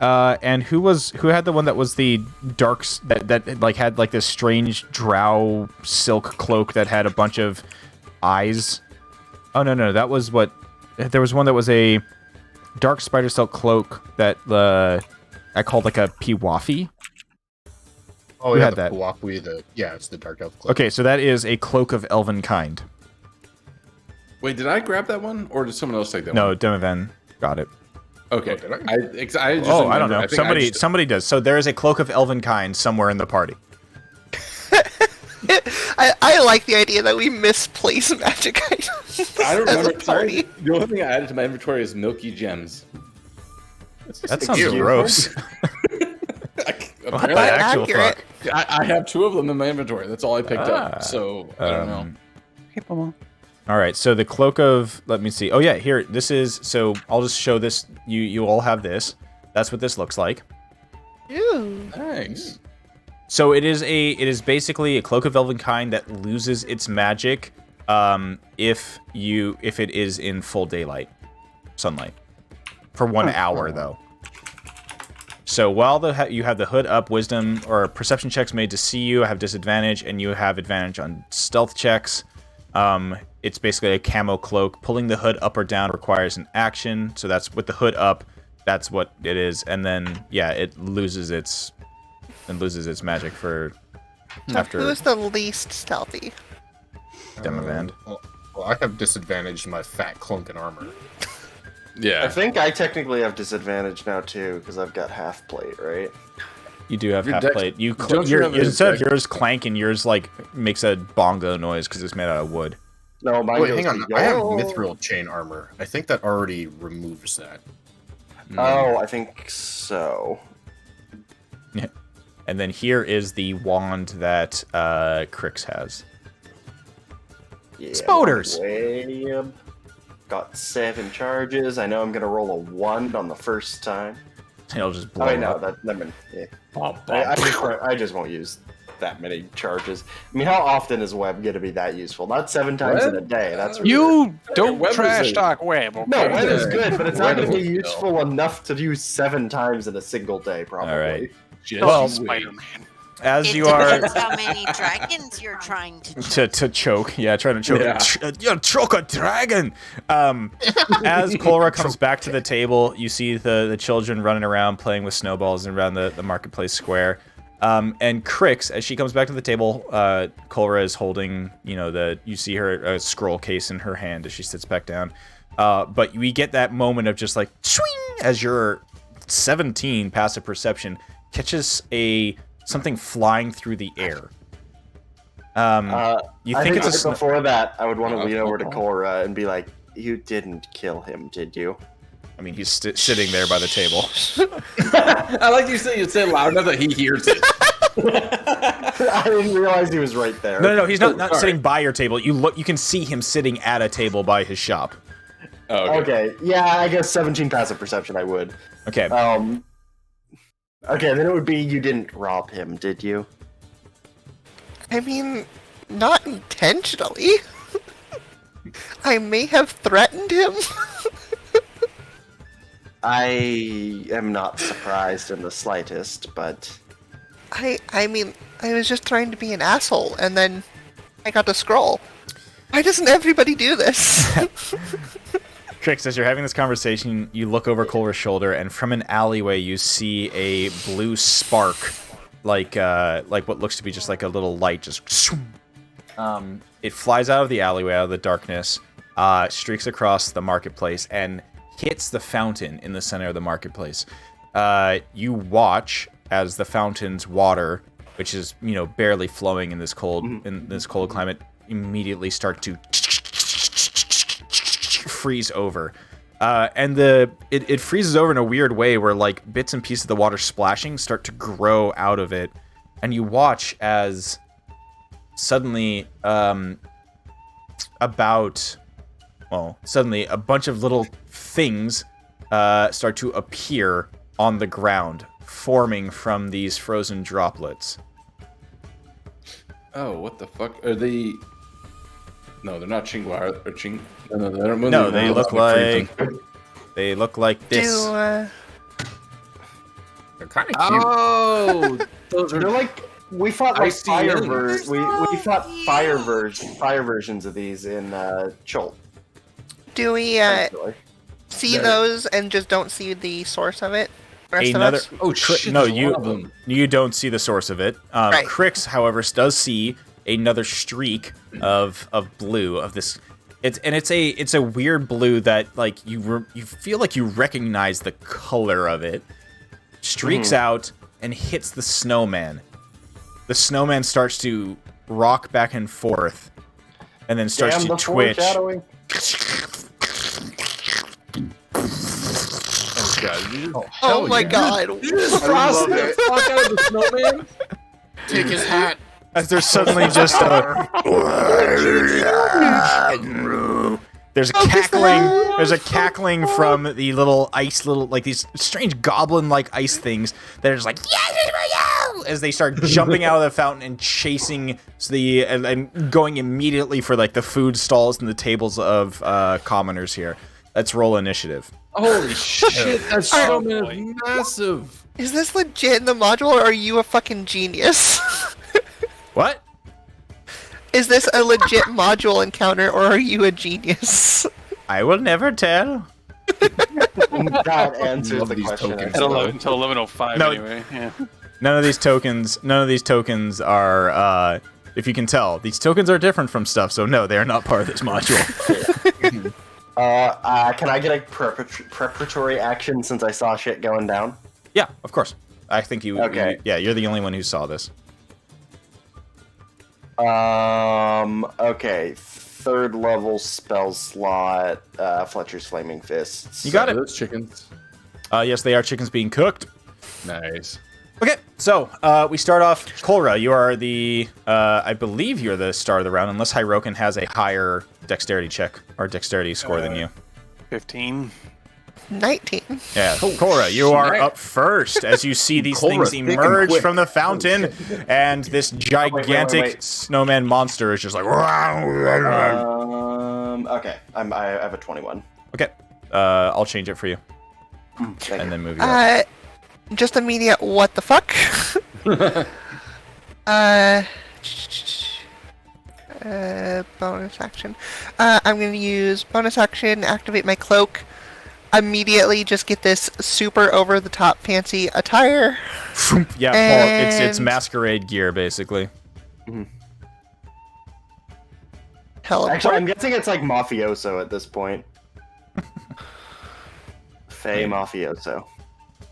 And who had the one that was the darks that had this strange drow silk cloak that had a bunch of eyes? Oh no, that was what there was one that was a dark spider silk cloak that I called a piwafi. Oh, Who yeah, had the that? Puwapui, it's the Dark Elf cloak. Okay, so that is a cloak of elven kind. Wait, did I grab that one, or did someone else take that No, one? Demovan got it. Okay. Oh, did I? I just I don't remember- know. I think I just- Somebody does. So there is a cloak of elven kind somewhere in the party. I like the idea that we misplace magic items I don't as remember. a party. The only thing I added to my inventory is milky gems. That sounds Ew. gross. What the Apparently, actual accurate. fuck? I have 2 of them in my inventory. That's all I picked Ah. up. So I don't know. Keep them all. All right, so the cloak of, let me see. Oh yeah, here, this is, so I'll just show this. You all have this. That's what this looks like. Ooh. Thanks. So it is basically a cloak of elven kind that loses its magic if it is in full daylight, sunlight, for 1 hour though. So while you have the hood up, wisdom or perception checks made to see you have disadvantage, and you have advantage on stealth checks. It's basically a camo cloak. Pulling the hood up or down requires an action. So that's with the hood up. That's what it is, and then yeah, it loses its magic for So after who's the least stealthy? Demovan. Well, I have disadvantage in my fat clunk and armor. Yeah. I think I technically have disadvantage now too because I've got half plate, right? You do have Your half dex- plate. don't you have a Instead of dex- yours clanking, yours like makes a bongo noise because it's made out of wood. No, mine Wait, goes hang on. to I have yo. mithril chain armor. I think that already removes that. Oh, I think so. And then here is the wand that Crix has. Yeah, Spoders! Web. Got 7 charges. I know I'm gonna roll a 1 on the first time. It'll just blow Oh, wait, no, up. yeah. I just won't use that many charges. I mean, how often is web gonna be that useful? Not 7 times in a day. That's for sure. You don't Web is trash a- talk web. Okay? No, web is Yeah. good, but it's not Web gonna be is useful enough to use 7 times in a single day, probably. All right. Just Well, wait. Spider-Man. As It you are depends how many dragons you're trying to to choke, yeah, trying to choke. Yeah. You choke a dragon. As Cora comes back to the table, you see the children running around playing with snowballs around the marketplace square. And Crix, as she comes back to the table, Cora is holding, you see her scroll case in her hand as she sits back down. But we get that moment of just like swing as your 17 passive perception catches something flying through the air. You I think it's a right snow- before that, I would want to lean over to Cora and be like, "You didn't kill him, did you?" I mean, he's sitting there by the table. I like you saying it loud enough that he hears it. I didn't realize he was right there. No, he's not Sorry. sitting by your table. You can see him sitting at a table by his shop. Oh, okay. Okay, yeah, I guess 17 passive perception. I would. Okay. Okay, then it would be you didn't rob him, did you? I mean, not intentionally. I may have threatened him. I am not surprised in the slightest, but I mean, I was just trying to be an asshole, and then I got the scroll. Why doesn't everybody do this? Trix, as you're having this conversation, you look over Cora's shoulder, and from an alleyway, you see a blue spark, like what looks to be just like a little light, just. It flies out of the alleyway, out of the darkness, streaks across the marketplace, and hits the fountain in the center of the marketplace. You watch as the fountain's water, which is barely flowing in this cold climate, immediately start to freeze over. And it freezes over in a weird way where like bits and pieces of the water splashing start to grow out of it, and you watch as suddenly suddenly a bunch of little things start to appear on the ground, forming from these frozen droplets. Oh, what the fuck? Are they... No, they're not Chingwa. Or Ching... No, they don't move. No, they look like this. Do, They're kind of cute. Oh! Those are... they're like we fought like Icy fire enemies. we fought fire versions of these in Chult. do we actually. see There. those and just don't see the source of it? rest another. of us? Oh shit! No, there's a lot of them. you don't see the source of it. Right. Crix, however, does see another streak of blue of this. It's a weird blue that like you feel like you recognize the color of it. Streaks out and hits the snowman. The snowman starts to rock back and forth, and then starts Damn to the twitch. foreshadowing. Oh god! Oh my god. I love it. Fuck out of the snowman. Take his hat. As there's suddenly just a there's a cackling from the little like these strange goblin like ice things that are just like as they start jumping out of the fountain and chasing and going immediately for like the food stalls and the tables of commoners here. Let's roll initiative. Holy shit! That snowman is massive. Is this legit in the module, or are you a fucking genius? What? Is this a legit module encounter, or are you a genius? I will never tell. That answers Love the these question. tokens. Until 11:05 No. anyway. Yeah. None of these tokens are, if you can tell, these tokens are different from stuff, so no, they are not part of this module. Can I get a preparatory action since I saw shit going down? Yeah, of course. I think Okay. you're the only one who saw this. Okay. Third level spell slot, Fletcher's Flaming Fists. You got it. Those chickens. Yes, they are chickens being cooked. Nice. Okay, so we start off. Kolra, you are the, I believe you're the star of the round, unless Hyroken has a higher dexterity check or dexterity score than you. 15. 19. Yeah, Kolra, you are up first as you see these things thick and emerge quick. from the fountain, and this gigantic wait. snowman monster is just like. Okay. I have a 21. Okay, I'll change it for you, Thank and you. then move you up. Just immediate what the fuck? Bonus action. I'm gonna use bonus action, activate my cloak. Immediately just get this super over the top fancy attire. Yeah, Paul, it's and- masquerade gear basically. Teleport. Actually, I'm guessing it's like mafioso at this point. Fey mafioso.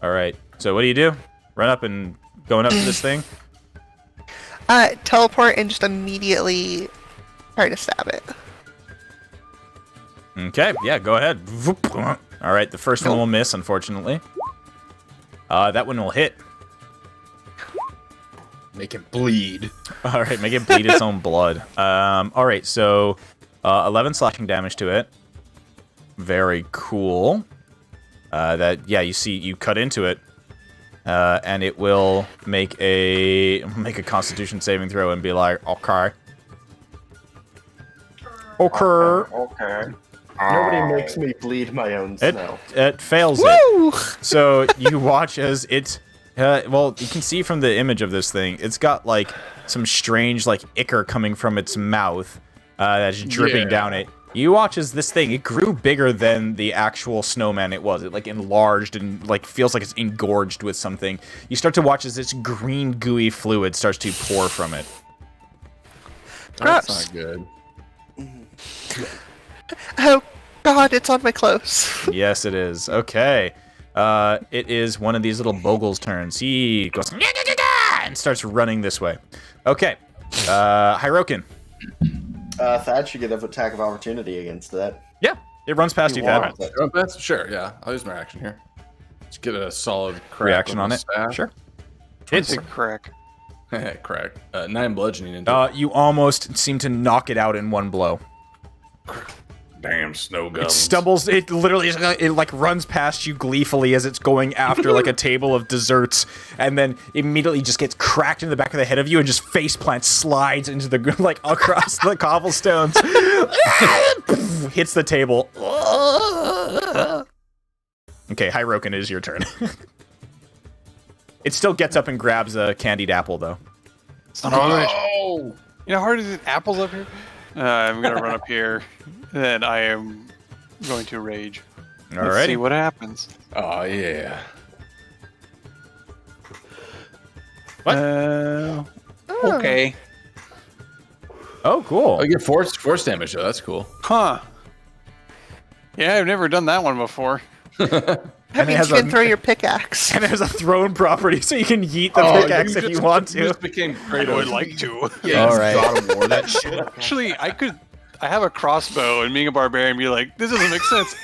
All right, so what do you do? Run up and going up to this thing? Teleport and just immediately try to stab it. Okay, yeah, go ahead. All right, the first one will miss, unfortunately. That one will hit. Make it bleed. All right, make it bleed its own blood. All right, so 11 slashing damage to it. Very cool. You cut into it, and it will make a Constitution saving throw and be like, okay. Okay. Nobody makes me bleed my own snow. It fails Woo! it. So you watch as it. Well, you can see from the image of this thing, it's got like some strange like ichor coming from its mouth that's dripping down it. You watch as this thing, it grew bigger than the actual snowman it was. It like enlarged and like feels like it's engorged with something. You start to watch as this green gooey fluid starts to pour from it. Gross. That's not good. Oh god, it's on my clothes. Yes, it is. Okay. It is one of these little Bogle's turns. He goes and starts running this way. Okay. Hyroken. Thad should get an attack of opportunity against that. Yeah, it runs past you, Thad. That's sure. Yeah, I'll use my action here. Let's get a solid crack Reaction with on my it. staff. Sure. It's Big crack. Crack. 9 bludgeoning into you almost seem to knock it out in one blow. Damn snow It goblins. stumbles. It literally it like runs past you gleefully as it's going after like a table of desserts, and then immediately just gets cracked in the back of the head of you and just face plant slides into the like across the cobblestones, hits the table. Okay, Hyroken, it is your turn. It still gets up and grabs a candied apple though. Son of a bitch. You know how hard is it? Apples up here? I'm gonna run up here, and I am going to rage. Let's see Alrighty. what happens. Oh yeah. What? Okay. Oh, cool. I get force damage though. That's cool. Huh. Yeah, I've never done that one before. That And it means has you can a- throw your pickaxe. And it has a thrown property, so you can yeet the Oh, pickaxe if you want to. Just became I Kratos. would like to. Yeah, All right. God of War that shit. Actually, I have a crossbow, and being a barbarian, be like, this doesn't make sense.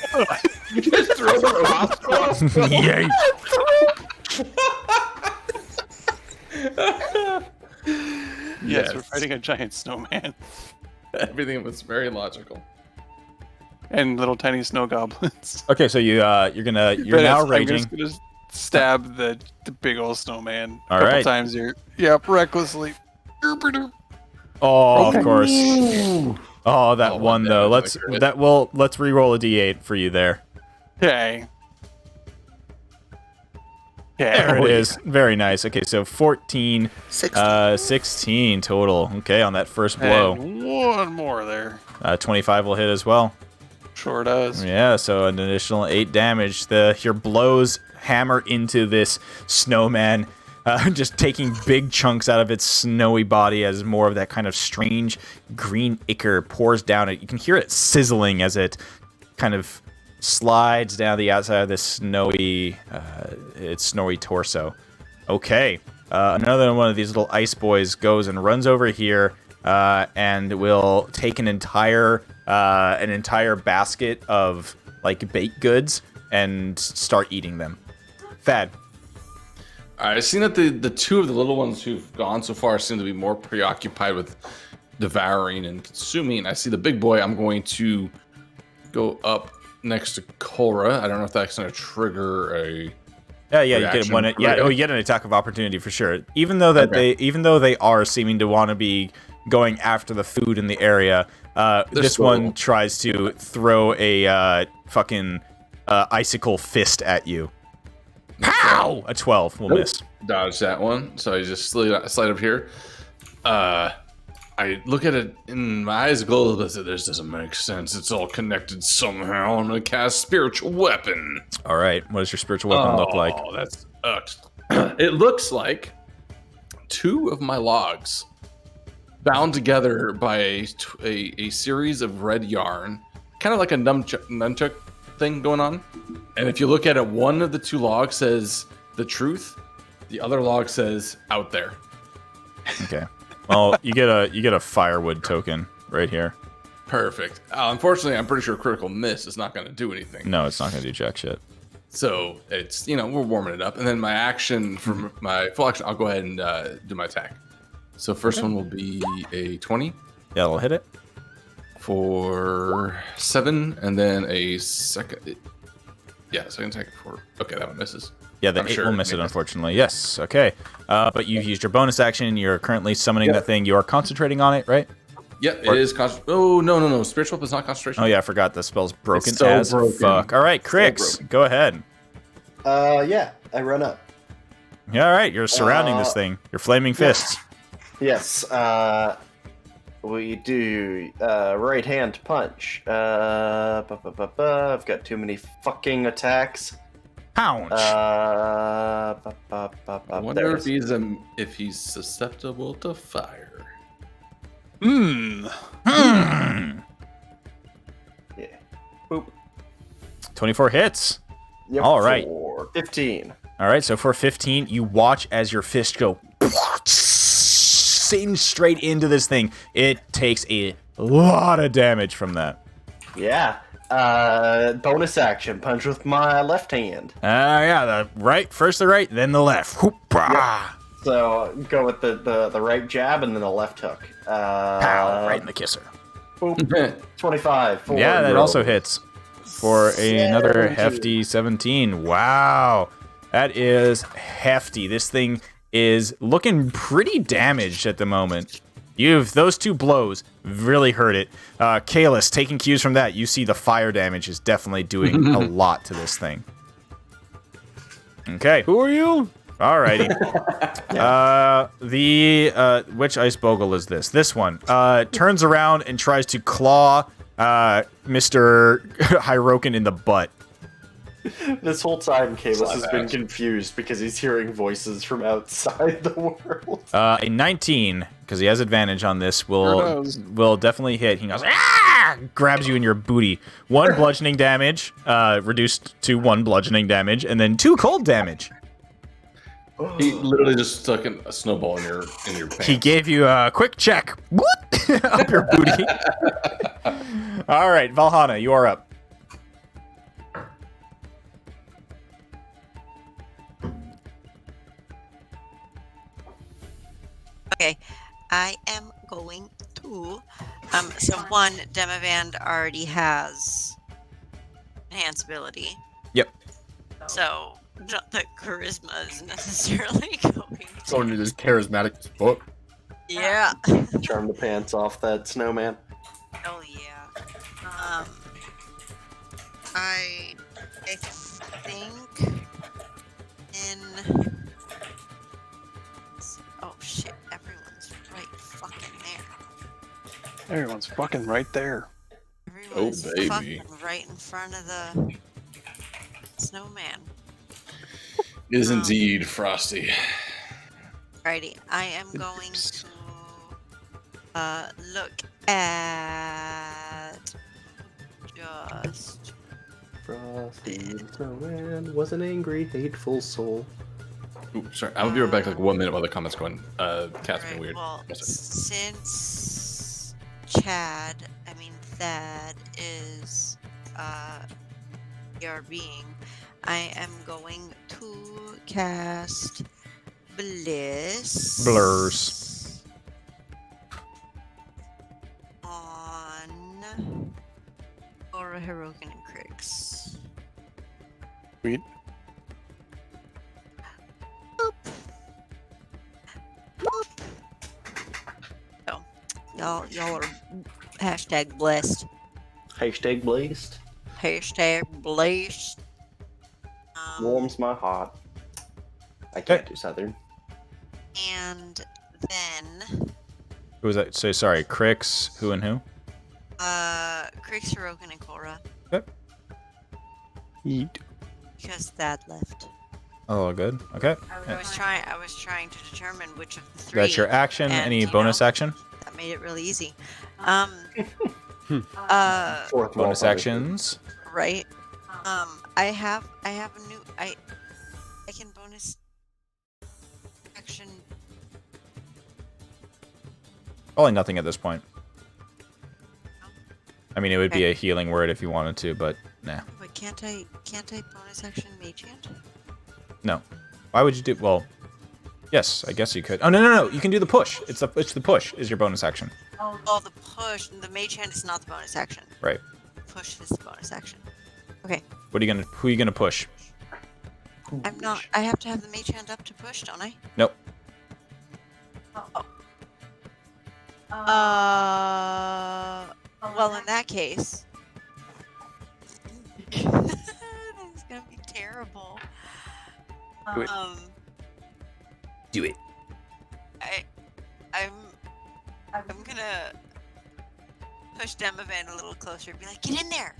You just throw the crossbow. Yay. Yes, we're fighting a giant snowman Everything was very logical. and little tiny snow goblins. Okay, so you're now I'm raging. just gonna stab the big old snowman a All couple right. times here. Yep, recklessly. Oh, of course. Oh, that Oh, one that though. was Let's re-roll a d8 for you there. Okay. There Yeah. it is. Very nice. Okay, so 14, 16. 16 total. Okay, on that first blow. And one more there. 25 will hit as well. Sure does. Yeah, so an additional 8 damage. Your blows hammer into this snowman, just taking big chunks out of its snowy body as more of that kind of strange green ichor pours down it. You can hear it sizzling as it kind of slides down the outside of this snowy torso. Okay, another one of these little ice boys goes and runs over here and will take an entire basket of like baked goods and start eating them. Thad. I've seen that the two of the little ones who've gone so far seem to be more preoccupied with devouring and consuming. I see the big boy. I'm going to go up next to Cora. I don't know if that's going to trigger a. Yeah, you get reaction. one. Yeah, Right. you get an attack of opportunity for sure. Even though they are seeming to want to be going after the food in the area, this still- one tries to throw a fucking icicle fist at you. Pow! A 12 will miss. Dodge that one. So I just slide up here. I look at it and my eyes glow a little bit. I say, this doesn't make sense. It's all connected somehow. I'm going to cast spiritual weapon. All right, what does your spiritual weapon look like? Oh, that's it looks like two of my logs bound together by a series of red yarn, kind of like a nunchuck thing going on. And if you look at it, one of the two logs says the truth, the other log says out there. Okay. Well, you get a firewood token right here. Perfect. Unfortunately, I'm pretty sure critical miss is not going to do anything. No, it's not going to do jack shit. So it's, we're warming it up. And then my action, for my full action, I'll go ahead and do my attack. So first one will be a 20 Yeah, that'll hit it. for 7, and then a second. Second attack for. Okay, that one misses. Yeah, the I'm 8 sure will miss it, misses. unfortunately. Yes, okay. But you've used your bonus action. You're currently summoning that thing. You are concentrating on it, right? Yep, it is. Oh, no. Spiritual weapon is not concentration. Oh, yeah, I forgot the spell's broken so as broken. fuck. All right, Crix, go ahead. Yeah, I run up. Yeah, all right, you're surrounding this thing. Your flaming fists. Yes, we do right hand punch. I've got too many fucking attacks. Pounce. I There wonder it if is. he's susceptible to fire. Hmm. Hmm. Yeah. Boop. 24 hits. Yep, All right. for 15. All right, so for 15, you watch as your fist go singe straight into this thing. It takes a lot of damage from that. Yeah. Bonus action, punch with my left hand. Yeah, the right, first the right, then the left. Hoopah! So go with the right jab and then the left hook. Pow, right in the kisser. Boop. 25. For Yeah, that roll. also hits for another 17. hefty 17. Wow, that is hefty. This thing is looking pretty damaged at the moment. Those two blows really hurt it. Kalis, taking cues from that, you see the fire damage is definitely doing a lot to this thing. Okay. Who are you? Alrighty. Which ice bogle is this? This one. Turns around and tries to claw Mr. Hyrokin in the butt. This whole time, Kalis has been Slap confused because he's hearing voices from outside the world. A 19, because he has advantage on this, Sure will definitely hit. He goes, ah! Grabs you in your booty. 1 bludgeoning damage, reduced to 1 bludgeoning damage, and then 2 cold damage. He literally just stuck a snowball in your pants. He gave you a quick check. Up your booty. All right, Valhalla, you are up. Okay, I am going to. So one, Demavand already has enhance ability. Yep. So not that charisma is necessarily going to. Going into this charismatic book. Yeah. Charm the pants off that snowman. Oh yeah. I think in. Oh shit! Everyone's right fucking there. Everyone's fucking right there. Everyone's baby. fucking right in front of the snowman. It is indeed Frosty. Alrighty, I am going to look at just. Frosty the snowman was an angry, hateful soul. Ooh, sorry, I'll be right back. Like 1 minute while the comments going. Cat's been Alright, weird. well, One second. since Thad is your being, I am going to cast Blurs. On Aura Hirokin and Krix. Sweet. So, y'all are hashtag blessed. Hashtag blazed. Hashtag blessed. Warms my heart. I can't do Southern. And then Who was that? So sorry, Crix, who and who? Krix, Hirokin, and Korra. Okay. Eat. Because Thad left. Oh, good. Okay. I was trying to determine which of the 3. That's your action. and, Any you bonus know, action? That made it really easy. Fourth wall Bonus punishment. actions. Right. I have a new. I can bonus action. Probably nothing at this point. I mean, it would be a healing word if you wanted to, but nah. Wait, can't I bonus action Mage Hand? No. Why would you do? Well, yes, I guess you could. Oh no! You can do the push. It's the push is your bonus action. Oh, the push. The Mage Hand is not the bonus action. Right. Push is the bonus action. Okay. What are you gonna? Who are you gonna push? I'm not. I have to have the Mage Hand up to push, don't I? Nope. Oh. Well, in that case, this is gonna be terrible. Do it. Do it. I'm gonna push Demavan a little closer and be like, get in there!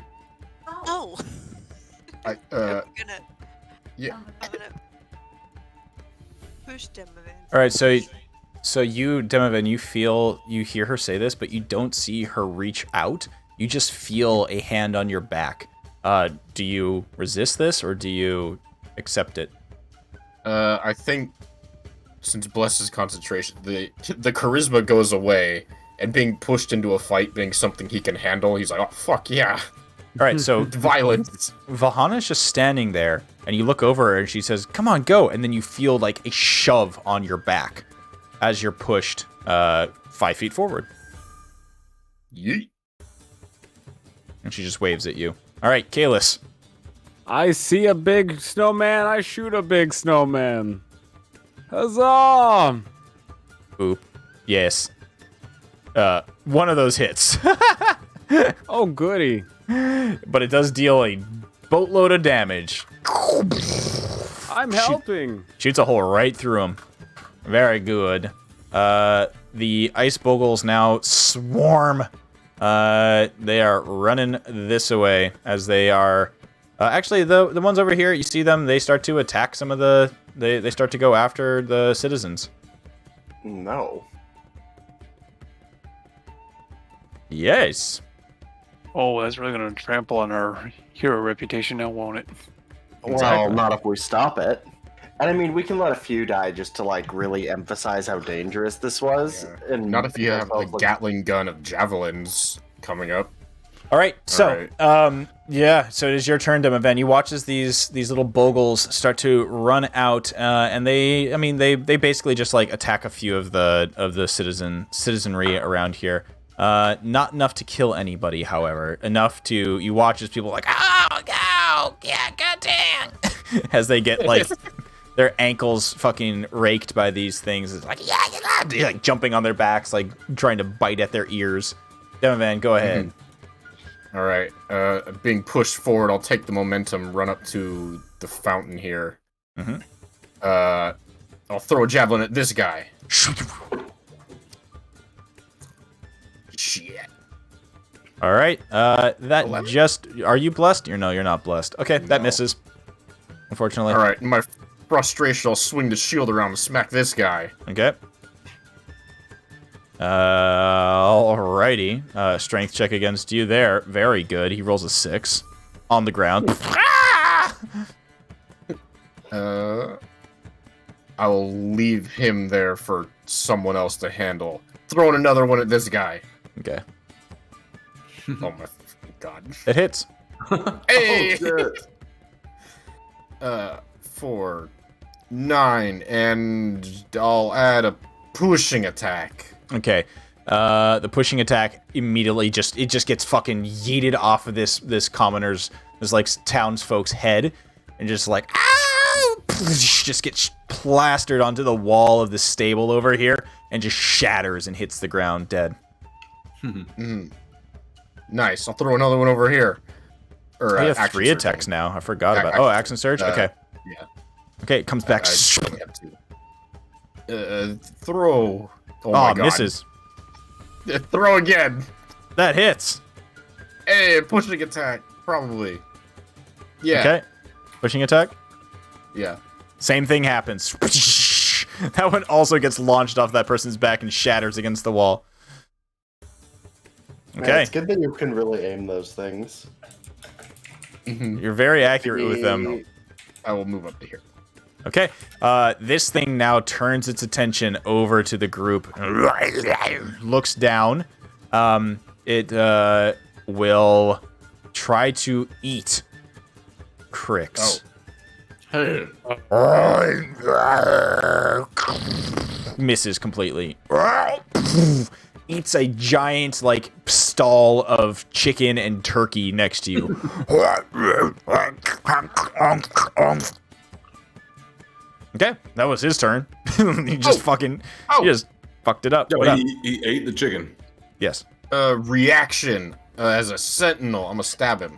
No! I I'm gonna push Demavan. All right, so you, Demovan, you hear her say this, but you don't see her reach out. You just feel a hand on your back. Do you resist this or do you accept it? I think since Bless's concentration, the charisma goes away, and being pushed into a fight being something he can handle, he's like, oh fuck yeah. All right, so Violence. Valhana's just standing there, and you look over her, and she says, "Come on, go!" And then you feel like a shove on your back as you're pushed 5 feet forward. Yeet. And she just waves at you. All right, Kalis. I see a big snowman, I shoot a big snowman. Huzzah! Boop. Yes. One of those hits. Oh, goody. But it does deal a boatload of damage. I'm helping. Shoots a hole right through him. Very good. The ice bogles now swarm. They are running this way as they are Actually, the ones over here, you see them. They start to attack some of the. They start to go after the citizens. No. Yes. Oh, that's really going to trample on our hero reputation now, won't it? Well, Exactly. not if we stop it. And I mean, we can let a few die just to like really emphasize how dangerous this was. Yeah. And Not if you have the ourselves look- Gatling gun of javelins coming up. All right. So, All yeah. So it is your turn, Demovan. You watch as these little bogles start to run out, and they basically just like attack a few of the citizenry around here. Not enough to kill anybody, however. Enough to you watch as people are like, oh, yeah, goddamn, as they get like their ankles fucking raked by these things. It's like, yeah, they're like jumping on their backs, like trying to bite at their ears. Demovan, go ahead. All right. Being pushed forward, I'll take the momentum, run up to the fountain here. Mhm. I'll throw a javelin at this guy. Shit. All right. That 11? just. Are you blessed? No, you're not blessed. Okay, that No. misses. Unfortunately. All right. In my frustration, I'll swing the shield around and smack this guy. Okay. Alrighty. Strength check against you there. Very good. He rolls a 6 on the ground. I will leave him there for someone else to handle. Throwing another one at this guy. Okay. Oh my god. It hits. Hey! For 9, and I'll add a pushing attack. Okay. The pushing attack immediately just gets fucking yeeted off of this commoner's, this like townsfolk's head, and just like ow! Just gets plastered onto the wall of the stable over here, and just shatters and hits the ground dead. Nice. I'll throw another one over here. Or We have action 3 surge. attacks now. I forgot about. Action Oh, action surge. Okay. Yeah. Okay, it comes back. I only have 2. Throw. Oh Oh, my god. misses. Throw again. That hits. Hey, pushing attack. Probably. Yeah. Okay. Pushing attack. Yeah. Same thing happens. That one also gets launched off that person's back and shatters against the wall. Man, Okay. it's good that you can really aim those things. You're very accurate with them. I will move up to here. Okay. This thing now turns its attention over to the group. Looks down. It will try to eat Crix. Hey. Misses completely. Eats a giant, like, stall of chicken and turkey next to you. Okay, that was his turn. He just fucking, he just fucked it up. Yeah, What but up? he ate the chicken. Yes. Reaction. As a sentinel, I'm gonna stab him.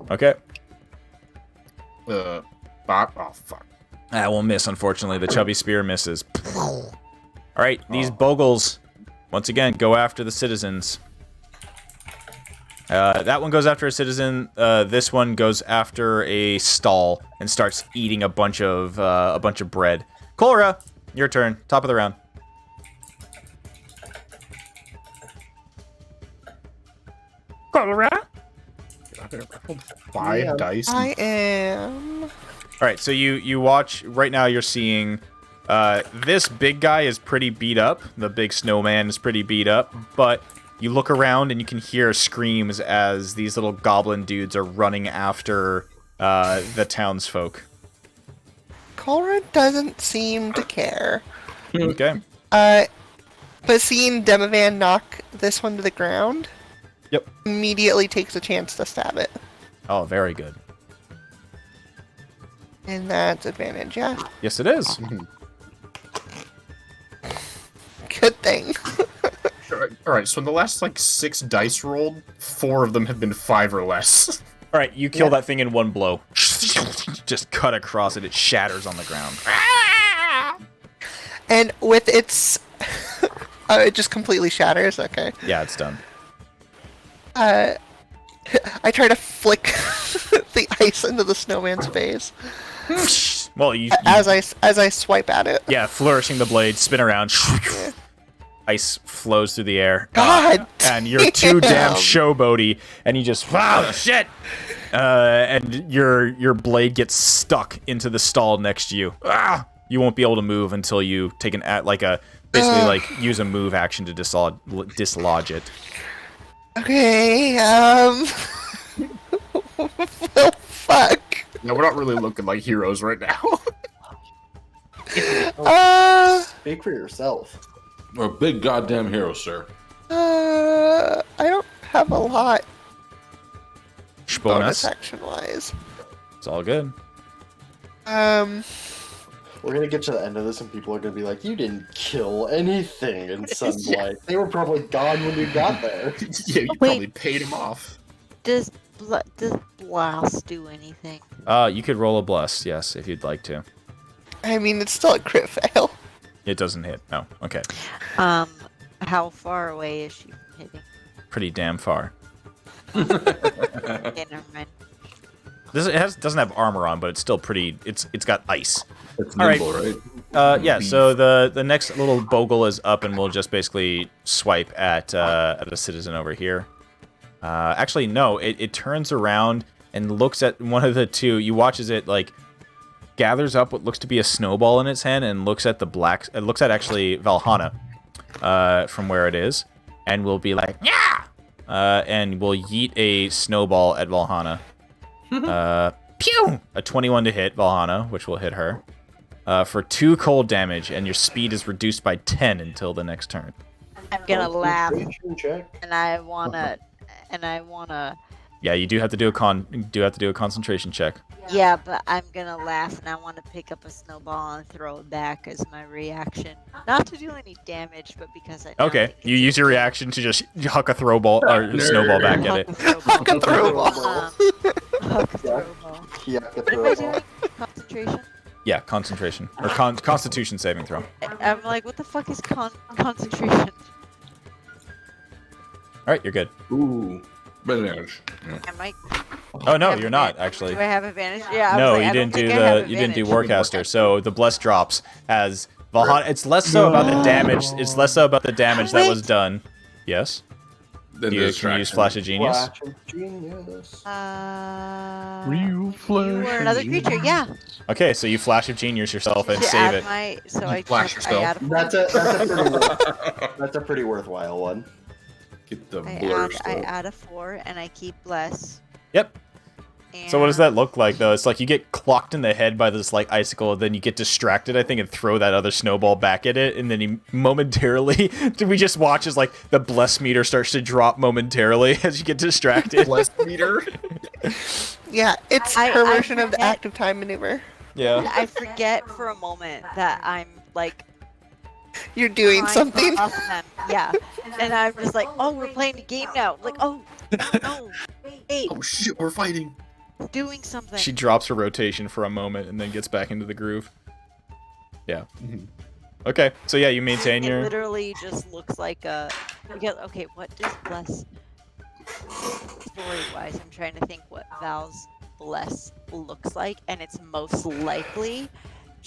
Okay. Oh, fuck. That will miss, unfortunately. The chubby spear misses. All right, these bogles, once again, go after the citizens. That one goes after a citizen. This one goes after a stall and starts eating a bunch of bread. Cora, your turn. Top of the round. Cora. I rolled 5 dice. I am. All right, so you watch right now. You're seeing this big guy is pretty beat up. The big snowman is pretty beat up, but you look around and you can hear screams as these little goblin dudes are running after the townsfolk. Cora doesn't seem to care. Okay. But seeing Demovan knock this one to the ground, Yep. immediately takes a chance to stab it. Oh, very good. And that's advantage, yeah. Yes, it is. Good thing. All right. So in the last 6 dice rolled, 4 of them have been 5 or less. All right, you kill that thing in one blow. Just cut across it. It shatters on the ground. And with its... it just completely shatters, okay. Yeah, it's done. I try to flick the ice into the snowman's face Well, you as I swipe at it. yeah, flourishing the blade, spin around. Ice flows through the air. God and you're too damn damn. showboaty, and you just wow shit. And your blade gets stuck into the stall next to you. You won't be able to move until you take basically like use a move action to dislodge it. Okay, well, fuck. No, we're not really looking like heroes right now. Speak for yourself. We're a big goddamn hero, sir. I don't have a lot bonus Bonus. action-wise. It's all good. We're gonna get to the end of this and people are gonna be like, you didn't kill anything in Sunblight. They were probably gone when you got there. Yeah, you Wait. probably paid him off. Does blast do anything? You could roll a bless, yes, if you'd like to. I mean, it's still a crit fail. It doesn't hit. Oh, okay. How far away is she from hitting? Pretty damn far. Okay, never mind. Doesn't have armor on, but it's still pretty. It's got ice. It's All right. nimble, right? Yeah. So the next little bogle is up, and we'll just basically swipe at a citizen over here. Actually, no. It turns around and looks at one of the two. You watch as it like gathers up what looks to be a snowball in its hand and looks at the black. It looks at actually Valhana, from where it is, and will be like, yeah, and will yeet a snowball at Valhana. Pew! A 21 to hit Valhana, which will hit her. For 2 cold damage, and your speed is reduced by 10 until the next turn. I'm gonna laugh, Concentration check. and I wanna. Yeah, you do have to do a concentration check. Yeah, but I'm gonna laugh, and I want to pick up a snowball and throw it back as my reaction. Not to do any damage, but because I. now Okay, think you it's use your reaction to just huck a throw ball or snowball back at it. Huck a throw ball. ball. Huck a throw ball. Yeah, the What am I doing? Concentration? Yeah, concentration or Constitution saving throw. I'm like, what the fuck is concentration? All right, you're good. Ooh, bad advantage. I might. Oh no, have you're not advantage. actually. Do I have advantage? Yeah. I No, was like, you I don't didn't do think I have you didn't do advantage. Warcaster. So the bless drops as Valhana. It's less so about the damage. It's less so about the damage that was done. Yes. Then Do the you, can you use distraction. Flash of Genius? Flash of Genius. Real You or another creature, yeah. Okay, so you Flash of Genius yourself and To save add it. my, so I Flash took- yourself. I add a That's a pretty worthwhile one. Get the I blur add, I stuff. add a 4 and I keep bless. Yep. And So what does that look like though? It's like you get clocked in the head by this like icicle, then you get distracted, I think, and throw that other snowball back at it, and then you momentarily do we just watch as like the bless meter starts to drop momentarily as you get distracted? Bless meter. Yeah, it's I her version of the forget- active time maneuver. Yeah. I forget for a moment that I'm like You're doing trying to something. off them. Yeah. And I'm just like, oh, we're playing a game now. Like, oh, no, wait, Oh shit, we're fighting. doing something. She drops her rotation for a moment and then gets back into the groove. Yeah. Okay, so yeah, you maintain It your. literally just looks like a. Because, okay, what does bless story-wise? I'm trying to think what Val's bless looks like, and it's most likely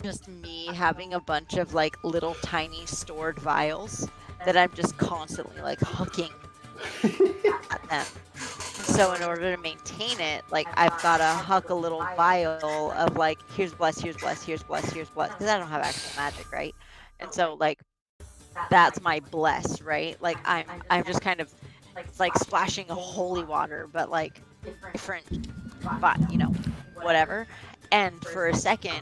just me having a bunch of like little tiny stored vials that I'm just constantly like hooking at them. So in order to maintain it, like I've gotta huck a little vial of like, here's bless, here's bless, here's bless, here's bless, because I don't have actual magic, right? And so like that's my bless, right? Like I'm just kind of it's like splashing a holy water, but like different, but you know, whatever. And for a second,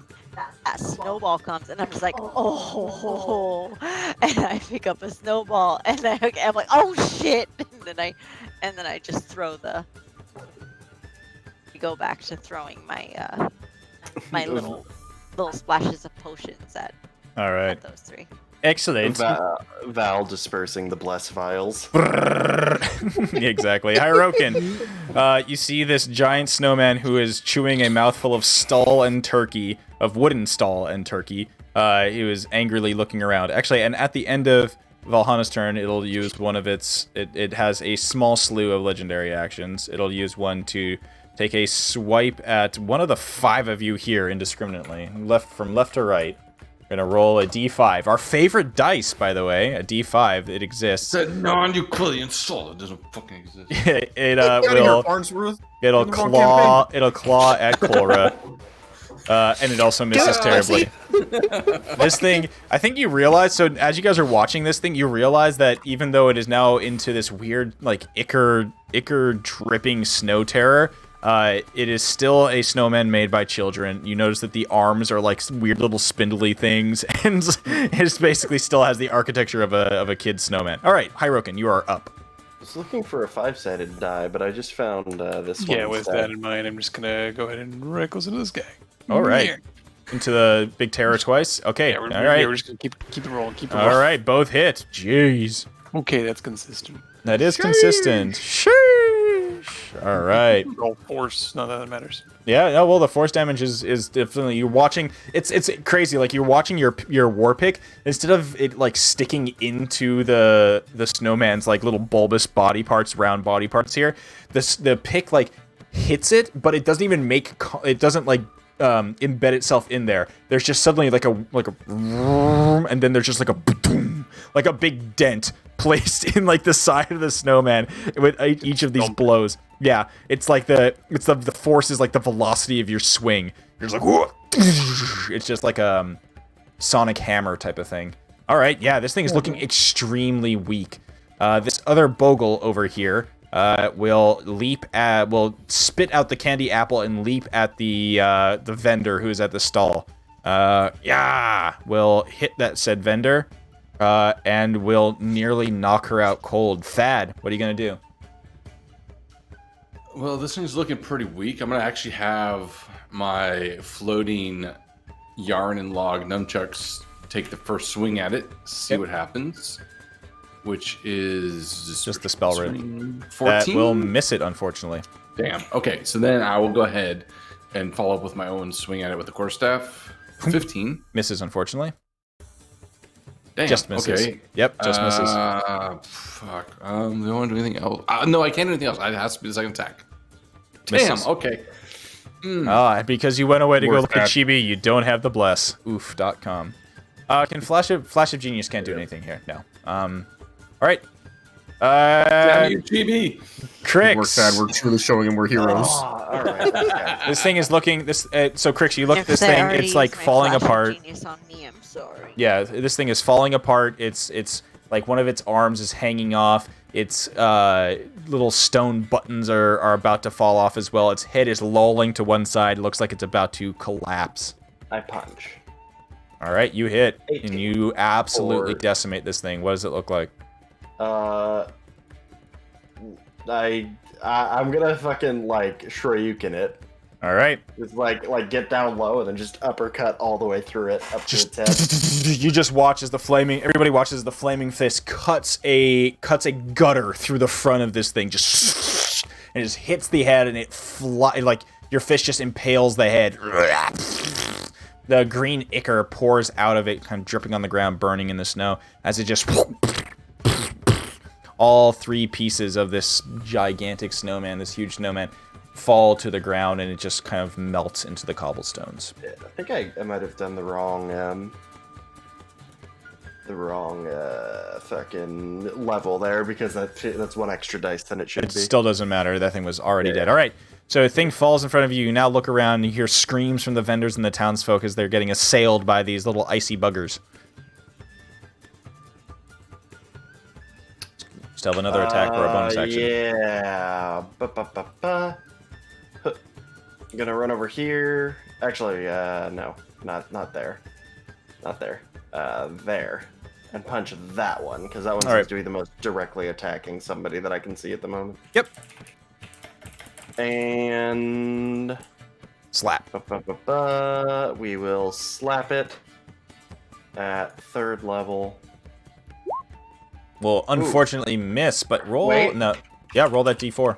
that snowball comes, and I'm just like, oh, and I pick up a snowball, and I'm like, oh shit, and then I just throw we go back to throwing my my little splashes of potions at All right. at those 3. Excellent. Val dispersing the bless vials. Exactly. Hirokin, you see this giant snowman who is chewing a mouthful of wooden stall and turkey. He was angrily looking around. Actually, and at the end of Valhana's turn, it'll use one of its... It has a small slew of legendary actions. It'll use one to take a swipe at one of the 5 of you here indiscriminately. From left to right. We're going to roll a d5. Our favorite dice, by the way, a d5. It exists. It's a non-Euclidean solid. Doesn't fucking exist. It Get outta here, will... Farnsworth. It'll In the wrong claw. It'll claw at Cora, and it also misses terribly. This thing, I think you realize. So as you guys are watching this thing, you realize that even though it is now into this weird, like ichor dripping snow terror, it is still a snowman made by children. You notice that the arms are like weird little spindly things, and it basically still has the architecture of a kid's snowman. All right, Hyroken, you are up. I was looking for a 5-sided die, but I just found this one. Yeah, with instead. that in mind, I'm just gonna go ahead and right close into this guy. All right. Into the big terror twice. Okay. Yeah, all right. we're just gonna keep it rolling. Keep it rolling. All right. Both hit. Jeez. Okay, that's consistent. That is consistent. Sheesh. All right. Roll force. None of that matters. Yeah. No. Well, the force damage is definitely. You're watching. It's crazy. Like you're watching your war pick, instead of it like sticking into the snowman's like little bulbous body parts, round body parts here. The pick like hits it, but it doesn't even make. It doesn't like embed itself in there. There's just suddenly like a and then there's just like a boom, like a big dent placed in like the side of the snowman with each of these blows. Yeah, it's like the force is like the velocity of your swing. You're just like, whoa. It's just like a sonic hammer type of thing. All right, yeah, this thing is looking extremely weak. This other bogle over here will spit out the candy apple and leap at the vendor who's at the stall. Will hit that said vendor, and will nearly knock her out cold. Thad, what are you gonna do? Well, this thing's looking pretty weak. I'm gonna actually have my floating yarn and log nunchucks take the first swing at it, see what happens. Which is just the spell rate. 14? That will miss it, unfortunately. Damn. Okay, so then I will go ahead and follow up with my own swing at it with the quarterstaff. 15 misses, unfortunately. Damn. Just misses. Okay. Yep, just misses. Fuck. Do I want to do anything else? No, I can't do anything else. It has to be the second attack. Misses. Damn. Okay. Because you went away to go Worth look at that. Chibi, you don't have the bless. Oof.com. Can Flash of Genius can't do anything here. No. All right. Damn you, GB. Crix. We're sad. We're truly showing him we're heroes. All right. This thing is looking. So Crix, you look Yeah, at this 'cause I thing. already It's like used my falling flash of apart. Genius on me, I'm sorry. Yeah, this thing is falling apart. It's like one of its arms is hanging off. Its little stone buttons are about to fall off as well. Its head is lolling to one side. It looks like it's about to collapse. I punch. All right, you hit, 18. and you absolutely Or- decimate this thing. What does it look like? I'm gonna fucking like Shoryuken it. All right. It's like get down low and then just uppercut all the way through it up to its head. You just watch as everybody watches as the flaming fist cuts a gutter through the front of this thing, and it just hits the head, and like your fist just impales the head. The green ichor pours out of it, kind of dripping on the ground, burning in the snow, as it just all 3 pieces of this gigantic snowman, this huge snowman, fall to the ground, and it just kind of melts into the cobblestones. I think I might have done the wrong fucking level there because that's 1 extra dice than it should It be. still doesn't matter. That thing was already dead. All right. So the thing falls in front of you. You now look around and you hear screams from the vendors and the townsfolk as they're getting assailed by these little icy buggers. Still have another attack or a bonus action. Yeah. I'm gonna run over here. Actually, no, not there. Not there. There. And punch that one, because that one seems right. to be the most directly attacking somebody that I can see at the moment. Yep. And Slap. we will slap it at 3rd level. Will unfortunately miss, but roll. Wait. No. Yeah, roll that d4.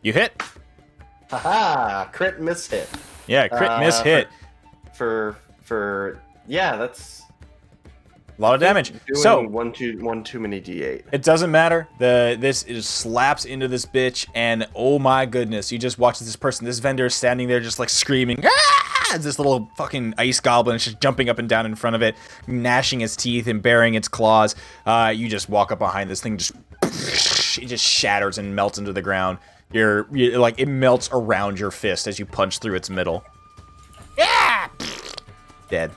You hit. Haha! Crit miss hit. Yeah, crit miss hit. For yeah, that's A lot of damage. Doing So one too many D8. it doesn't matter. This is slaps into this bitch, and oh my goodness, you just watch this vendor is standing there just like screaming. Ah! As this little fucking ice goblin is just jumping up and down in front of it, gnashing its teeth and baring its claws. You just walk up behind this thing, just it just shatters and melts into the ground. You're like it melts around your fist as you punch through its middle. Yeah, dead.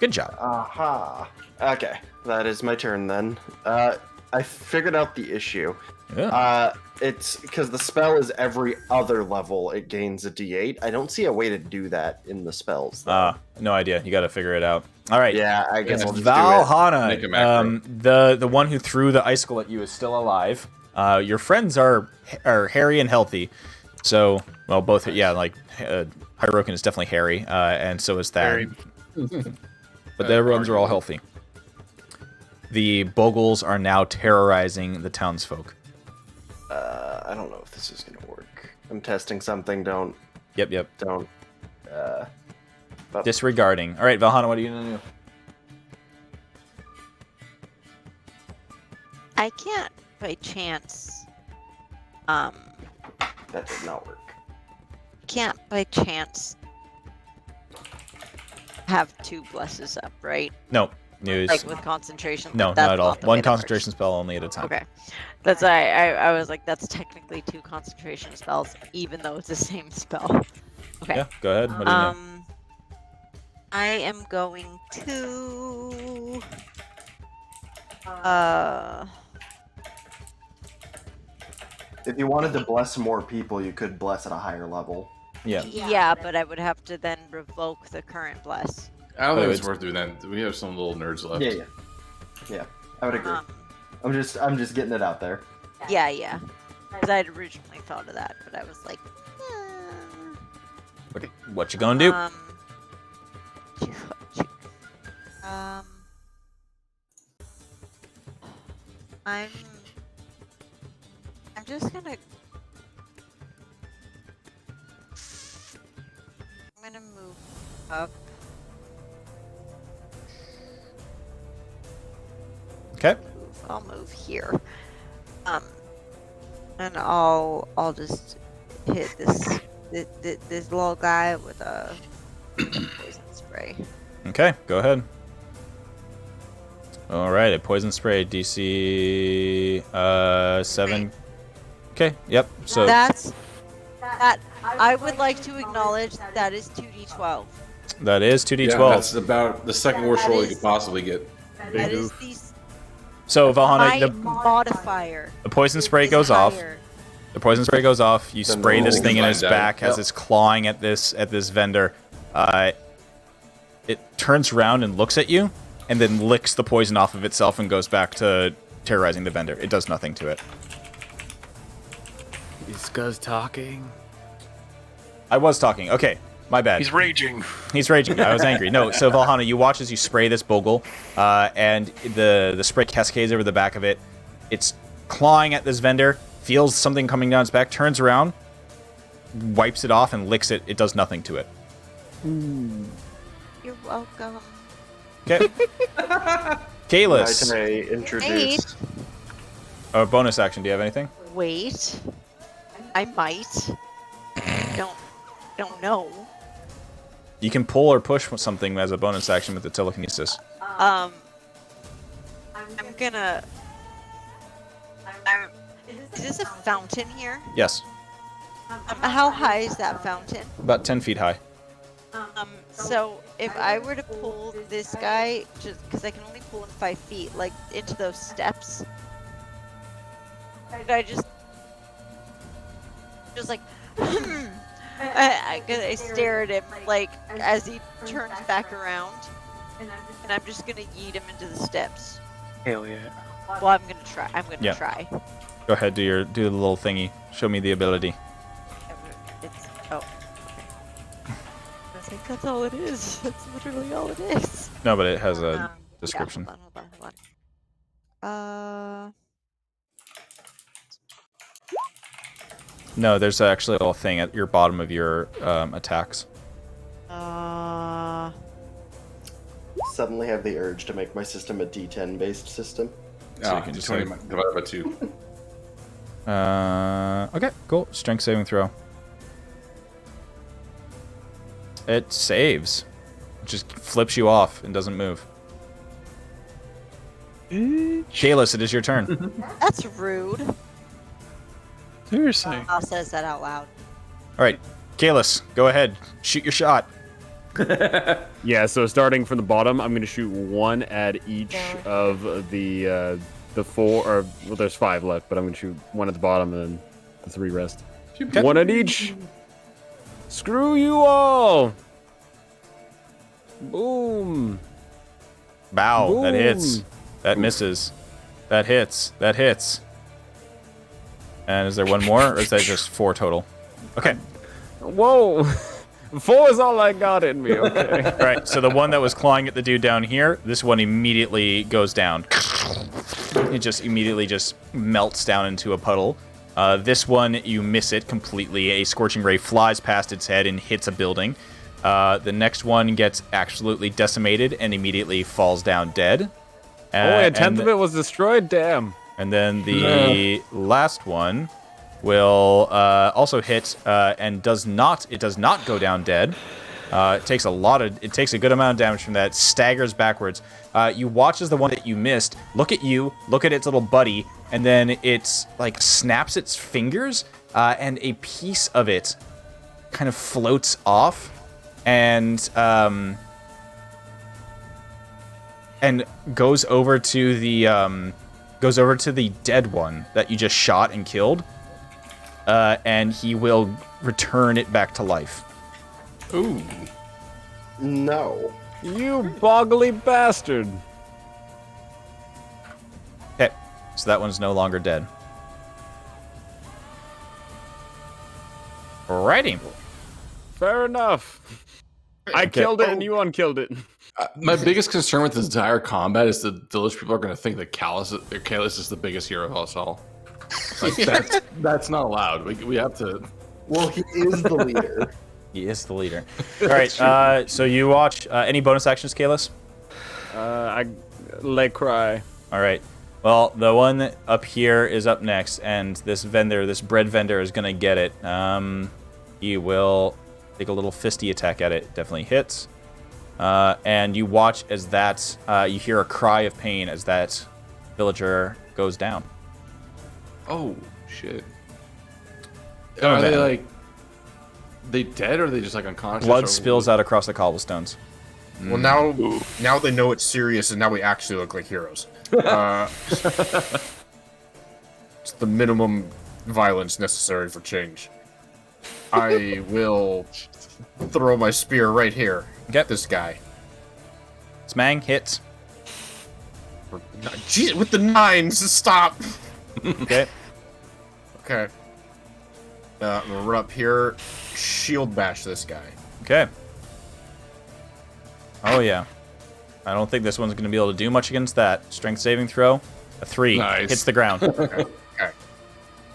Good job. Aha. Okay, that is my turn then. I figured out the issue. Yeah. It's because the spell is every other level it gains a D8. I don't see a way to do that in the spells. Though. No idea. You got to figure it out. All right. Yeah, I guess I'll just Valhalla, the one who threw the icicle at you is still alive. Your friends are hairy and healthy. So, well, both, yeah, like, Hirokin is definitely hairy, and so is Thad. But their runs are all healthy. The Bogles are now terrorizing the townsfolk. I don't know if this is going to work. I'm testing something, don't... Yep. Don't, Disregarding. All right, Valhalla, what are you going to do? I can't, by chance, That did not work. can't by chance have 2 blesses up, right? No. News. Like with concentration? No, That's not at all. the One way that concentration works. spell only at a time. Okay. That's I was like, that's technically 2 concentration spells, even though it's the same spell. Okay. Yeah, go ahead. What do you know? I am going to If you wanted to bless more people, you could bless at a higher level. yeah, but I would have to then revoke the current bless. I don't think it's worth doing that. We have some little nerds left. Yeah. I would agree. I'm just getting it out there. Yeah. Because I'd originally thought of that, but I was like, Okay, what you gonna do? I'm just gonna move up. Okay. I'll move here. And I'll just hit this little guy with a poison spray. Okay, go ahead. All right, a poison spray, DC 7. Okay, yep. So that. I would like to acknowledge that is 2d12. that is 2d12. Yeah, that's about the second worst roll you could possibly get. That is the So Valhalla, high modifier. the poison spray goes off. The poison spray goes off. You spray this thing in his back as it's clawing at this vendor. It turns around and looks at you, and then licks the poison off of itself and goes back to terrorizing the vendor. It does nothing to it. Is Guz talking? I was talking. Okay, my bad. He's raging. He's raging. I was angry. No, so Valhalla, you watch as you spray this bogle, and the spray cascades over the back of it. It's clawing at this vendor, feels something coming down its back, turns around, wipes it off, and licks it. It does nothing to it. You're welcome. Okay. Kalis. I introduce. Oh, bonus action. Do you have anything? Wait. I might. Don't know. You can pull or push something as a bonus action with the telekinesis. I'm gonna. Is this a fountain here? Yes. How high is that fountain? About 10 feet high. So if I were to pull this guy, just because I can only pull him 5 feet, like into those steps, could I just like, I stare at him like as he turns back around, and I'm just gonna yeet him into the steps. Hell yeah. Well, I'm gonna try. Yeah. Try. Go ahead, do the little thingy. Show me the ability. It's I think that's all it is. That's literally all it is. No, but it has a description. Yeah, hold on. No, there's actually a little thing at your bottom of your attacks. suddenly have the urge to make my system a D10 based system. So you can just 20 divided by 2. Okay, cool. Strength saving throw. It saves. It just flips you off and doesn't move. Kalis, it is your turn. That's rude. Seriously. I'll says that out loud. All right, Kalis, go ahead. Shoot your shot. Yeah, so starting from the bottom, I'm gonna shoot one at each of the 4, or well, there's 5 left, but I'm gonna shoot one at the bottom and then the 3 rest. Okay. One at each. Screw you all! Boom! Bow. That hits. Boom. That misses. That hits. That hits. And is there one more, or is that just 4 total? Okay. Whoa! 4 is all I got in me. Okay. All right. So the one that was clawing at the dude down here, this one immediately goes down. It just immediately just melts down into a puddle. This one, you miss it completely. A scorching ray flies past its head and hits a building. The next one gets absolutely decimated and immediately falls down dead. Only a tenth of it was destroyed. Damn. And then the last one will also hit and does not go down dead. It takes a good amount of damage from that. Staggers backwards. You watch as the one that you missed look at you, look at its little buddy, and then it's like snaps its fingers, and a piece of it kind of floats off, and goes over to the dead one that you just shot and killed, and he will return it back to life. Ooh. No. You boggly bastard. Okay, so that one's no longer dead. Alrighty. Fair enough. I killed it and you unkilled it. My biggest concern with this dire combat is the village people are going to think that Kalis is the biggest hero of us all. Like that's not allowed. We have to. Well, he is the leader. He is the leader. All right, so you watch. Any bonus actions, Kalis? I let cry. All right. Well, the one up here is up next, and this bread vendor is going to get it. He will take a little fisty attack at it. Definitely hits. And you watch as you hear a cry of pain as that villager goes down. Oh shit! Oh, Are they man. they dead, or are they just like unconscious? Blood spills out across the cobblestones. Well, now they know it's serious, and now we actually look like heroes. It's the minimum violence necessary for change. I will throw my spear right here. Get This guy. Smang hits. Jeez, with the 9s, stop! Okay. Okay. I'm gonna run up here, shield bash this guy. Okay. Oh yeah. I don't think this one's going to be able to do much against that. Strength saving throw. A 3. Nice. Hits the ground. Okay.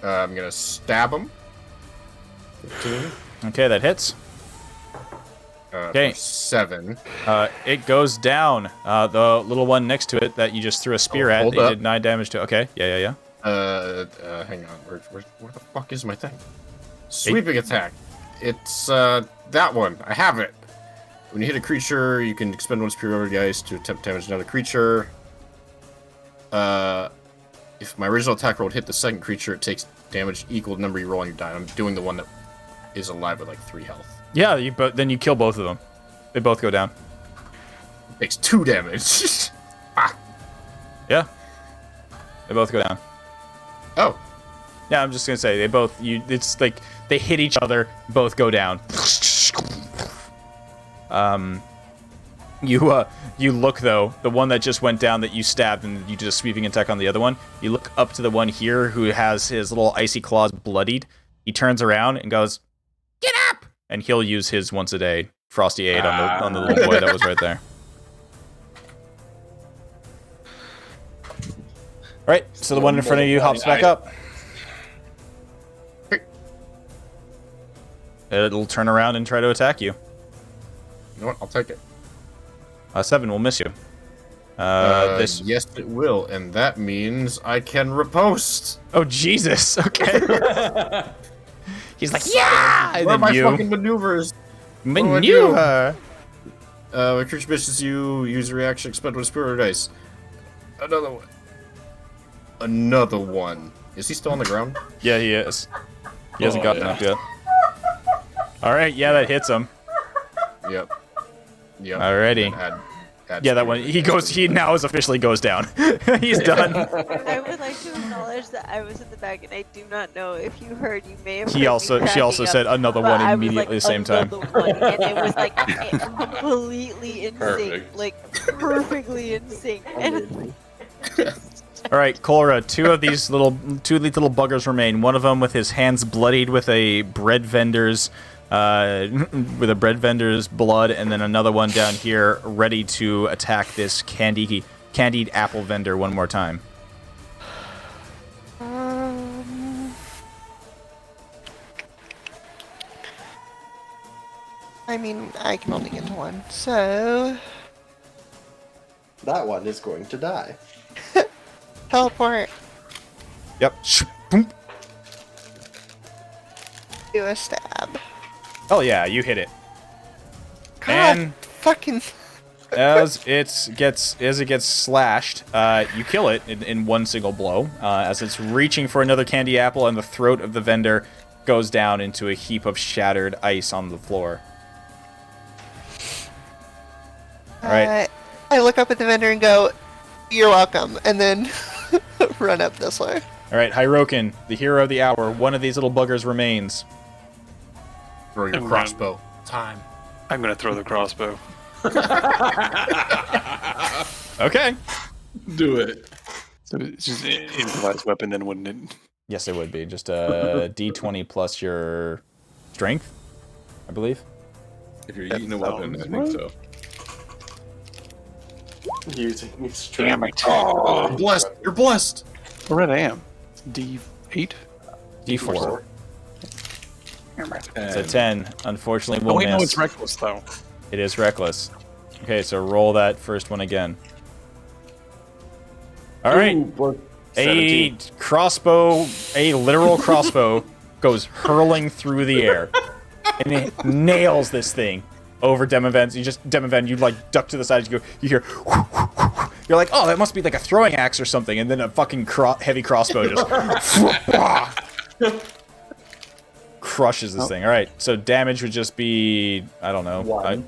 I'm gonna stab him. 15. Okay, that hits. Okay. For 7. It goes down. The little one next to it that you just threw a spear at, hold it up. did 9 damage to. Okay, yeah. Hang on. Where the fuck is my thing? Sweeping attack. It's that one. I have it. When you hit a creature, you can expend one superiority dice to attempt to damage another creature. If my original attack roll hit the second creature, it takes damage equal to the number you roll on your die. I'm doing the one that is alive with like 3 health. Yeah, then you kill both of them. They both go down. It takes 2 damage. Yeah. They both go down. Oh. Yeah, I'm just gonna say it's like they hit each other, both go down. You look though, the one that just went down that you stabbed and you did a sweeping attack on the other one. You look up to the one here who has his little icy claws bloodied. He turns around and goes, "Get up!" And he'll use his once a day frosty aid on the little boy that was right there. All right, so the one in front of you hops back up. It'll turn around and try to attack you. You know what? I'll take it. 7 will miss you. This. Yes, it will, and that means I can riposte. Oh Jesus! Okay. He's like, yeah. And What are then my you fucking maneuvers? do I do? maneuver. When creature misses you, use a reaction, expend one spirit dice. Another one. Another one. Is he still on the ground? Yeah, he is. He hasn't gotten up yet. All right. Yeah, that hits him. Yep. Yep. Alrighty. Add Yeah, that one. spirit He dice goes. to He the- now is officially goes down. He's done. I would like to acknowledge that I was in the back, and I do not know if you heard. You may have. He heard also. Me She also cracking said up, another but one I was immediately like, the same time. "Another one," and it was like completely in sync, Perfect. like perfectly in sync. And All right, Cora. Two of these little buggers remain. One of them with his hands bloodied with a bread vendor's blood, and then another one down here ready to attack this candied apple vendor one more time. I mean, I can only get to one, so That one is going to die. teleport, Yep. Boom. do a stab. Oh yeah, you hit it. God, And fucking. as it gets slashed, you kill it in one single blow. As it's reaching for another candy apple, and the throat of the vendor goes down into a heap of shattered ice on the floor. All right. I look up at the vendor and go, "You're welcome," and then run up this way. All right, Hyrokin, the hero of the hour. One of these little buggers remains. Throw your I'm crossbow. Time. I'm gonna throw the crossbow. Okay. Do it. So it's just an improvised weapon, then, wouldn't it? Yes, it would be just a D20 plus your strength, I believe. If you're eating a weapon, I think so. Using these Damn it! You're blessed. You're blessed. Where I am? D8. D4. Damn it! It's a 10. Unfortunately, Oh will wait, no, miss. it's reckless though. It is reckless. Okay, so roll that first one again. All right. A 17. crossbow, a literal crossbow, goes hurling through the air, and it nails this thing over Demovan. You like duck to the side. You hear. You're like, oh, that must be like a throwing axe or something, and then a fucking heavy crossbow just crushes this thing. All right, so damage would just be, I don't know. One.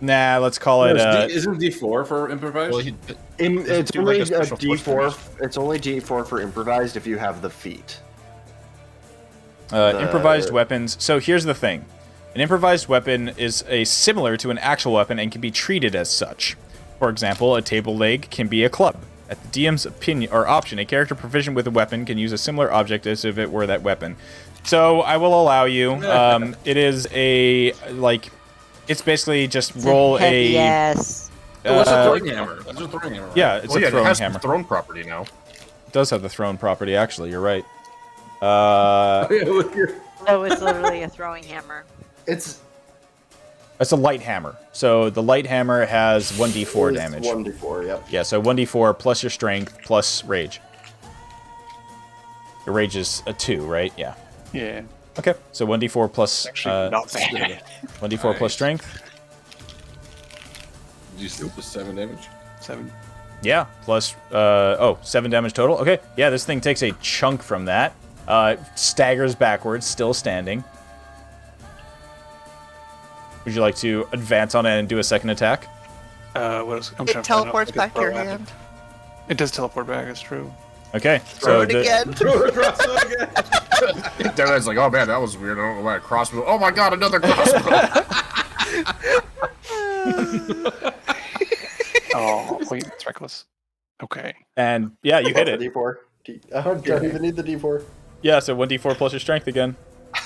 Nah, let's call it. Isn't D4 for improvised? Well, It's do only like a special force D4. It's only D4 for improvised if you have the feat. Improvised weapons. So here's the thing. An improvised weapon is similar to an actual weapon and can be treated as such. For example, a table leg can be a club. At the DM's opinion or option, a character proficient with a weapon can use a similar object as if it were that weapon. So I will allow you. It is it's basically just roll a. Yes. What's a throwing hammer? That's a throwing hammer. Right? Yeah, it's Well, yeah, a it throwing has hammer. the throne property now. It does have the thrown property, actually. You're right. No, it's literally a throwing hammer. It's It's a light hammer. So the light hammer has 1d4 damage. 1d4, yep. Yeah, so 1d4 plus your strength plus rage. Your rage is a 2, right? Yeah. Yeah. Okay, so 1d4 plus Actually, not bad. 1d4 plus strength. Did you still 7 damage? 7. Yeah, plus 7 damage total. Okay, yeah, this thing takes a chunk from that. Staggers backwards, still standing. Would you like to advance on it and do a second attack? What else? I'm trying It to find out teleports what the back to your throw weapon- hand. It does teleport back. It's true. Okay, Throw so it again. Devin's like, oh man, that was weird. I don't know why a crossbow. Oh my god, another crossbow. Oh wait, it's reckless. Okay. And yeah, you hit it. D4. Don't even need the D4. Yeah, so 1d4 plus your strength again.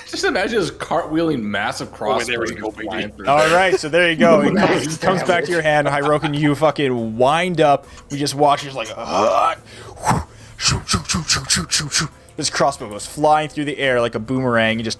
Just imagine this cartwheeling massive crossbow. there we go, baby. flying through All there. right, so there you go. It comes back to your hand. Hyrokin, you fucking wind up. We just watch. You're just like, shoot. This crossbow goes flying through the air like a boomerang. You just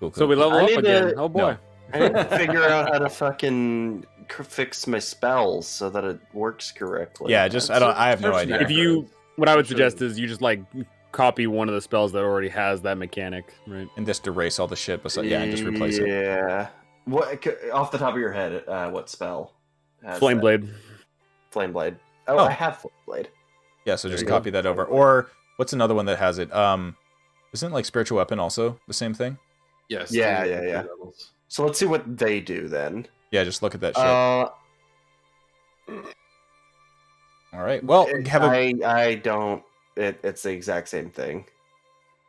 Cool. So we level I up need again. to- Oh boy. I need to figure out how to fucking fix my spells so that it works correctly. Yeah, just I have no idea. If you, what I would Sure. suggest is you just like copy one of the spells that already has that mechanic, right? And just erase all the shit, but and just replace it. Yeah. What off the top of your head? What spell? has Flame that? blade. Flame blade. Oh, Oh. I have flame blade. Yeah, so There just you go. copy that over. Or what's another one that has it? Isn't like spiritual weapon also the same thing? Yes. Yeah, those are yeah. the levels. So let's see what they do then. Yeah, just look at that shit. All right. Well, have a I don't. It's the exact same thing.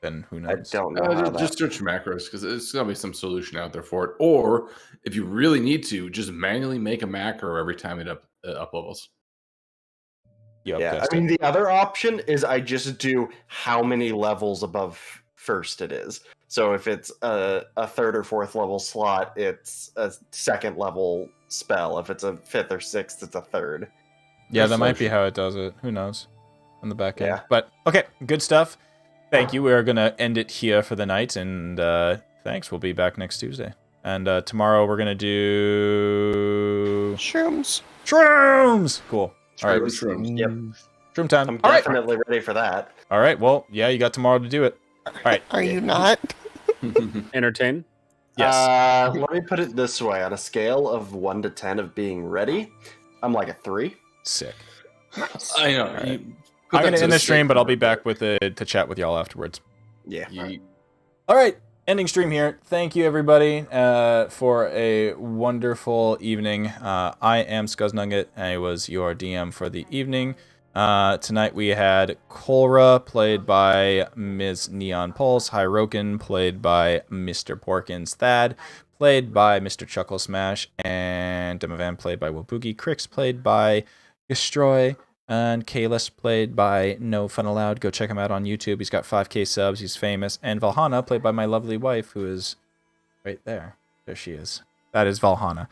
then who I knows? don't know how Just search macros because there's gonna be some solution out there for it. Or if you really need to, just manually make a macro every time it up levels. You Yeah, upcast I mean it. the other option is I just do how many levels above first it is. So if it's a third or fourth level slot, it's a second level spell. If it's a fifth or sixth, it's a third. Yeah, There's that might be solution. how it does it. Who knows? On the back end. Yeah. But okay, good stuff. Thank you. We are gonna end it here for the night, and thanks. We'll be back next Tuesday. And tomorrow we're gonna do Shrooms. shrooms. Cool. All right. Shrooms. Yep. Shroom time. I'm All right. definitely ready for that. All right. Well, yeah, you got tomorrow to do it. All right. Are you not? Entertain. Yes. Let me put it this way: on a scale of 1 to 10 of being ready, I'm like a 3. Sick. I know. Alright. you put I'm that gonna to end the the stream, same but I'll be number. back with to chat with y'all afterwards. Yeah. All right, ending stream here. Thank you everybody for a wonderful evening. I am Scuznugget. I was your DM for the evening. Tonight we had Kolra, played by Ms. Neon Pulse. Hyroken, played by Mr. Porkins. Thad, played by Mr. Chuckle Smash. And Demovan, played by Wabugi. Crix, played by Destroy. And Kalis, played by No Fun Allowed. Go check him out on YouTube. He's got 5K subs. He's famous. And Valhana, played by my lovely wife, who is right there. There she is. That is Valhana.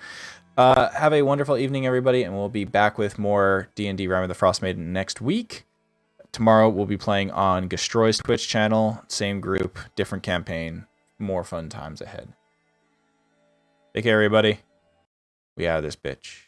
Have a wonderful evening, everybody, and we'll be back with more D&D Rime of the Frostmaiden next week. Tomorrow, we'll be playing on Gastroy's Twitch channel. Same group, different campaign. More fun times ahead. Take care, everybody. We out of this bitch.